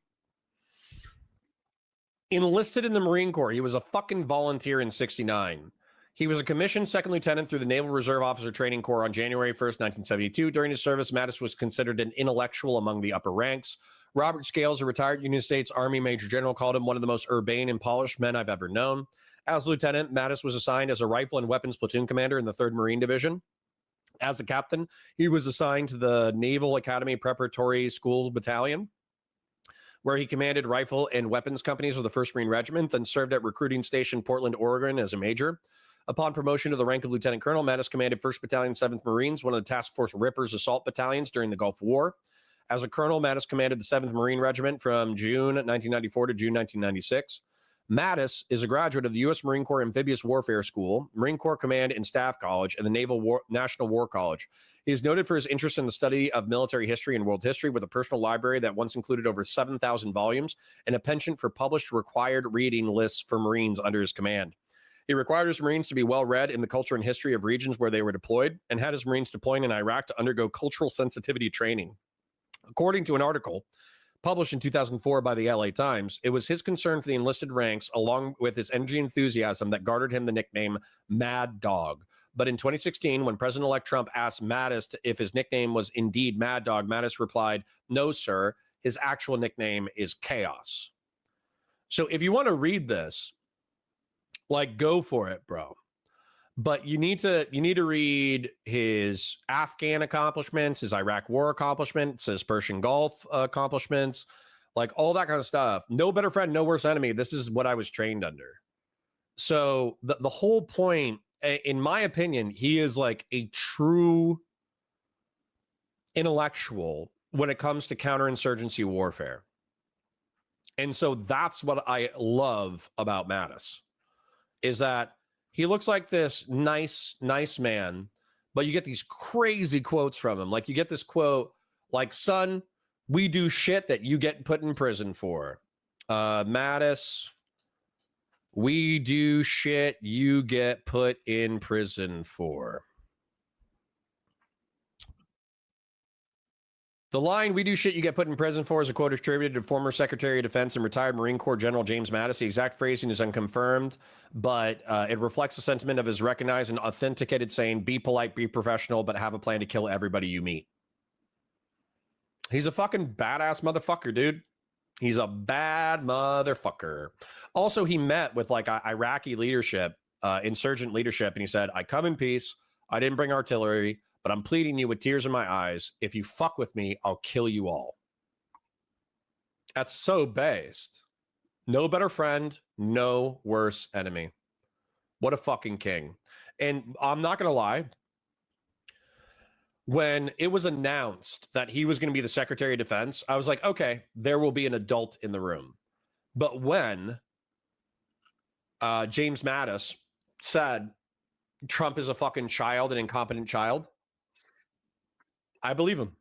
Enlisted in the Marine Corps. He was a fucking volunteer in 1969. He was a commissioned second lieutenant through the Naval Reserve Officer Training Corps on January 1st, 1972. During his service, Mattis was considered an intellectual among the upper ranks. Robert Scales, a retired United States Army Major General, called him one of the most urbane and polished men I've ever known. As lieutenant, Mattis was assigned as a rifle and weapons platoon commander in the 3rd Marine Division. As a captain, he was assigned to the Naval Academy Preparatory Schools Battalion, where he commanded rifle and weapons companies of the 1st Marine Regiment, then served at Recruiting Station Portland, Oregon as a major. Upon promotion to the rank of lieutenant colonel, Mattis commanded 1st Battalion, 7th Marines, one of the Task Force Rippers assault battalions during the Gulf War. As a colonel, Mattis commanded the 7th Marine Regiment from June 1994 to June 1996. Mattis is a graduate of the U.S. Marine Corps Amphibious Warfare School, Marine Corps Command and Staff College, and the National War College. He is noted for his interest in the study of military history and world history, with a personal library that once included over 7,000 volumes and a penchant for published required reading lists for Marines under his command. He required his Marines to be well-read in the culture and history of regions where they were deployed, and had his Marines deploying in Iraq to undergo cultural sensitivity training. According to an article published in 2004 by the LA Times, it was his concern for the enlisted ranks, along with his energy and enthusiasm, that garnered him the nickname Mad Dog. But in 2016, when President-elect Trump asked Mattis if his nickname was indeed Mad Dog, Mattis replied, "No, sir, his actual nickname is Chaos." So if you want to read this, like, go for it, bro. But you need to read his Afghan accomplishments, his Iraq War accomplishments, his Persian Gulf accomplishments, like all that kind of stuff. No better friend, no worse enemy. This is what I was trained under. So the whole point in my opinion, he is like a true intellectual when it comes to counterinsurgency warfare. And so that's what I love about Mattis, is that he looks like this nice man, but you get these crazy quotes from him. Like you get this quote like, son, we do shit that you get put in prison for. Mattis, we do shit you get put in prison for. The line, we do shit you get put in prison for, is a quote attributed to former Secretary of Defense and retired Marine Corps General James Mattis. The exact phrasing is unconfirmed, but it reflects the sentiment of his recognized and authenticated saying, be polite, be professional, but have a plan to kill everybody you meet. He's a fucking badass motherfucker, dude. He's a bad motherfucker. Also, he met with like Iraqi leadership, insurgent leadership, and he said, I come in peace. I didn't bring artillery, but I'm pleading you with tears in my eyes. If you fuck with me, I'll kill you all. That's so based. No better friend, no worse enemy. What a fucking king. And I'm not going to lie. When it was announced that he was going to be the Secretary of Defense, I was like, okay, there will be an adult in the room. But when James Mattis said Trump is a fucking child, an incompetent child, I believe him.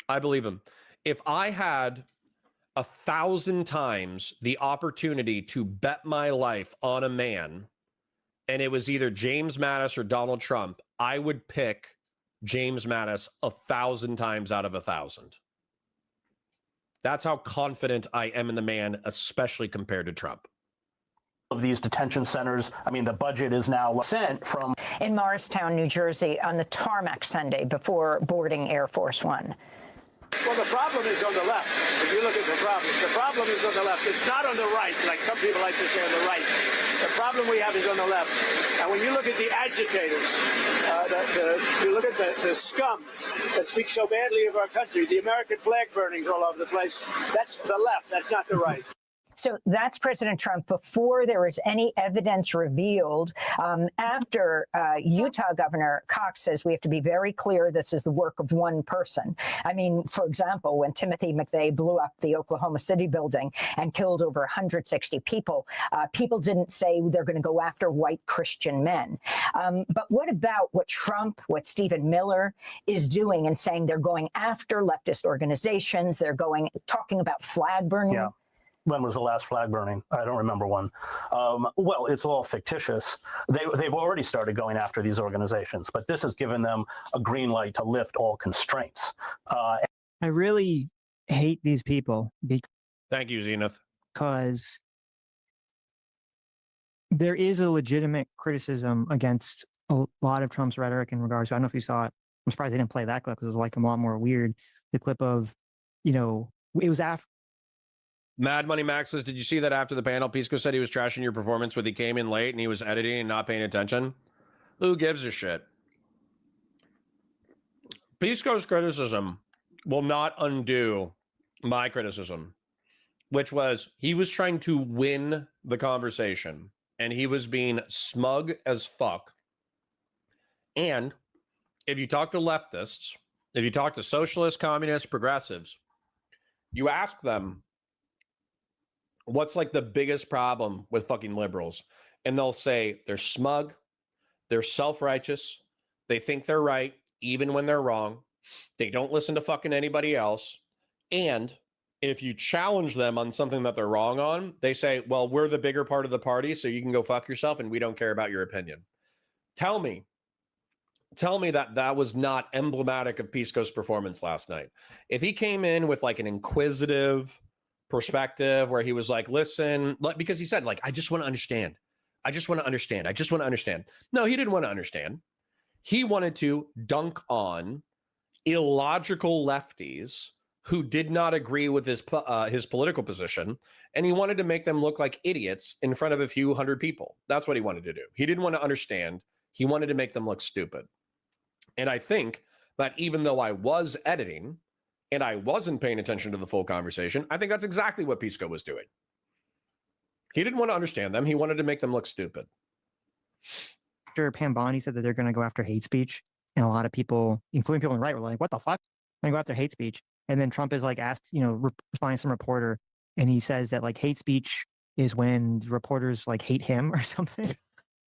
I believe him. If I had 1,000 times the opportunity to bet my life on a man, and it was either James Mattis or Donald Trump, I would pick James Mattis 1,000 times out of 1,000. That's how confident I am in the man, especially compared to Trump. Of these detention centers, I mean, the budget is now sent from... In Morristown, New Jersey, on the tarmac Sunday before boarding Air Force One. Well, the problem is on the left. If you look at the problem is on the left. It's not on the right, like some people like to say on the right. The problem we have is on the left. And when you look at the agitators, you look at the scum that speaks so badly of our country, the American flag burnings all over the place, that's the left, that's not the right. So that's President Trump before there was any evidence revealed. After Utah Governor Cox says we have to be very clear this is the work of one person. I mean, for example, when Timothy McVeigh blew up the Oklahoma City building and killed over 160 people, people didn't say they're going to go after white Christian men. But what about what Trump, what Stephen Miller is doing and saying they're going after leftist organizations, they're talking about flag burning? Yeah. When was the last flag burning? I don't remember one. Well, it's all fictitious. They've already started going after these organizations, but this has given them a green light to lift all constraints. I really hate these people Thank you, Zenith. because there is a legitimate criticism against a lot of Trump's rhetoric in regards to, I don't know if you saw it. I'm surprised they didn't play that clip because it was like a lot more weird. The clip of, it was after. Mad Money Max says, did you see that after the panel, Pisco said he was trashing your performance when he came in late and he was editing and not paying attention? Who gives a shit? Pisco's criticism will not undo my criticism, which was he was trying to win the conversation and he was being smug as fuck. And if you talk to leftists, if you talk to socialists, communists, progressives, you ask them, what's like the biggest problem with fucking liberals? And they'll say they're smug, they're self-righteous, they think they're right even when they're wrong, they don't listen to fucking anybody else, and if you challenge them on something that they're wrong on, they say, well, we're the bigger part of the party, so you can go fuck yourself and we don't care about your opinion. Tell me that was not emblematic of Pisco's performance last night. If he came in with like an inquisitive perspective where he was like, listen, because he said, like, I just want to understand. I just want to understand. I just want to understand. No, he didn't want to understand. He wanted to dunk on illogical lefties who did not agree with his political position, and he wanted to make them look like idiots in front of a few hundred people. That's what he wanted to do. He didn't want to understand. He wanted to make them look stupid. And I think that even though I was editing, and I wasn't paying attention to the full conversation, I think that's exactly what Pisco was doing. He didn't want to understand them. He wanted to make them look stupid. after Pam Bondi said that they're going to go after hate speech, and a lot of people, including people on the right, were like, "What the fuck? I'm going to go after hate speech." And then Trump is like asked, responding to some reporter, and he says that like hate speech is when reporters like hate him or something.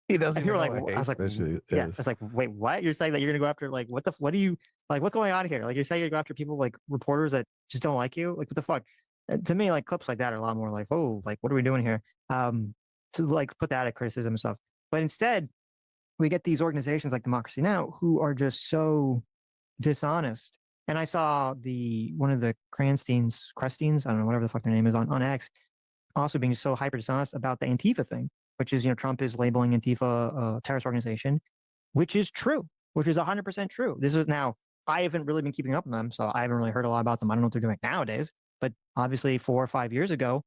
He doesn't And even people know were like, what I was like, hate speech yeah, is. it's like, wait, what? You're saying that you're gonna go after like what do you like? What's going on here? Like you're saying you're gonna go after people like reporters that just don't like you? Like what the fuck? To me, like clips like that are a lot more like, oh, like what are we doing here? To like put that at criticism and stuff. But instead, we get these organizations like Democracy Now! Who are just so dishonest. And I saw one of the Crestines, I don't know, whatever the fuck their name is on X, also being so hyper dishonest about the Antifa thing, which is, Trump is labeling Antifa a terrorist organization, which is true, which is 100% true. This is now, I haven't really been keeping up with them, so I haven't really heard a lot about them. I don't know what they're doing nowadays, but obviously 4 or 5 years ago,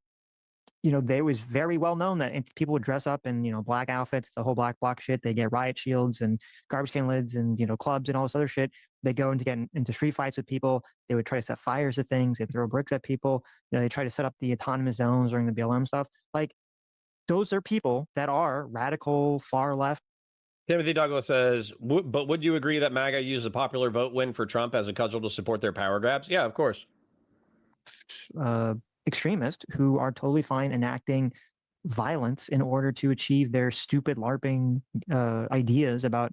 they was very well known that people would dress up in, black outfits, the whole black bloc shit. They get riot shields and garbage can lids and, clubs and all this other shit. They go into street fights with people. They would try to set fires to things. They throw bricks at people. They try to set up the autonomous zones during the BLM stuff. Like, those are people that are radical, far left. Timothy Douglas says, but would you agree that MAGA used a popular vote win for Trump as a cudgel to support their power grabs? Yeah, of course. Extremists who are totally fine enacting violence in order to achieve their stupid LARPing ideas about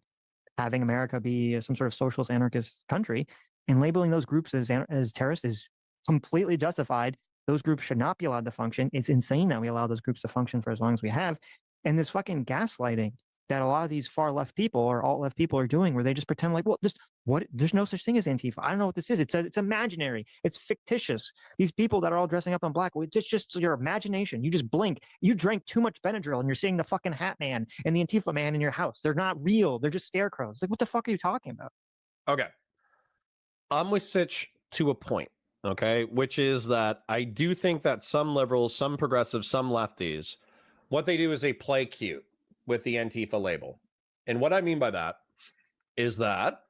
having America be some sort of socialist anarchist country, and labeling those groups as terrorists is completely justified. Those groups should not be allowed to function. It's insane that we allow those groups to function for as long as we have. And this fucking gaslighting that a lot of these far left people or alt left people are doing, where they just pretend like, well, there's no such thing as Antifa. I don't know what this is. It's imaginary. It's fictitious. These people that are all dressing up in black, it's just your imagination. You just blink. You drank too much Benadryl and you're seeing the fucking Hat Man and the Antifa man in your house. They're not real. They're just scarecrows. Like, what the fuck are you talking about? Okay. I'm with Sitch to a point, okay? Which is that I do think that some liberals, some progressives, some lefties, what they do is they play cute with the Antifa label. And what I mean by that is that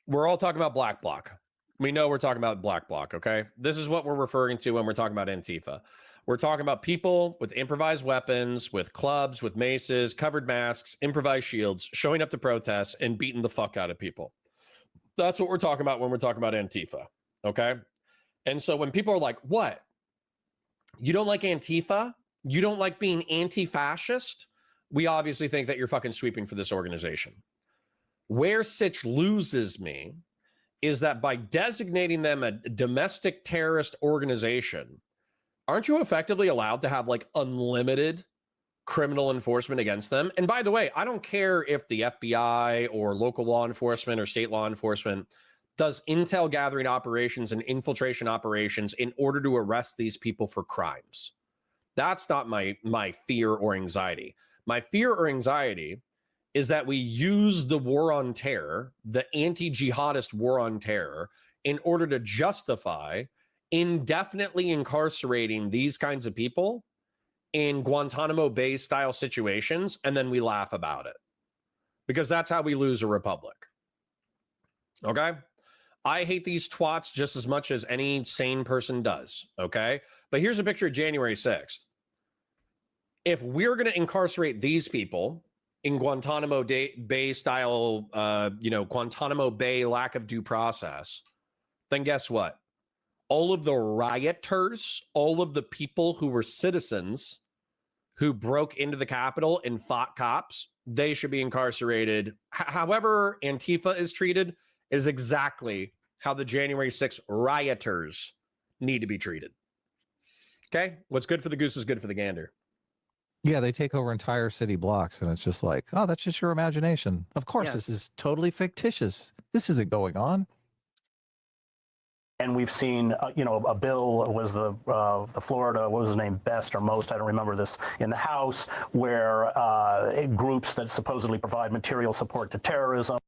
we're all talking about black bloc. We know we're talking about black bloc, okay? This is what we're referring to when we're talking about Antifa. We're talking about people with improvised weapons, with clubs, with maces, covered masks, improvised shields, showing up to protests and beating the fuck out of people. That's what we're talking about when we're talking about Antifa, okay? And so when people are like, what? You don't like Antifa? You don't like being anti-fascist? We obviously think that you're fucking sweeping for this organization. Where Sitch loses me is that by designating them a domestic terrorist organization, aren't you effectively allowed to have like unlimited criminal enforcement against them? And by the way, I don't care if the FBI or local law enforcement or state law enforcement does intel gathering operations and infiltration operations in order to arrest these people for crimes. That's not my fear or anxiety. My fear or anxiety is that we use the war on terror, the anti-jihadist war on terror, in order to justify indefinitely incarcerating these kinds of people in Guantanamo Bay style situations, and then we laugh about it. Because that's how we lose a republic. Okay? I hate these twats just as much as any sane person does, okay? But here's a picture of January 6th. If we're going to incarcerate these people in Guantanamo Bay style, Guantanamo Bay lack of due process, then guess what? All of the rioters, all of the people who were citizens who broke into the Capitol and fought cops, they should be incarcerated. However Antifa is treated is exactly how the January 6th rioters need to be treated. Okay? What's good for the goose is good for the gander. Yeah, they take over entire city blocks, and it's just like, oh, that's just your imagination. Of course, This is totally fictitious. This isn't going on. And we've seen, a bill was the Florida, what was his name, Best or Most, I don't remember this, in the House, where groups that supposedly provide material support to terrorism.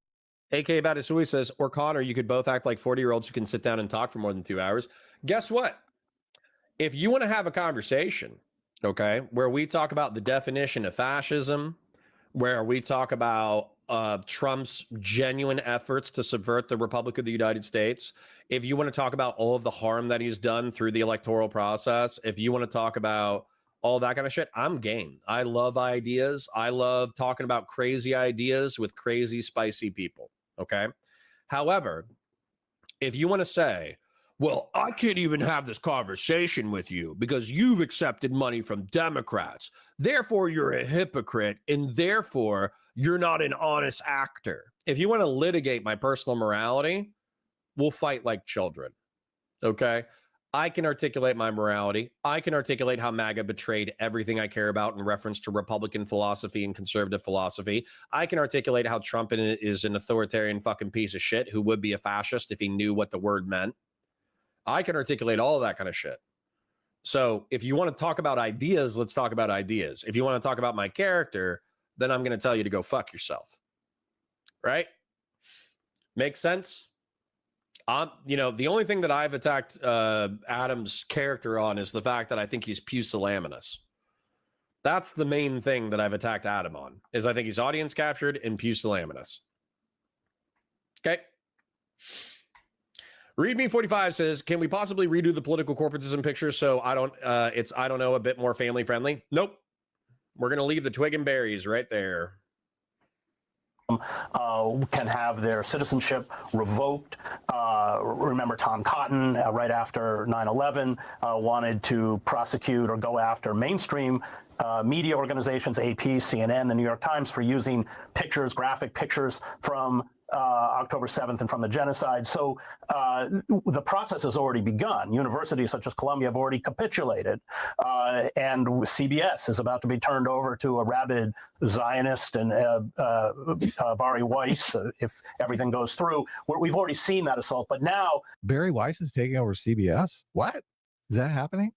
AK Batisui says, or Connor, you could both act like 40-year-olds who can sit down and talk for more than 2 hours. Guess what? If you want to have a conversation, okay, where we talk about the definition of fascism, where we talk about Trump's genuine efforts to subvert the Republic of the United States, if you want to talk about all of the harm that he's done through the electoral process, if you want to talk about all that kind of shit, I'm game. I love ideas. I love talking about crazy ideas with crazy, spicy people. Okay. However, if you want to say, well, I can't even have this conversation with you because you've accepted money from Democrats. Therefore, you're a hypocrite, and therefore, you're not an honest actor. If you want to litigate my personal morality, we'll fight like children. Okay? I can articulate my morality. I can articulate how MAGA betrayed everything I care about in reference to Republican philosophy and conservative philosophy. I can articulate how Trump is an authoritarian fucking piece of shit who would be a fascist if he knew what the word meant. I can articulate all of that kind of shit. So if you want to talk about ideas, let's talk about ideas. If you want to talk about my character, then I'm going to tell you to go fuck yourself. Right? Makes sense? The only thing that I've attacked Adam's character on is the fact that I think he's pusillanimous. That's the main thing that I've attacked Adam on, is I think he's audience captured and pusillanimous. Okay. ReadMe45 says, can we possibly redo the political corporatism picture so I don't know, a bit more family friendly? Nope. We're going to leave the twig and berries right there. Can have their citizenship revoked. Remember Tom Cotton, right after 9/11, wanted to prosecute or go after mainstream media organizations, AP, CNN, the New York Times, for using graphic pictures from October 7th and from the genocide. So the process has already begun. Universities such as Columbia have already capitulated, and CBS is about to be turned over to a rabid Zionist and Bari Weiss if everything goes through. We've already seen that assault, but now Bari Weiss is taking over CBS. What is that happening?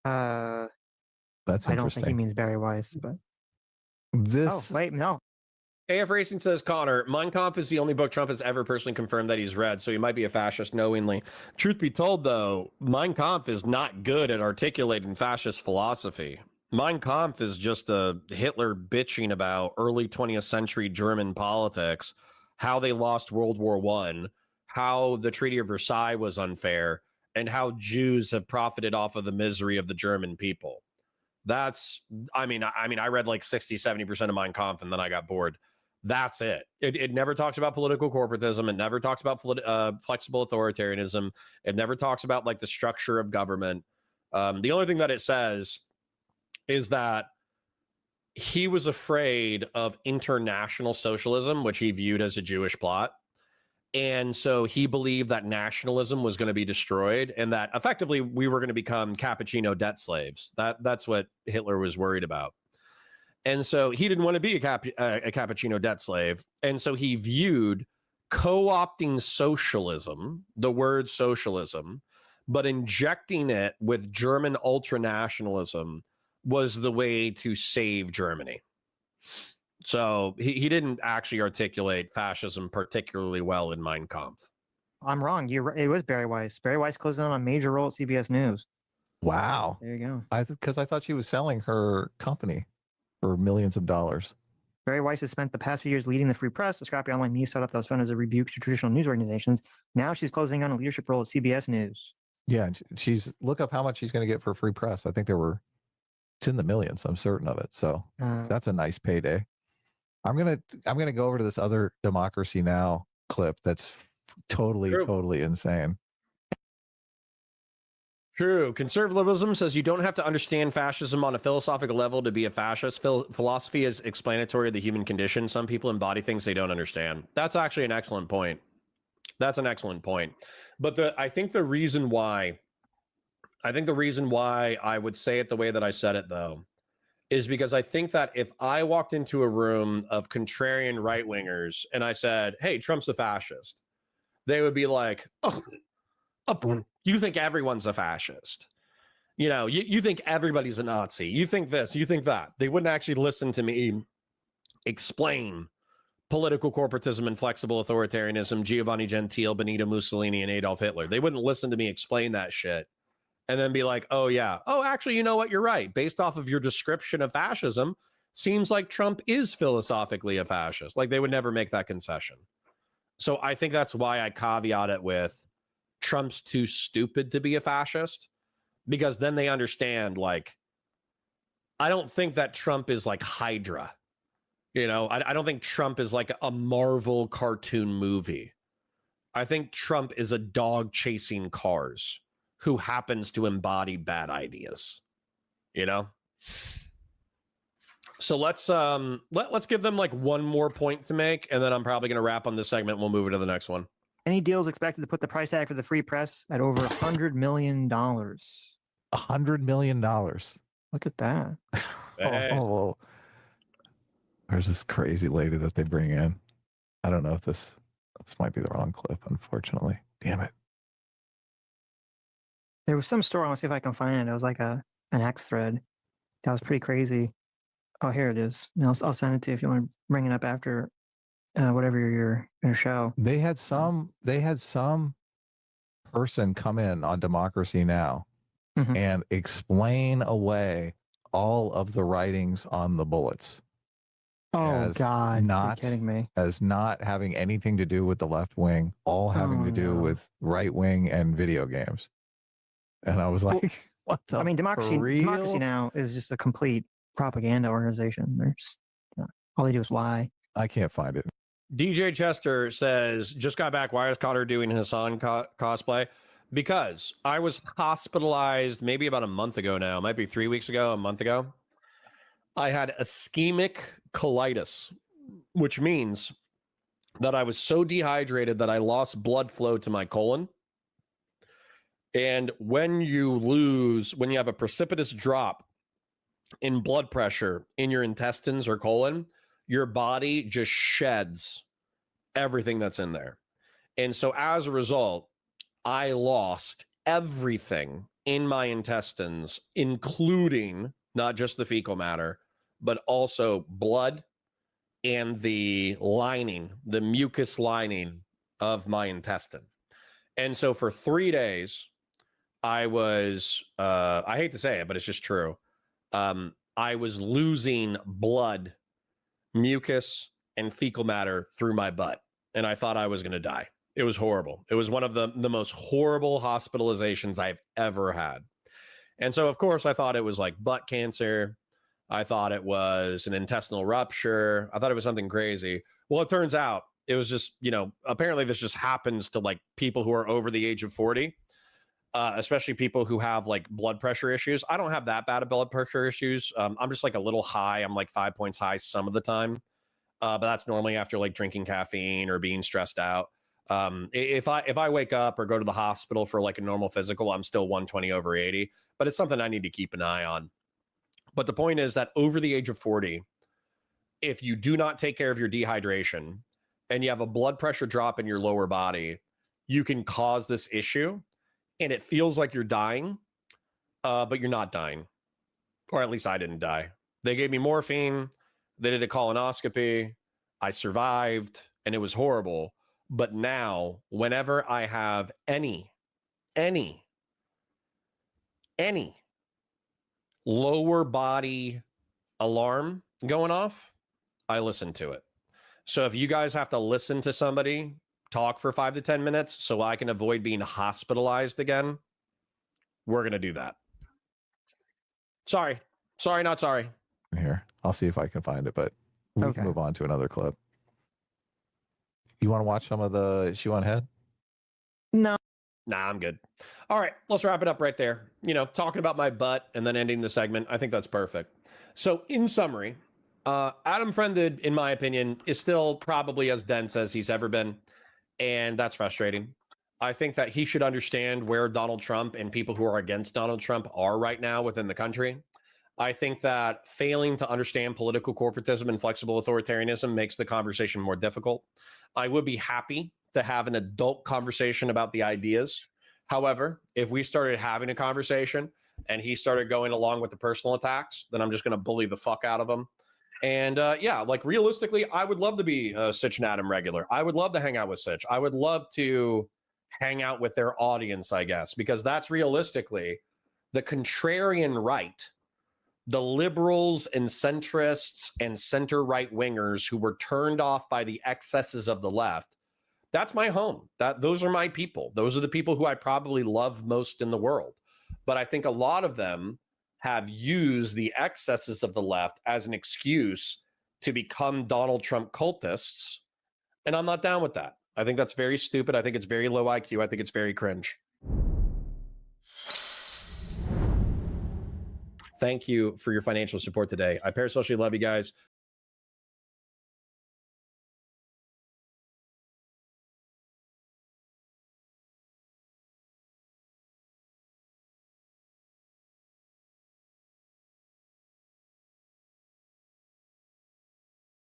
That's interesting. I don't think he means Barry Weiss, but oh wait, no. AF Racing says, Connor, Mein Kampf is the only book Trump has ever personally confirmed that he's read, so he might be a fascist knowingly. Truth be told, though, Mein Kampf is not good at articulating fascist philosophy. Mein Kampf is just a Hitler bitching about early 20th century German politics, how they lost World War I, how the Treaty of Versailles was unfair, and how Jews have profited off of the misery of the German people. I read like 60-70% of Mein Kampf, and then I got bored. That's it. It never talks about political corporatism. It never talks about flexible authoritarianism. It never talks about like the structure of government. The only thing that it says is that he was afraid of international socialism, which he viewed as a Jewish plot. And so he believed that nationalism was going to be destroyed and that effectively we were going to become cappuccino debt slaves. That's what Hitler was worried about. And so he didn't want to be a cappuccino debt slave. And so he viewed co-opting socialism, the word socialism, but injecting it with German ultranationalism was the way to save Germany. So he didn't actually articulate fascism particularly well in Mein Kampf. I'm wrong. It was Barry Weiss. Barry Weiss closed in on a major role at CBS News. Wow. There you go. Because I thought she was selling her company for millions of dollars. Barry Weiss has spent the past few years leading the Free Press, a scrappy online media setup that was found as a rebuke to traditional news organizations. Now she's closing on a leadership role at CBS News. Yeah, look up how much she's going to get for Free Press. I think it's in the millions. I'm certain of it. So that's a nice payday. I'm gonna go over to this other Democracy Now clip that's totally insane. True. Conservatism says you don't have to understand fascism on a philosophical level to be a fascist. Philosophy is explanatory of the human condition. Some people embody things they don't understand. That's actually an excellent point. That's an excellent point. But I think the reason why I would say it the way that I said it, though, is because I think that if I walked into a room of contrarian right-wingers and I said, hey, Trump's a fascist, they would be like, oh, you think everyone's a fascist. You think everybody's a Nazi. You think this, you think that. They wouldn't actually listen to me explain political corporatism and flexible authoritarianism, Giovanni Gentile, Benito Mussolini, and Adolf Hitler. They wouldn't listen to me explain that shit and then be like, oh, yeah. Oh, actually, you know what? You're right. Based off of your description of fascism, seems like Trump is philosophically a fascist. Like, they would never make that concession. So I think that's why I caveat it with Trump's too stupid to be a fascist, because then they understand, like, I don't think that Trump is like Hydra. You know, I don't think Trump is like a Marvel cartoon movie. I think Trump is a dog chasing cars who happens to embody bad ideas. You know? So let's give them like one more point to make, and then I'm probably going to wrap on this segment. We'll move it to the next one. Any deals expected to put the price tag for the free press at over $100 million? $100 million. Look at that. Oh, there's this crazy lady that they bring in. I don't know if this might be the wrong clip, unfortunately. Damn it. There was some story. I want to see if I can find it. It was like an X thread. That was pretty crazy. Oh, here it is. I'll send it to you if you want to bring it up after whatever you're going to show. They had some person come in on Democracy Now! And explain away all of the writings on the bullets. Oh, God. You're kidding me. As not having anything to do with the left wing, all having to do with right wing and video games. And I was like, what the? I mean, Democracy Now! Is just a complete propaganda organization. They're just, all they do is lie. I can't find it. DJ Chester says, just got back. Why is Cotter doing Hassan cosplay? Because I was hospitalized maybe about a month ago now. It might be 3 weeks ago, a month ago. I had ischemic colitis, which means that I was so dehydrated that I lost blood flow to my colon. And when you have a precipitous drop in blood pressure in your intestines or colon, your body just sheds everything that's in there. And so as a result, I lost everything in my intestines, including not just the fecal matter, but also blood and the lining, the mucus lining of my intestine. And so for 3 days, I was, I hate to say it, but it's just true. I was losing blood, mucus, and fecal matter through my butt. And I thought I was going to die. It was horrible. It was one of the most horrible hospitalizations I've ever had. And so, of course, I thought it was like butt cancer. I thought it was an intestinal rupture. I thought it was something crazy. Well, it turns out it was just, apparently this just happens to like people who are over the age of 40, especially people who have like blood pressure issues. I don't have that bad of blood pressure issues. I'm just like a little high. I'm like 5 points high some of the time. But that's normally after like drinking caffeine or being stressed out. If I wake up or go to the hospital for like a normal physical, I'm still 120/80, but it's something I need to keep an eye on. But the point is that over the age of 40, if you do not take care of your dehydration and you have a blood pressure drop in your lower body, you can cause this issue and it feels like you're dying, but you're not dying. Or at least I didn't die. They gave me morphine. They did a colonoscopy. I survived and it was horrible. But now, whenever I have any lower body alarm going off, I listen to it. So if you guys have to listen to somebody talk for 5 to 10 minutes so I can avoid being hospitalized again, we're going to do that. Sorry, not sorry. Here, I'll see if I can find it, but we can move on to another clip. You want to watch some of the Shoe on Head? No. Nah, I'm good. All right, let's wrap it up right there. Talking about my butt and then ending the segment. I think that's perfect. So in summary, Adam Friended, in my opinion, is still probably as dense as he's ever been. And that's frustrating. I think that he should understand where Donald Trump and people who are against Donald Trump are right now within the country. I think that failing to understand political corporatism and flexible authoritarianism makes the conversation more difficult. I would be happy to have an adult conversation about the ideas. However, if we started having a conversation and he started going along with the personal attacks, then I'm just going to bully the fuck out of him. And like realistically, I would love to be a Sitch Adam regular. I would love to hang out with Sitch. I would love to hang out with their audience, I guess, because that's realistically the contrarian right. The liberals and centrists and center right wingers who were turned off by the excesses of the left. That's my home. Those are my people. Those are the people who I probably love most in the world. But I think a lot of them have used the excesses of the left as an excuse to become Donald Trump cultists. And I'm not down with that. I think that's very stupid. I think it's very low IQ. I think it's very cringe. Thank you for your financial support today. I parasocially love you guys.